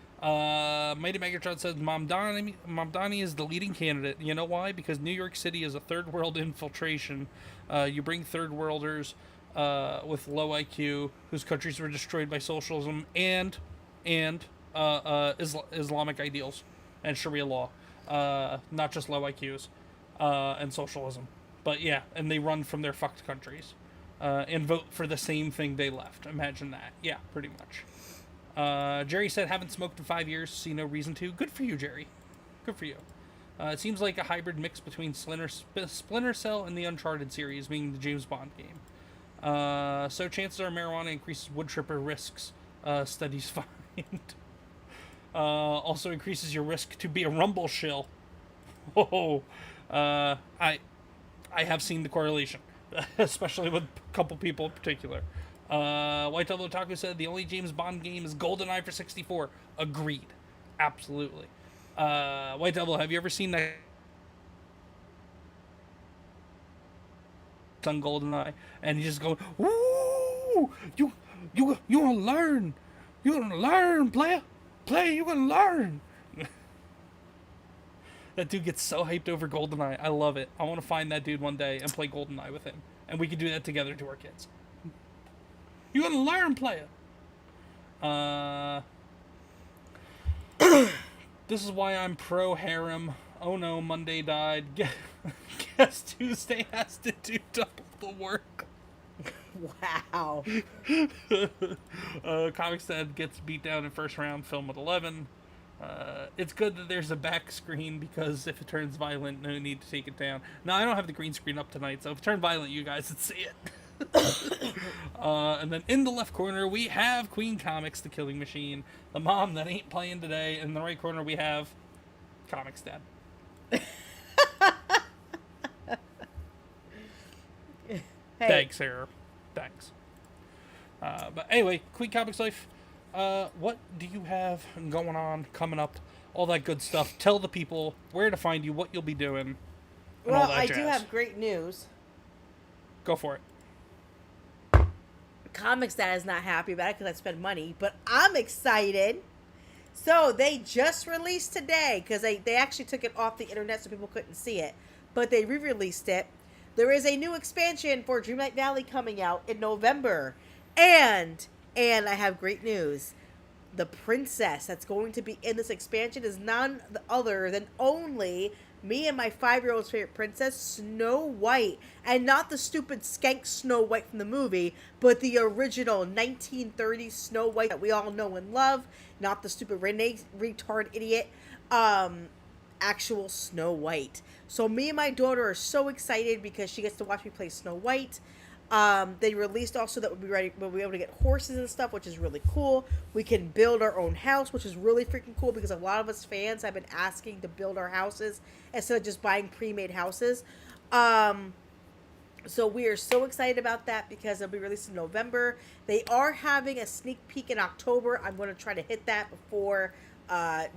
Mighty Megatron says Mom Donnie is the leading candidate. You know why? Because New York City is a third world infiltration. You bring third worlders with low IQ whose countries were destroyed by socialism and Islamic ideals and Sharia law. Not just low IQs and socialism. But yeah, and they run from their fucked countries and vote for the same thing they left. Imagine that. Yeah, pretty much. Jerry said, haven't smoked in 5 years, see no reason to. Good for you, Jerry. Good for you. It seems like a hybrid mix between Splinter Cell and the Uncharted series, being the James Bond game. So chances are marijuana increases wood chipper risks. Studies find. Also increases your risk to be a rumble shill. Oh, I have seen the correlation, especially with a couple people in particular. White Devil Otaku said the only James Bond game is GoldenEye for 64. Agreed. Absolutely. White Devil, have you ever seen that on GoldenEye? And he's just going, "Woo! You gonna learn. You gonna learn, player. Player, you gonna learn." That dude gets so hyped over GoldenEye. I love it. I want to find that dude one day and play GoldenEye with him. And we can do that together to our kids. You gonna learn, player. This is why I'm pro harem. Oh no, Monday died. Guess Tuesday has to do double the work. Wow. ComixDad gets beat down in first round, film at 11. It's good that there's a back screen because if it turns violent, no need to take it down. No, I don't have the green screen up tonight, so if it turned violent, you guys would see it. And then in the left corner, we have Queen Comics, the killing machine, the mom that ain't playing today. In the right corner, we have ComixDad. Hey. Thanks, Sarah. Thanks. But anyway, QueenComixWife, what do you have going on, coming up, all that good stuff? Tell the people where to find you, what you'll be doing, and all Well, that I jazz. do have great news. Go for it. ComixDad is not happy about it because I spend money, but I'm excited. So they just released today, because they actually took it off the internet so people couldn't see it, but they re-released it. There is a new expansion for Dreamlight Valley coming out in November. And I have great news. The princess that's going to be in this expansion is none other than only me and my 5-year-old's favorite princess, Snow White. And not the stupid skank Snow White from the movie, but the original 1930s Snow White that we all know and love. Not the stupid retard idiot. Actual Snow White. So me and my daughter are so excited because she gets to watch me play Snow White. They released also that we'll be able to get horses and stuff, which is really cool. We can build our own house, which is really freaking cool because a lot of us fans have been asking to build our houses instead of just buying pre-made houses. So we are so excited about that because it'll be released in November. They are having a sneak peek in October. I'm going to try to hit that before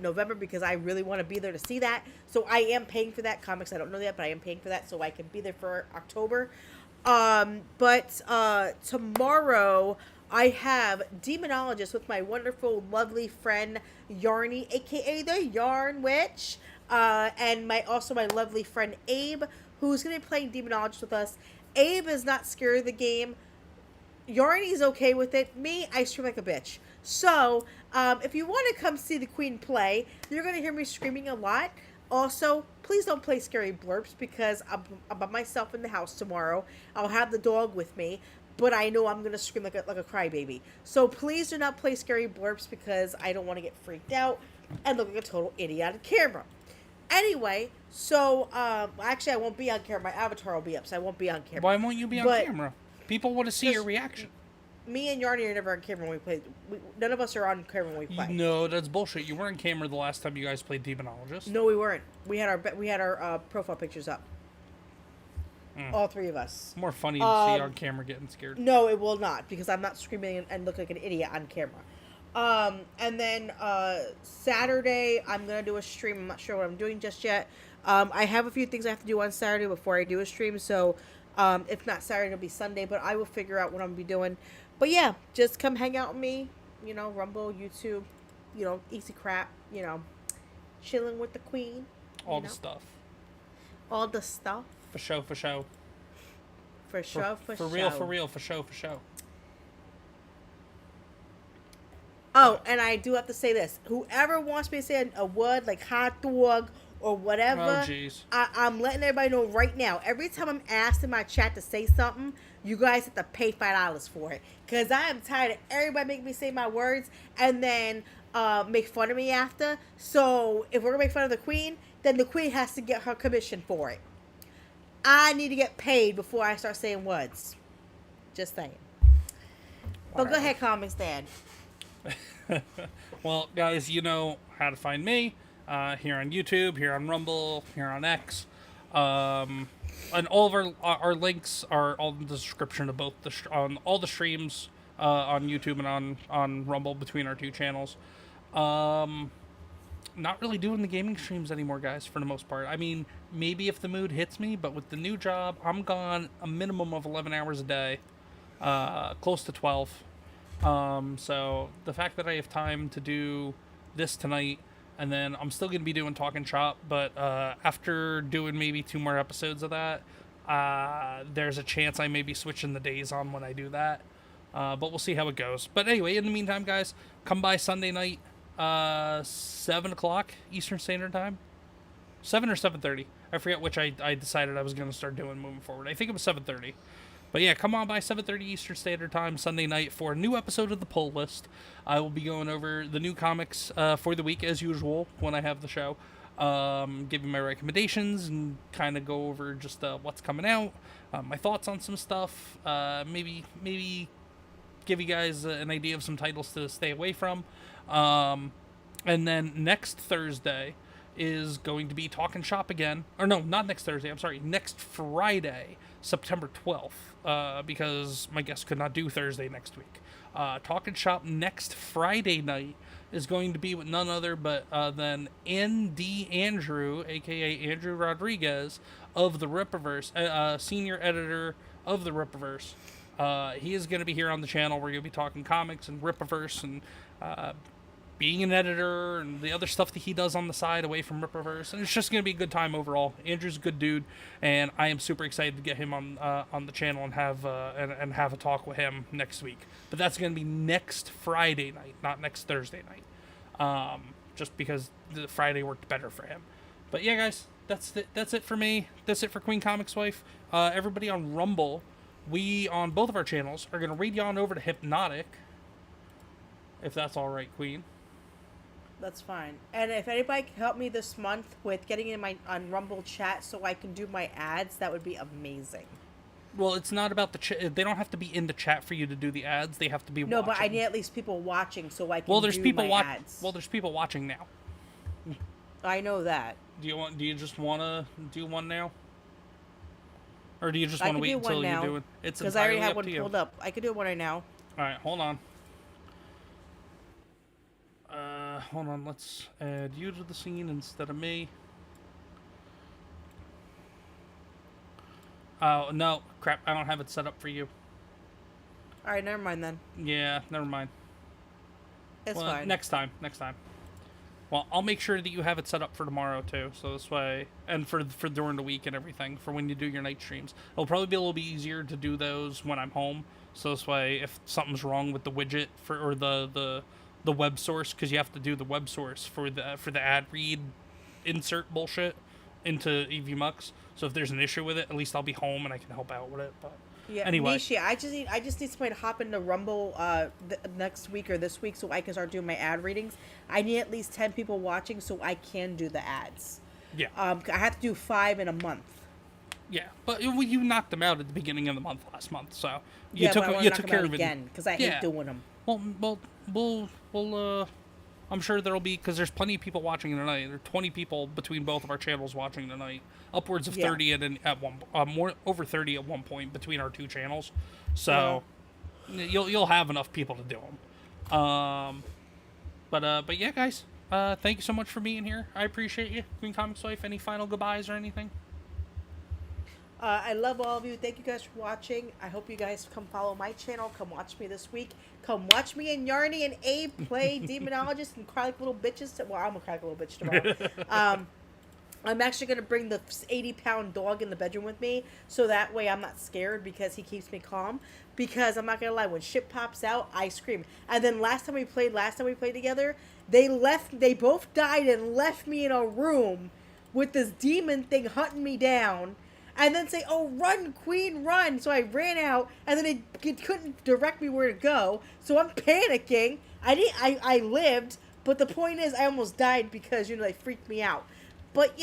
November because I really want to be there to see that. So I am paying for that. Comics, I don't know that, but I am paying for that so I can be there for October. But tomorrow I have Demonologist with my wonderful, lovely friend Yarny, aka the Yarn Witch, and my lovely friend Abe, who's going to be playing Demonologist with us. Abe is not scared of the game. Yarny's okay with it. Me, I scream like a bitch. So, if you want to come see the Queen play, you're going to hear me screaming a lot. Also, please don't play scary blurps because I'm by myself in the house tomorrow. I'll have the dog with me, but I know I'm going to scream like a crybaby. So please do not play scary blurps because I don't want to get freaked out and look like a total idiot on camera. Anyway, so, actually I won't be on camera. My avatar will be up, so I won't be on camera. Why won't you be on camera? People want to see your reaction. Me and Yarny are never on camera when we play. None of us are on camera when we play. No, that's bullshit. You weren't on camera the last time you guys played Demonologist. No, we weren't. We had our profile pictures up. All three of us. More funny to see on camera getting scared. No, it will not because I'm not screaming and look like an idiot on camera. And then Saturday I'm gonna do a stream. I'm not sure what I'm doing just yet. I have a few things I have to do on Saturday before I do a stream. So if not Saturday, it'll be Sunday. But I will figure out what I'm gonna be doing. But yeah, just come hang out with me, Rumble, YouTube, easy crap, chilling with the Queen. All the stuff. All the stuff. For show. For show. For real, for show. Oh, and I do have to say this. Whoever wants me to say a word like hot dog or whatever, oh, jeez. I'm letting everybody know right now. Every time I'm asked in my chat to say something, you guys have to pay $5 for it. Because I am tired of everybody making me say my words and then make fun of me after. So if we're going to make fun of the Queen, then the Queen has to get her commission for it. I need to get paid before I start saying words. Just saying. But go ahead, ComixDad. Well, guys, you know how to find me here on YouTube, here on Rumble, here on X. And all of our links are all in the description of both on all the streams on YouTube and on Rumble between our two channels. Not really doing the gaming streams anymore, guys, for the most part. I mean, maybe if the mood hits me, but with the new job, I'm gone a minimum of 11 hours a day, close to 12. So the fact that I have time to do this tonight, and then I'm still going to be doing Talking Shop, but after doing maybe 2 more episodes of that, there's a chance I may be switching the days on when I do that. But we'll see how it goes. But anyway, in the meantime, guys, come by Sunday night, 7 o'clock Eastern Standard Time. 7 or 7:30. I forget which I decided I was going to start doing moving forward. I think it was 7:30. But yeah, come on by 7:30 Eastern Standard Time Sunday night for a new episode of the Pull List. I will be going over the new comics for the week as usual when I have the show. Giving my recommendations and kind of go over just what's coming out, my thoughts on some stuff, maybe give you guys an idea of some titles to stay away from. And then next Thursday is going to be Talking Shop again. Or no, not next Thursday, I'm sorry, next Friday, September 12th, because my guest could not do Thursday next week. Talking Shop next Friday night is going to be with none other but than N.D. Andrew, a.k.a. Andrew Rodriguez, of the Rippaverse, senior editor of the Rippaverse. He is going to be here on the channel. We're going to be talking comics and Rippaverse and being an editor and the other stuff that he does on the side away from Rippaverse. And it's just going to be a good time overall. Andrew's a good dude, and I am super excited to get him on the channel and have a talk with him next week. But that's going to be next Friday night, not next Thursday night. Just because the Friday worked better for him. But yeah, guys, that's it for me. That's it for QueenComixWife. Everybody on Rumble, we on both of our channels are going to raid you on over to Hypnotic, if that's all right, Queen. That's fine. And if anybody can help me this month with getting in on Rumble chat so I can do my ads, that would be amazing. Well, it's not about the chat. They don't have to be in the chat for you to do the ads. They have to be watching. No, but I need at least people watching so I can well, there's do people my ads. Well, there's people watching now. I know that. Do you just want to do one now? Or do you just want to wait until you do it? It's because I already have one pulled up. I could do one right now. All right, hold on. Hold on, let's add you to the scene instead of me. Oh, no, crap, I don't have it set up for you. Alright, never mind then. Yeah, never mind. It's fine. Next time. Well, I'll make sure that you have it set up for tomorrow, too, so this way, and for during the week and everything, for when you do your night streams. It'll probably be a little bit easier to do those when I'm home, so this way, if something's wrong with the widget, or the web source, because you have to do the web source for the ad read insert bullshit into EVMux. So if there's an issue with it, at least I'll be home and I can help out with it. But yeah, anyway, Nishi, I just need somebody to hop into Rumble next week or this week so I can start doing my ad readings. I need at least 10 people watching so I can do the ads. Yeah. I have to do 5 in a month. Yeah, but you knocked them out at the beginning of the month last month, so you took care of it again because I hate doing them. Well, we'll I'm sure there'll be, because there's plenty of people watching tonight. There are 20 people between both of our channels watching tonight. Upwards of 30 at one, more over 30 at one point between our two channels. So you'll have enough people to do them. But yeah, guys, thank you so much for being here. I appreciate you, QueenComixWife. Any final goodbyes or anything? I love all of you. Thank you guys for watching. I hope you guys come follow my channel. Come watch me this week. Come watch me and Yarny and Abe play Demonologist and Cry Like Little Bitches. Well, I'm going to cry like a little bitch tomorrow. I'm actually going to bring the 80-pound dog in the bedroom with me, so that way I'm not scared because he keeps me calm. Because I'm not going to lie, when shit pops out, I scream. And then last time we played together, they both died and left me in a room with this demon thing hunting me down. And then say, "Oh, run, Queen, run!" So I ran out, and then it couldn't direct me where to go. So I'm panicking. I lived, but the point is, I almost died because they freaked me out. But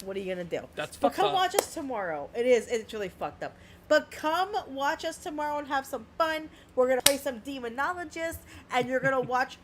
what are you gonna do? That's but fucked come up. watch us tomorrow. It's really fucked up. But come watch us tomorrow and have some fun. We're going to play some demonologists, and you're going to watch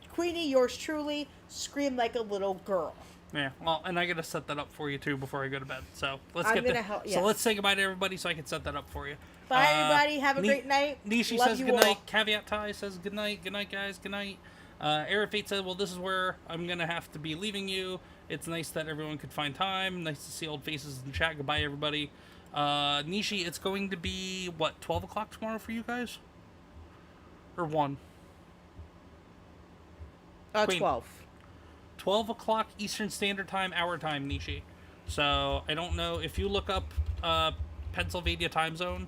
Queenie, yours truly, scream like a little girl. Yeah, well, and I gotta set that up for you too before I go to bed. So let's yes. let's say goodbye to everybody so I can set that up for you. Bye, everybody. Have a great night. Nishi Love says you good night. all. Caveat Ty says good night. Good night, guys. Good night. Arafate said, well, this is where I'm gonna have to be leaving you. It's nice that everyone could find time. Nice to see old faces in the chat. Goodbye, everybody. Nishi, it's going to be what, 12 o'clock tomorrow for you guys, or 1? 12. 12 o'clock Eastern Standard Time, our time, Nishi. So, I don't know, if you look up Pennsylvania time zone,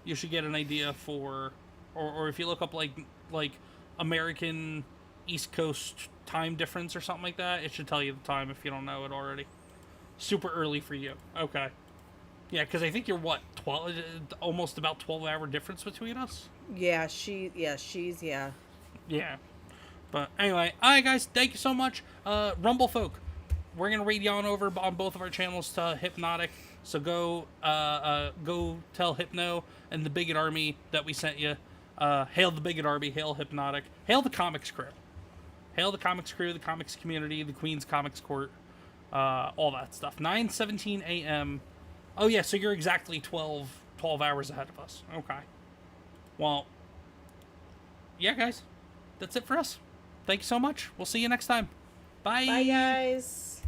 you should get an idea for, or if you look up, like American East Coast time difference or something like that, it should tell you the time if you don't know it already. Super early for you. Okay. Yeah, because I think you're, what, 12, almost about 12-hour difference between us? Yeah, she's. Yeah. But anyway, alright guys, thank you so much. Rumble folk, we're gonna raid you on over on both of our channels to Hypnotic. So go tell Hypno and the Bigot Army that we sent you. Hail the Bigot Army, hail Hypnotic, hail the Comics crew. Hail the Comics crew, the Comics community, the Queen's Comics Court, all that stuff. 9:17 a.m. Oh yeah, so you're exactly 12 hours ahead of us. Okay. Well, yeah guys, that's it for us. Thank you so much. We'll see you next time. Bye. Bye, guys.